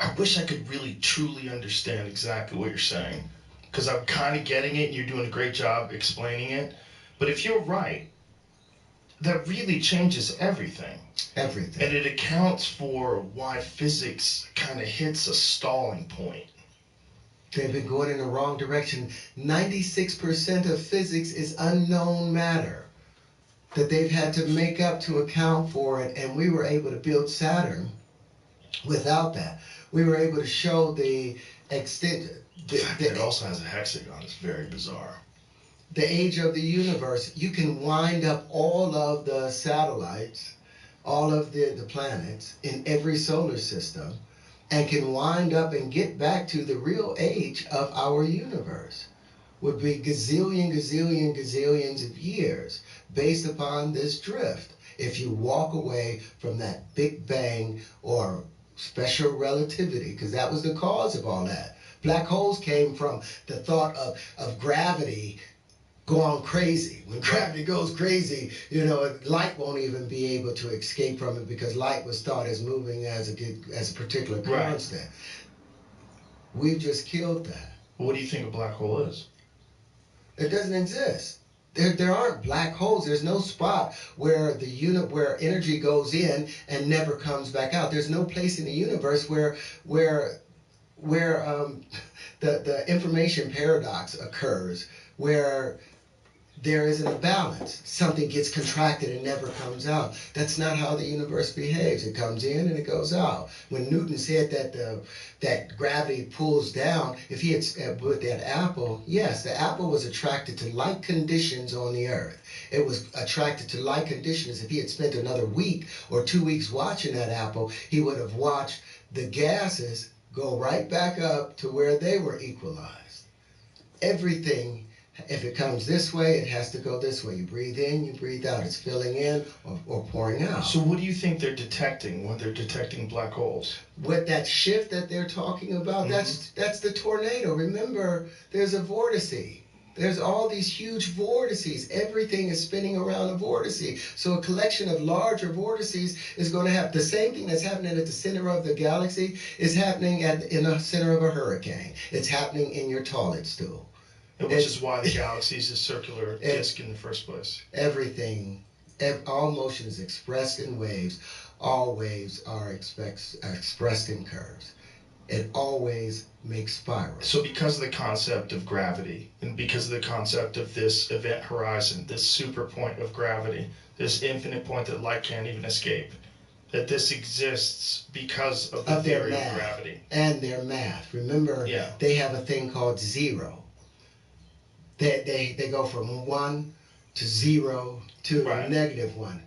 I wish I could really, truly understand exactly what you're saying. Because I'm kind of getting it, and you're doing a great job explaining it. But if you're right, that really changes everything. Everything. And it accounts for why physics kind of hits a stalling point. They've been going in the wrong direction. 96% of physics is unknown matter that they've had to make up to account for it, and we were able to build Saturn without that. We were able to show the extent. The fact that it also has a hexagon is very bizarre. The age of the universe. You can wind up all of the satellites, all of the planets in every solar system, and can wind up and get back to the real age of our universe. Would be gazillions of years based upon this drift. If you walk away from that Big Bang or special relativity, because that was the cause of all that. Black holes came from the thought of gravity going crazy. When gravity goes crazy, light won't even be able to escape from it because light was thought as moving as a particular constant. Right. We've just killed that. What do you think a black hole is? It doesn't exist. There aren't black holes. There's no spot where where energy goes in and never comes back out. There's no place in the universe where the information paradox occurs, where there isn't a balance. Something gets contracted and never comes out. That's not how the universe behaves. It comes in and it goes out. When Newton said that gravity pulls down, if he had with that apple, yes, the apple was attracted to like conditions on the earth. It was attracted to like conditions. If he had spent another week or 2 weeks watching that apple, he would have watched the gases go right back up to where they were equalized. Everything, if it comes this way, it has to go this way. You breathe in, you breathe out. It's filling in or pouring out. So what do you think they're detecting when they're detecting black holes? With that shift that they're talking about, that's the tornado. Remember, there's a vortice. There's all these huge vortices. Everything is spinning around a vortice. So a collection of larger vortices is going to have the same thing that's happening at the center of the galaxy is happening in the center of a hurricane. It's happening in your toilet stool. Which is why the galaxy is a circular disk in the first place. Everything, all motion is expressed in waves. All waves are expressed in curves. It always makes spirals. So because of the concept of gravity, and because of the concept of this event horizon, this super point of gravity, this infinite point that light can't even escape, that this exists because of the theory of gravity. And their math. Remember, they have a thing called zero. They go from 1 to 0 to -1.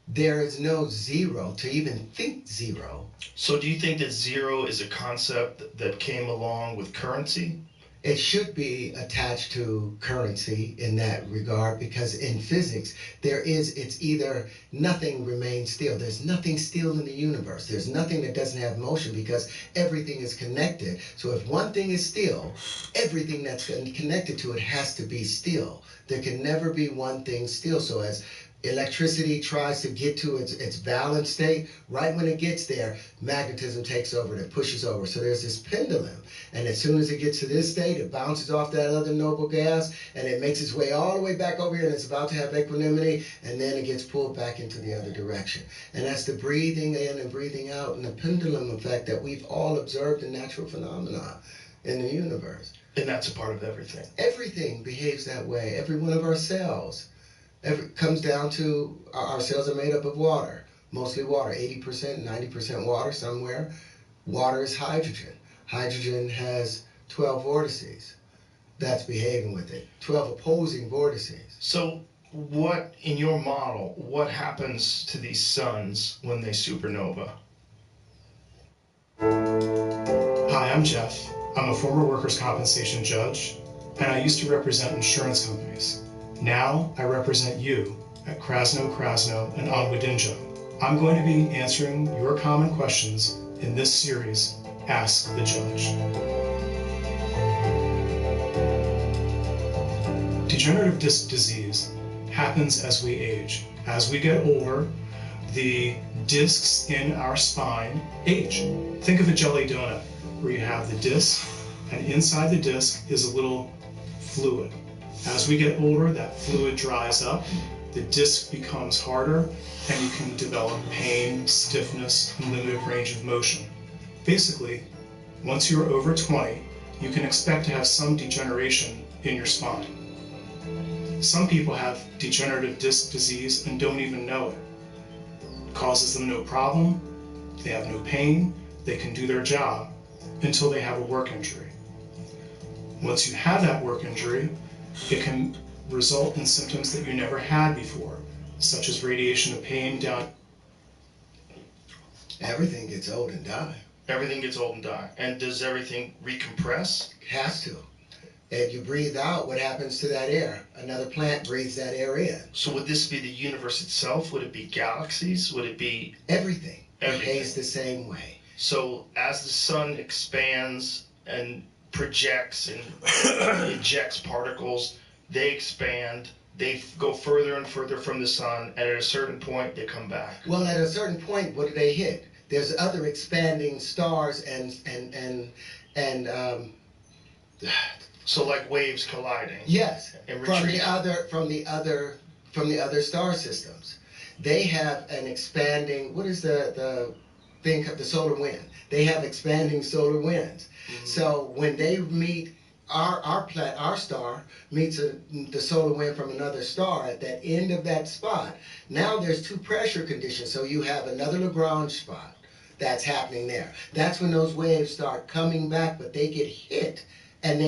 There is no zero to even think zero. So do you think that zero is a concept that came along with currency? It should be attached to currency in that regard, because in physics, it's either nothing remains still. There's nothing still in the universe. There's nothing that doesn't have motion, because everything is connected. So if one thing is still, everything that's connected to it has to be still. There can never be one thing still. So as electricity tries to get to its balanced state, right when it gets there, magnetism takes over and it pushes over. So there's this pendulum, and as soon as it gets to this state, it bounces off that other noble gas, and it makes its way all the way back over here, and it's about to have equanimity, and then it gets pulled back into the other direction. And that's the breathing in and breathing out, and the pendulum effect that we've all observed in natural phenomena in the universe. And that's a part of everything. Everything behaves that way. Every one of our cells. It comes down to our cells are made up of water, mostly water, 80%, 90% water somewhere. Water is hydrogen. Hydrogen has 12 vortices. That's behaving with it, 12 opposing vortices. So what, in your model, what happens to these suns when they supernova? Hi, I'm Jeff. I'm a former workers' compensation judge, and I used to represent insurance companies. Now I represent you at Krasno and Onwudinjo. I'm going to be answering your common questions in this series, Ask the Judge. Degenerative disc disease happens as we age. As we get older, the discs in our spine age. Think of a jelly donut where you have the disc, and inside the disc is a little fluid. As we get older, that fluid dries up, the disc becomes harder, and you can develop pain, stiffness, and limited range of motion. Basically, once you're over 20, you can expect to have some degeneration in your spine. Some people have degenerative disc disease and don't even know it. It causes them no problem, they have no pain, they can do their job until they have a work injury. Once you have that work injury, it can result in symptoms that you never had before, such as radiation of pain down. Everything gets old and die. Everything gets old and die. And does everything recompress? It has to. If you breathe out, what happens to that air? Another plant breathes that air in. So would this be the universe itself? Would it be galaxies? Would it be... Everything behaves the same way. So as the sun expands and projects and ejects particles, they expand, they go further and further from the sun, and at a certain point they come back. Well, at a certain point, what do they hit? There's other expanding stars and So like waves colliding. Yes, and from retreating. the other star systems. They have an expanding. What is the thing? The solar wind. They have expanding solar winds. So when they meet, our star meets the solar wind from another star at that end of that spot. Now there's two pressure conditions. So you have another Lagrange spot that's happening there. That's when those waves start coming back, but they get hit, and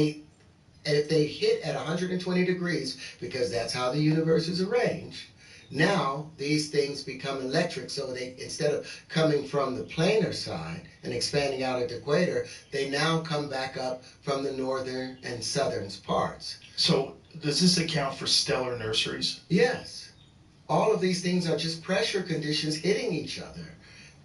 if they hit at 120 degrees, because that's how the universe is arranged, now these things become electric. So they, instead of coming from the planar side and expanding out at the equator, they now come back up from the northern and southern parts. So does this account for stellar nurseries? Yes. All of these things are just pressure conditions hitting each other.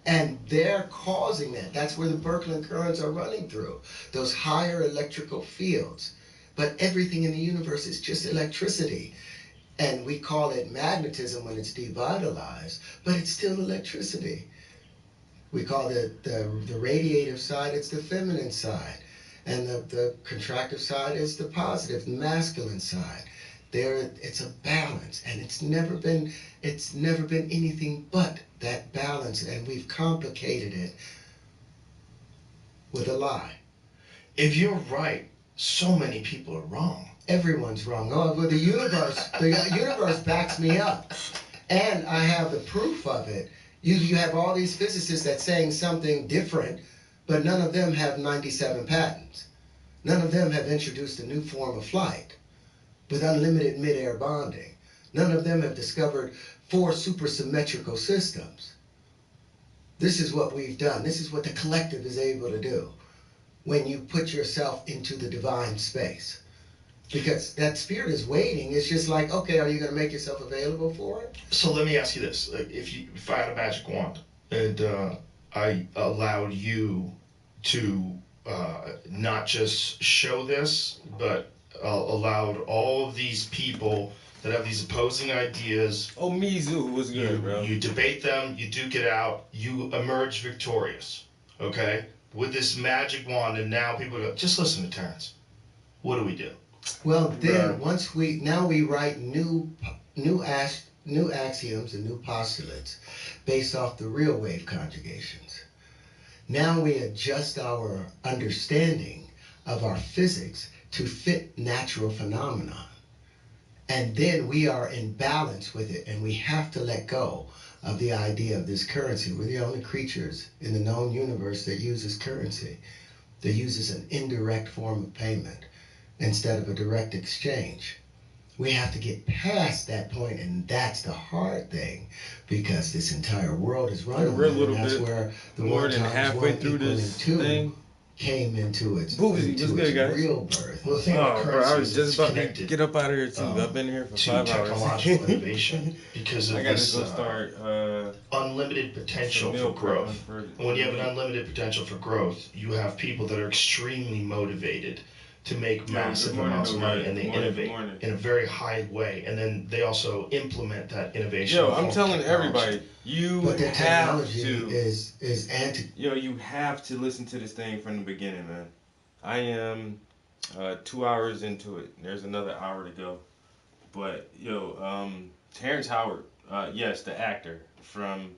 And they're causing that. That's where the Birkeland currents are running through, those higher electrical fields. But everything in the universe is just electricity. And we call it magnetism when it's devitalized, but it's still electricity. We call it the radiative side, it's the feminine side. And the contractive side is the positive, masculine side. It's a balance, and it's never been anything but that balance, and we've complicated it with a lie. If you're right, so many people are wrong. Everyone's wrong. Oh, well, the universe backs me up, and I have the proof of it. You have all these physicists that's saying something different, but none of them have 97 patents. None of them have introduced a new form of flight with unlimited mid-air bonding. None of them have discovered 4 supersymmetrical systems. This is what we've done. This is what the collective is able to do when you put yourself into the divine space. Because that spirit is waiting. It's just like, okay, are you going to make yourself available for it? So let me ask you this. Like, if I had a magic wand and I allowed you to not just show this, but allowed all of these people that have these opposing ideas. Oh, Mizu was good, bro. You debate them, you duke it out, you emerge victorious, okay? With this magic wand, and now people go, just listen to Terrence. What do we do? Well, then once we write new axioms and new postulates based off the real wave conjugations. Now we adjust our understanding of our physics to fit natural phenomena. And then we are in balance with it, and we have to let go of the idea of this currency. We're the only creatures in the known universe that uses currency, that uses an indirect form of payment instead of a direct exchange. We have to get past that point, and that's the hard thing, because this entire world is running. We're a little that's bit where the more one than times halfway one through this equaling 2 thing. Came into its, Boozy, what's good, guys? real birth. Well, the thing about Oh, bro, currency I was is just it's about to connected, get up out of here too. I've been here for to 5 hours. technological innovation because of I gotta this go start unlimited potential some for meal growth. prepping And when you have an unlimited potential for growth, you have people that are extremely motivated to make massive amounts of money, and they innovate in a very high way, and then they also implement that innovation. Yo, I'm telling everybody, But the have technology to. is anti. Yo, you have to listen to this thing from the beginning, man. I am 2 hours into it. There's another hour to go. But yo, Terrence Howard, yes, the actor from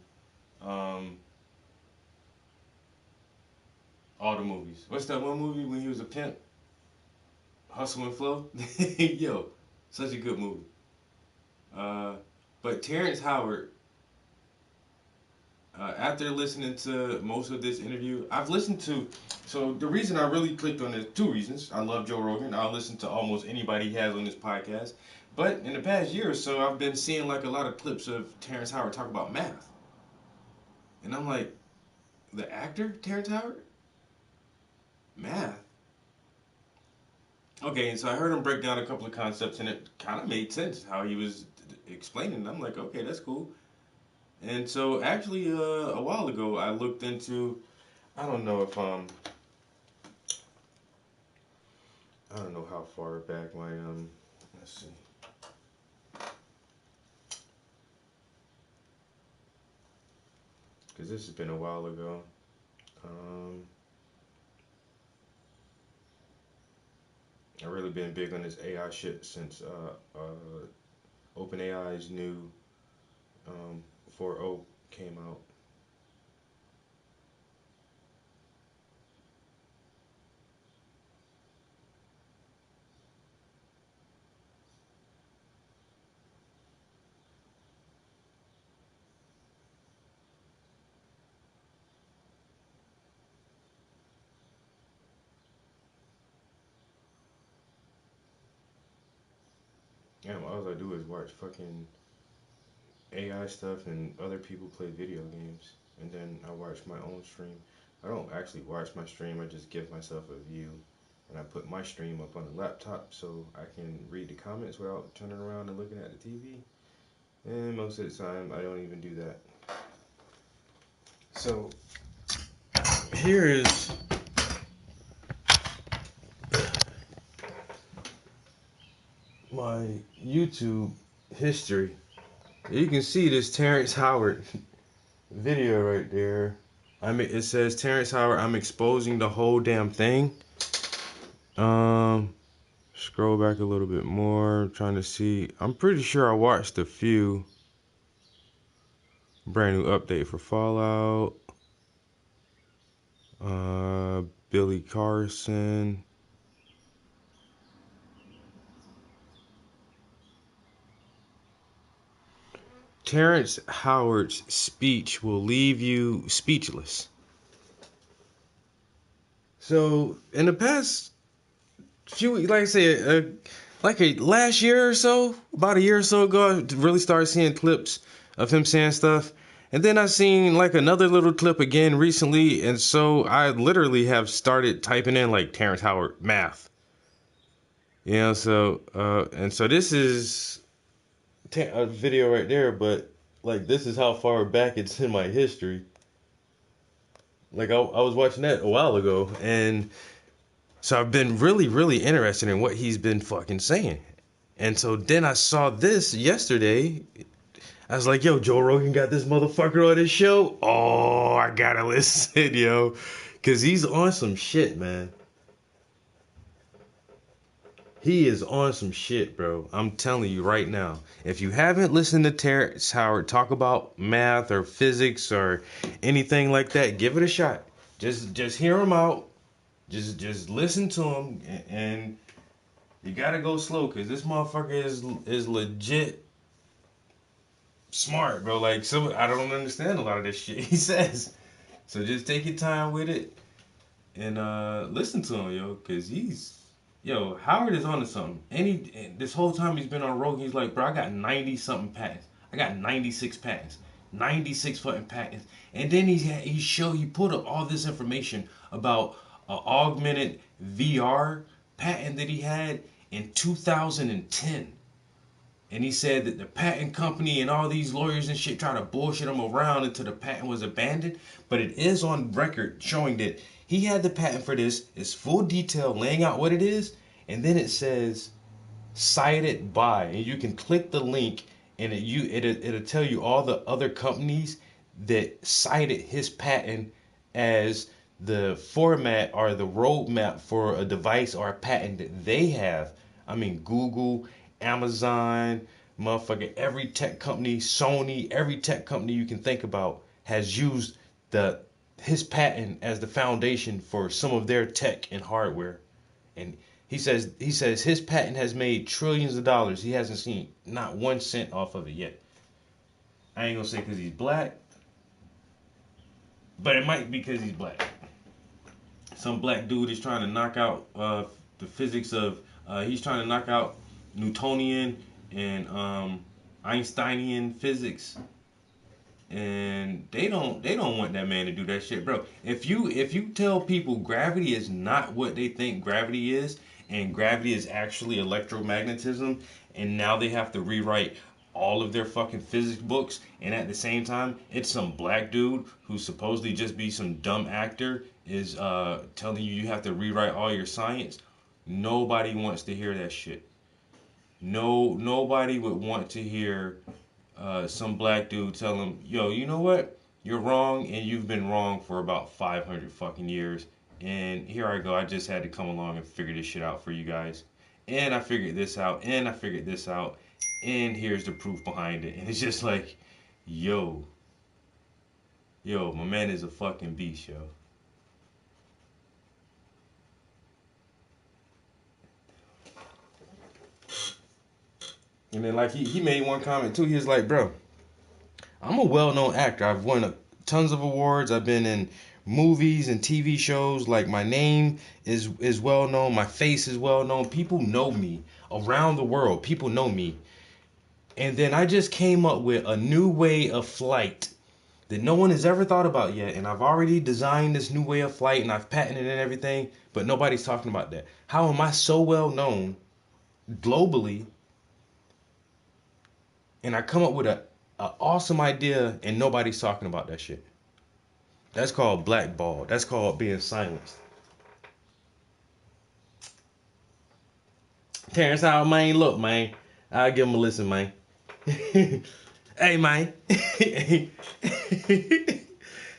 all the movies. What's that one movie when he was a pimp? Hustle and Flow. Yo, such a good movie. But Terrence Howard, after listening to most of this interview, I've listened to. So the reason I really clicked on it, 2 reasons. I love Joe Rogan. I'll listen to almost anybody he has on this podcast. But in the past year or so, I've been seeing like a lot of clips of Terrence Howard talk about math. And I'm like, the actor Terrence Howard? Math? Okay, and so I heard him break down a couple of concepts, and it kind of made sense how he was explaining. I'm like, okay, that's cool. And so actually, a while ago, I looked into, I don't know if I don't know how far back my let's see. Because this has been a while ago. I've really been big on this AI shit since OpenAI's new 4.0 came out. Yeah, all I do is watch fucking AI stuff and other people play video games, and then I watch my own stream. I don't actually watch my stream, I just give myself a view, and I put my stream up on the laptop so I can read the comments without turning around and looking at the TV. And most of the time, I don't even do that. So, here is my YouTube history. You can see this Terrence Howard video right there. I mean, it says Terrence Howard, I'm exposing the whole damn thing. Scroll back a little bit more, trying to see. I'm pretty sure I watched a few. Brand new update for Fallout. Billy Carson. Terrence Howard's speech will leave you speechless. So, in the past few, like I said, last year or so, about a year or so ago, I really started seeing clips of him saying stuff. And then I seen like another little clip again recently, and so I literally have started typing in like Terrence Howard math. You know, so and so this is a video right there, but like this is how far back it's in my history. Like I was watching that a while ago, and so I've been really, really interested in what he's been fucking saying. And so then I saw this yesterday. I was like, yo, Joe Rogan got this motherfucker on his show. Oh, I gotta listen, yo. Because he's on some shit, man. He is on some shit, bro. I'm telling you right now. If you haven't listened to Terrence Howard talk about math or physics or anything like that, give it a shot. Just hear him out. Just listen to him. And you gotta go slow, because this motherfucker is legit smart, bro. Like, I don't understand a lot of this shit he says. So just take your time with it and listen to him, yo, because Howard is onto something. And this whole time he's been on Rogan, he's like, bro, I got 90 something patents. I got 96 patents. 96 fucking patents. And then he put up all this information about an augmented VR patent that he had in 2010. And he said that the patent company and all these lawyers and shit tried to bullshit him around until the patent was abandoned. But it is on record showing that he had the patent for this. It's full detail laying out what it is. And then it says cited by. And you can click the link and it'll tell you all the other companies that cited his patent as the format or the roadmap for a device or a patent that they have. I mean, Google, Amazon, motherfucker, every tech company, Sony, every tech company you can think about has used his patent as the foundation for some of their tech and hardware. And he says his patent has made trillions of dollars. He hasn't seen not 1 cent off of it yet. I ain't gonna say because he's black, but it might be because he's black. Some black dude is trying to knock out the physics of he's trying to knock out Newtonian and Einsteinian physics, and they don't want that man to do that shit, bro. If you tell people gravity is not what they think gravity is, and gravity is actually electromagnetism, and now they have to rewrite all of their fucking physics books, and at the same time it's some black dude who's supposedly just be some dumb actor is telling you have to rewrite all your science, nobody wants to hear that shit. Nobody would want to hear some black dude tell them, yo, you know what? You're wrong, and you've been wrong for about 500 fucking years. And here I go. I just had to come along and figure this shit out for you guys. and I figured this out, and I figured this out, and here's the proof behind it. And it's just like, yo, my man is a fucking beast, yo. And then like he made one comment too. He was like, bro, I'm a well-known actor. I've won tons of awards. I've been in movies and TV shows. Like, my name is well known. My face is well known. People know me around the world. People know me. And then I just came up with a new way of flight that no one has ever thought about yet. And I've already designed this new way of flight and I've patented it and everything, but nobody's talking about that. How am I so well known globally? And I come up with an awesome idea and nobody's talking about that shit. That's called blackball. That's called being silenced. Terrence Howard, man, look, man. I'll give him a listen, man. Hey, man.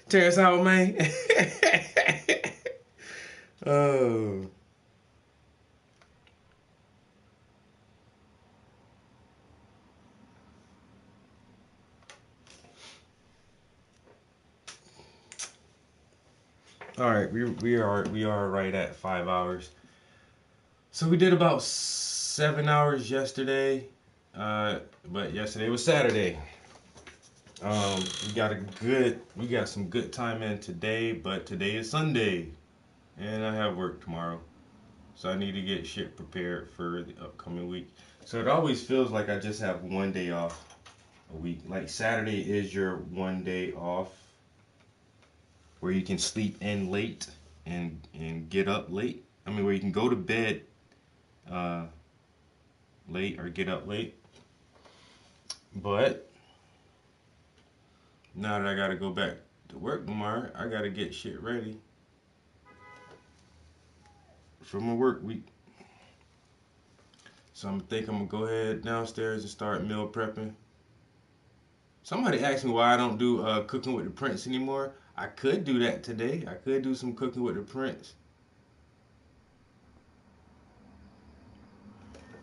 Terrence Howard, man. Oh. All right, we are right at 5 hours. So we did about 7 hours yesterday, but yesterday was Saturday. We got some good time in today, but today is Sunday, and I have work tomorrow, so I need to get shit prepared for the upcoming week. So it always feels like I just have one day off a week. Like Saturday is your one day off, where you can sleep in late and get up late. I mean, where you can go to bed late or get up late. But now that I gotta go back to work tomorrow, I gotta get shit ready for my work week. So I'm gonna go ahead downstairs and start meal prepping. Somebody asked me why I don't do cooking with the Prince anymore. I could do that today. I could do some cooking with the Prince.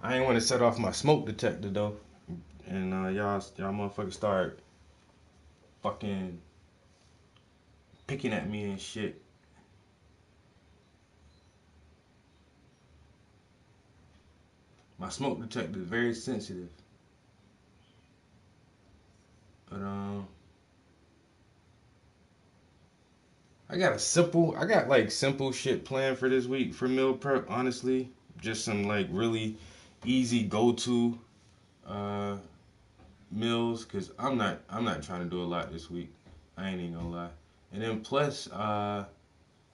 I ain't want to set off my smoke detector though, and y'all motherfuckers start fucking picking at me and shit. My smoke detector is very sensitive. But I got simple shit planned for this week for meal prep, honestly. Just some like really easy go-to meals, cause I'm not trying to do a lot this week. I ain't even gonna lie. And then plus I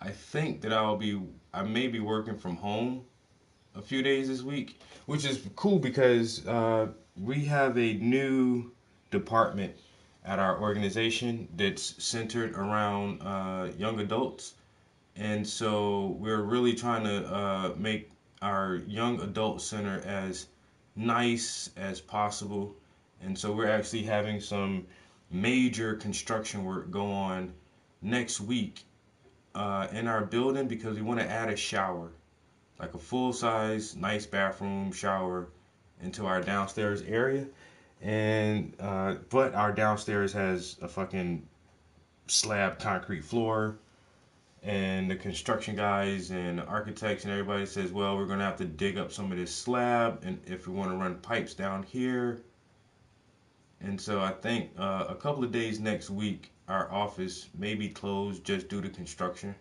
think that I may be working from home a few days this week, which is cool because we have a new department at our organization that's centered around young adults, and so we're really trying to make our young adult center as nice as possible. And so we're actually having some major construction work go on next week in our building, because we want to add a shower, like a full-size nice bathroom shower into our downstairs area. And but our downstairs has a fucking slab concrete floor, and the construction guys and the architects and everybody says, well, we're gonna have to dig up some of this slab, and if we want to run pipes down here. And so I think a couple of days next week our office may be closed just due to construction.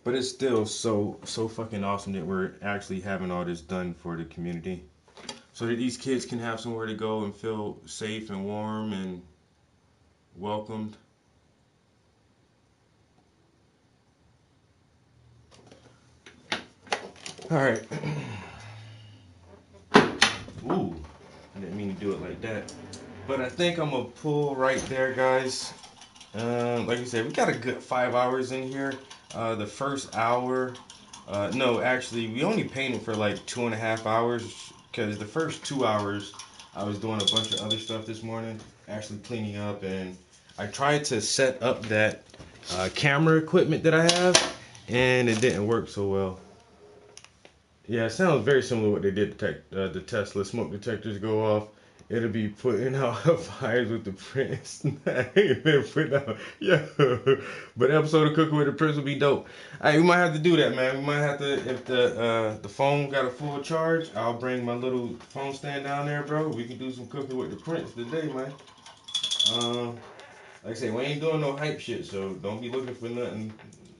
But it's still so fucking awesome that we're actually having all this done for the community, so that these kids can have somewhere to go and feel safe and warm and welcomed. All right. Ooh, I didn't mean to do it like that. But I think I'm gonna pull right there, guys. Like I said, we got a good 5 hours in here. The first hour, no, actually, we only painted for like 2.5 hours, because the first 2 hours I was doing a bunch of other stuff this morning, actually cleaning up, and I tried to set up that camera equipment that I have, and it didn't work so well. Yeah, it sounds very similar to what they did to the Tesla smoke detectors go off. It'll be putting out fires with the Prince. I ain't been putting out, yeah. But the episode of Cooking with the Prince will be dope. Hey, we might have to do that, man. We might have to, if the phone got a full charge, I'll bring my little phone stand down there, bro. We can do some Cooking with the Prince today, man. Like I say, we ain't doing no hype shit, so don't be looking for nothing.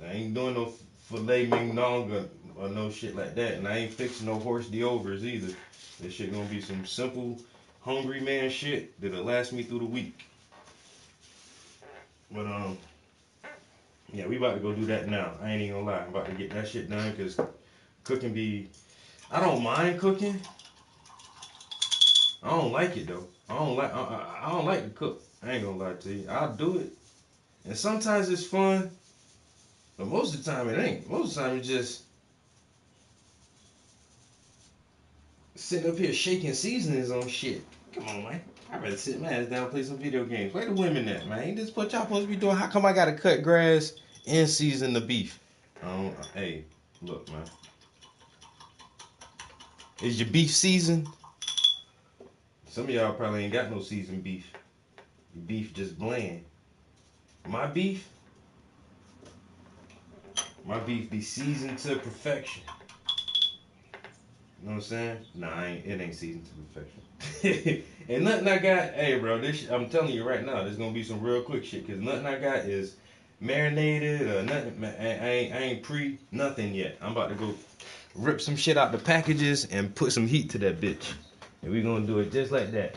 I ain't doing no filet mignon or no shit like that, and I ain't fixing no horse d'oeuvres either. This shit gonna be some simple hungry man shit that'll last me through the week. But yeah, we about to go do that now. I ain't even gonna lie. I'm about to get that shit done because cooking be. I don't mind cooking. I don't like it though. I don't like to cook. I ain't gonna lie to you. I'll do it, and sometimes it's fun, but most of the time it ain't. Most of the time it's just sitting up here shaking seasonings on shit. Come on, man. I'd rather sit my ass down and play some video games. Where the women at, man? Ain't this what y'all supposed to be doing? How come I gotta cut grass and season the beef? Hey, look, man. Is your beef seasoned? Some of y'all probably ain't got no seasoned beef. Your beef just bland. My beef be seasoned to perfection. You know what I'm saying? Nah, it ain't seasoned to perfection. And nothing I got, hey bro, I'm telling you right now, there's gonna be some real quick shit, cause nothing I got is marinated or nothing. I ain't pre nothing yet. I'm about to go rip some shit out the packages and put some heat to that bitch, and we gonna do it just like that.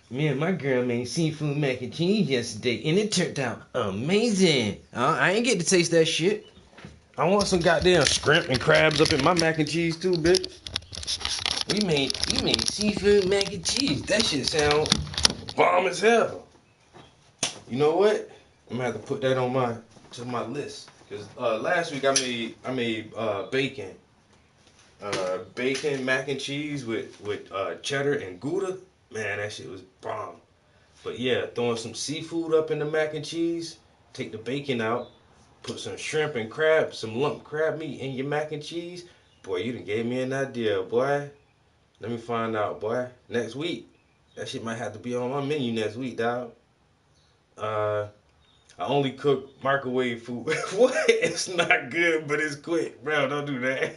Me and my girl made seafood mac and cheese yesterday, and it turned out amazing. I ain't get to taste that shit. I want some goddamn shrimp and crabs up in my mac and cheese too, bitch. We made seafood mac and cheese. That shit sound bomb as hell. You know what? I'm gonna have to put that on my list. Cause last week I made bacon. Bacon mac and cheese with cheddar and Gouda. Man, that shit was bomb. But yeah, throwing some seafood up in the mac and cheese. Take the bacon out. Put some shrimp and crab, some lump crab meat in your mac and cheese. Boy, you done gave me an idea, boy. Let me find out, boy. Next week. That shit might have to be on my menu next week, dog. I only cook microwave food. What? It's not good, but it's quick. Bro, don't do that.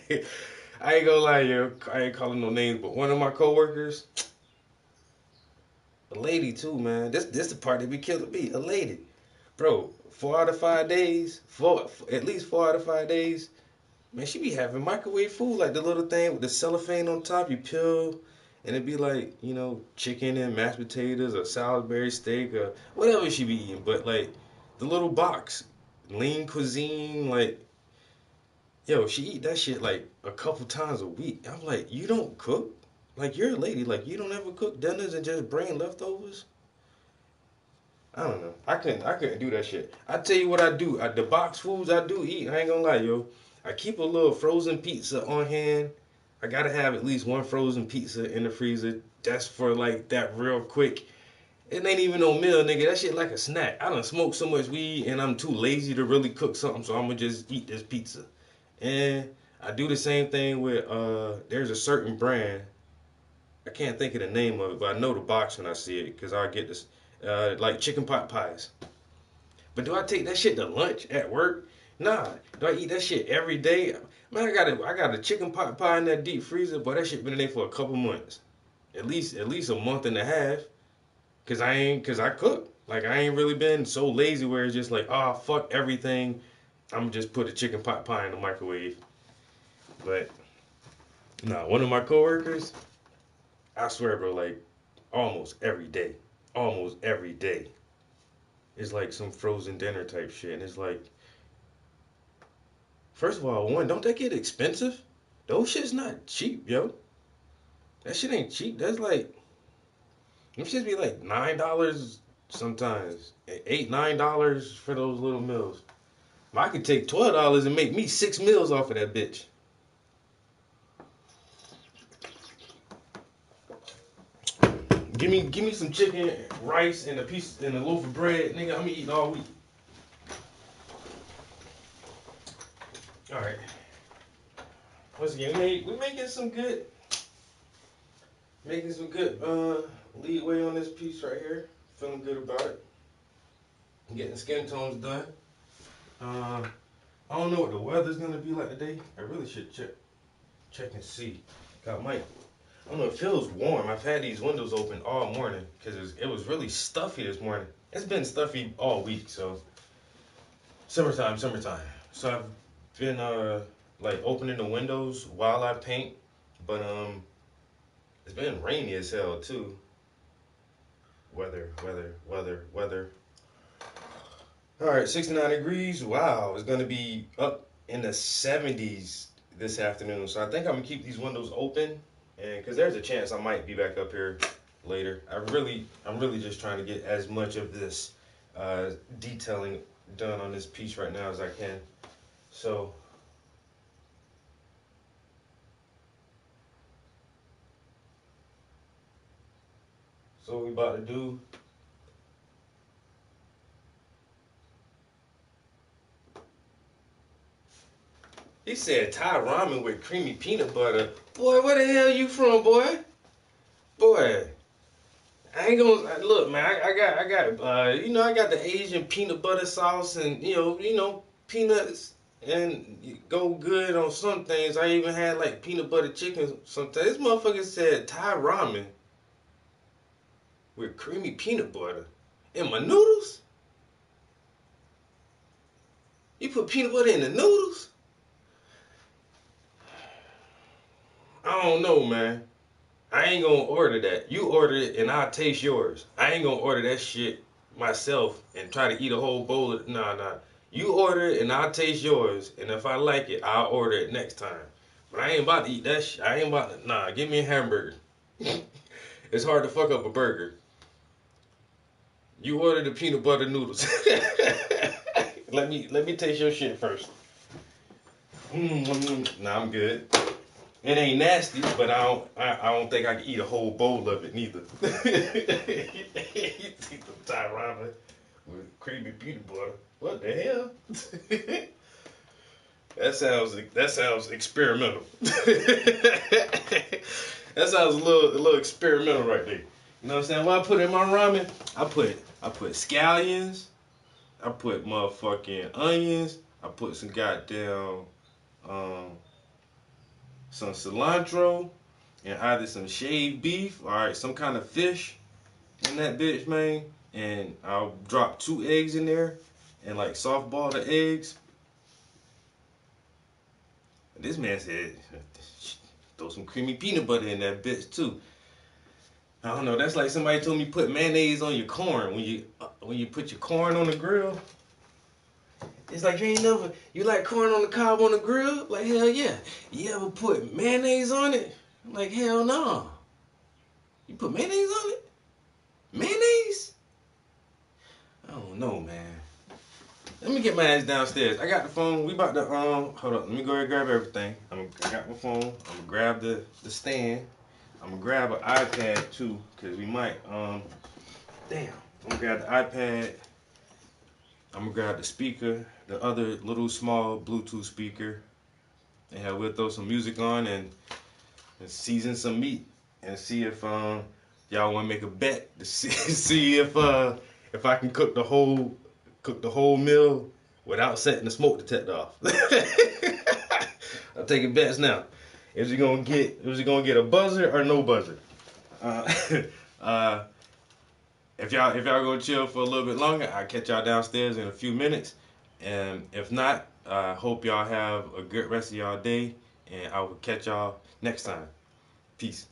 I ain't gonna lie, yo. I ain't calling no names, but one of my coworkers, a lady too, man. This the part that be killing me. A lady. Bro, 4 out of 5 days, at least 4 out of 5 days, man, she be having microwave food, like the little thing with the cellophane on top, you peel, and it be like, you know, chicken and mashed potatoes or Salisbury steak or whatever she be eating, but like, the little box, lean cuisine, like, yo, she eat that shit like a couple times a week. I'm like, you don't cook? Like, you're a lady, like, you don't ever cook dinners and just bring leftovers? I don't know. I couldn't do that shit. I tell you what I do. The box foods I do eat, I ain't gonna lie, yo. I keep a little frozen pizza on hand. I gotta have at least one frozen pizza in the freezer. That's for like that real quick. It ain't even no meal, nigga. That shit like a snack. I done smoked so much weed and I'm too lazy to really cook something, so I'm gonna just eat this pizza. And I do the same thing with there's a certain brand. I can't think of the name of it, but I know the box when I see it, because I get this like chicken pot pies. But do I take that shit to lunch at work? Nah. Do I eat that shit every day? Man, I got a chicken pot pie in that deep freezer, but that shit been in there for a couple months. At least a month and a half. Cause I cook. Like, I ain't really been so lazy where it's just like, fuck everything. I'm just put a chicken pot pie in the microwave. But nah, one of my coworkers, I swear, bro, like almost every day. It's like some frozen dinner type shit. And it's like, first of all, one, don't that get expensive? Those shit's not cheap, yo. That shit ain't cheap. That's like, them shits be like $9 sometimes. $8, $9 for those little meals. I could take $12 and make me 6 meals off of that bitch. Give me some chicken, rice, and a loaf of bread, nigga. I'm eating all week. All right, once again, we making some good leeway on this piece right here. Feeling good about it. Getting skin tones done. I don't know what the weather's gonna be like today. I really should check and see. I don't know, it feels warm. I've had these windows open all morning because it was really stuffy this morning. It's been stuffy all week, so summertime. So I've been like opening the windows while I paint, but it's been rainy as hell too. Weather. All right, 69 degrees. Wow, it's gonna be up in the 70s this afternoon. So I think I'm gonna keep these windows open, and because there's a chance I might be back up here later. I'm really just trying to get as much of this detailing done on this piece right now as I can. So what we about to do. He said Thai ramen with creamy peanut butter. Boy, where the hell you from, boy? Boy, I ain't gonna look, man. I got I got the Asian peanut butter sauce, and you know peanuts, and you go good on some things. I even had like peanut butter chicken sometimes. This motherfucker said Thai ramen with creamy peanut butter in my noodles. You put peanut butter in the noodles? I don't know, man. I ain't gonna order that. You order it and I'll taste yours. I ain't gonna order that shit myself and try to eat a whole bowl of nah. You order it and I'll taste yours, and if I like it, I'll order it next time. But I ain't about to eat that shit. I ain't about to, give me a hamburger. It's hard to fuck up a burger. You order the peanut butter noodles. Let me taste your shit first. Nah, I'm good. It ain't nasty, but I don't think I can eat a whole bowl of it neither. You take the Thai ramen with creamy peanut butter. What the hell? That sounds experimental. That sounds a little experimental right there. You know what I'm saying? What I put in my ramen, I put scallions, I put motherfucking onions, I put some goddamn some cilantro, and either some shaved beef, alright, some kind of fish in that bitch, man. And I'll drop 2 eggs in there and like softball the eggs. And this man said, throw some creamy peanut butter in that bitch too. I don't know, that's like somebody told me put mayonnaise on your corn when you put your corn on the grill. It's like you like corn on the cob on the grill? Like, hell yeah. You ever put mayonnaise on it? Like, hell no. You put mayonnaise on it? Mayonnaise? I don't know, man. Let me get my ass downstairs. I got the phone. We about to, hold up. Let me go ahead and grab everything. I got my phone. I'm gonna grab the stand. I'm gonna grab an iPad too, because we might, I'm gonna grab the iPad. I'm gonna grab the speaker, the other little small Bluetooth speaker, and we'll throw some music on and season some meat and see if y'all want to make a bet to see if I can cook the whole meal without setting the smoke detector off. I'm taking bets now. Is he gonna get a buzzer or no buzzer? If y'all gonna chill for a little bit longer, I'll catch y'all downstairs in a few minutes. And if not, I hope y'all have a good rest of y'all day, and I will catch y'all next time. Peace.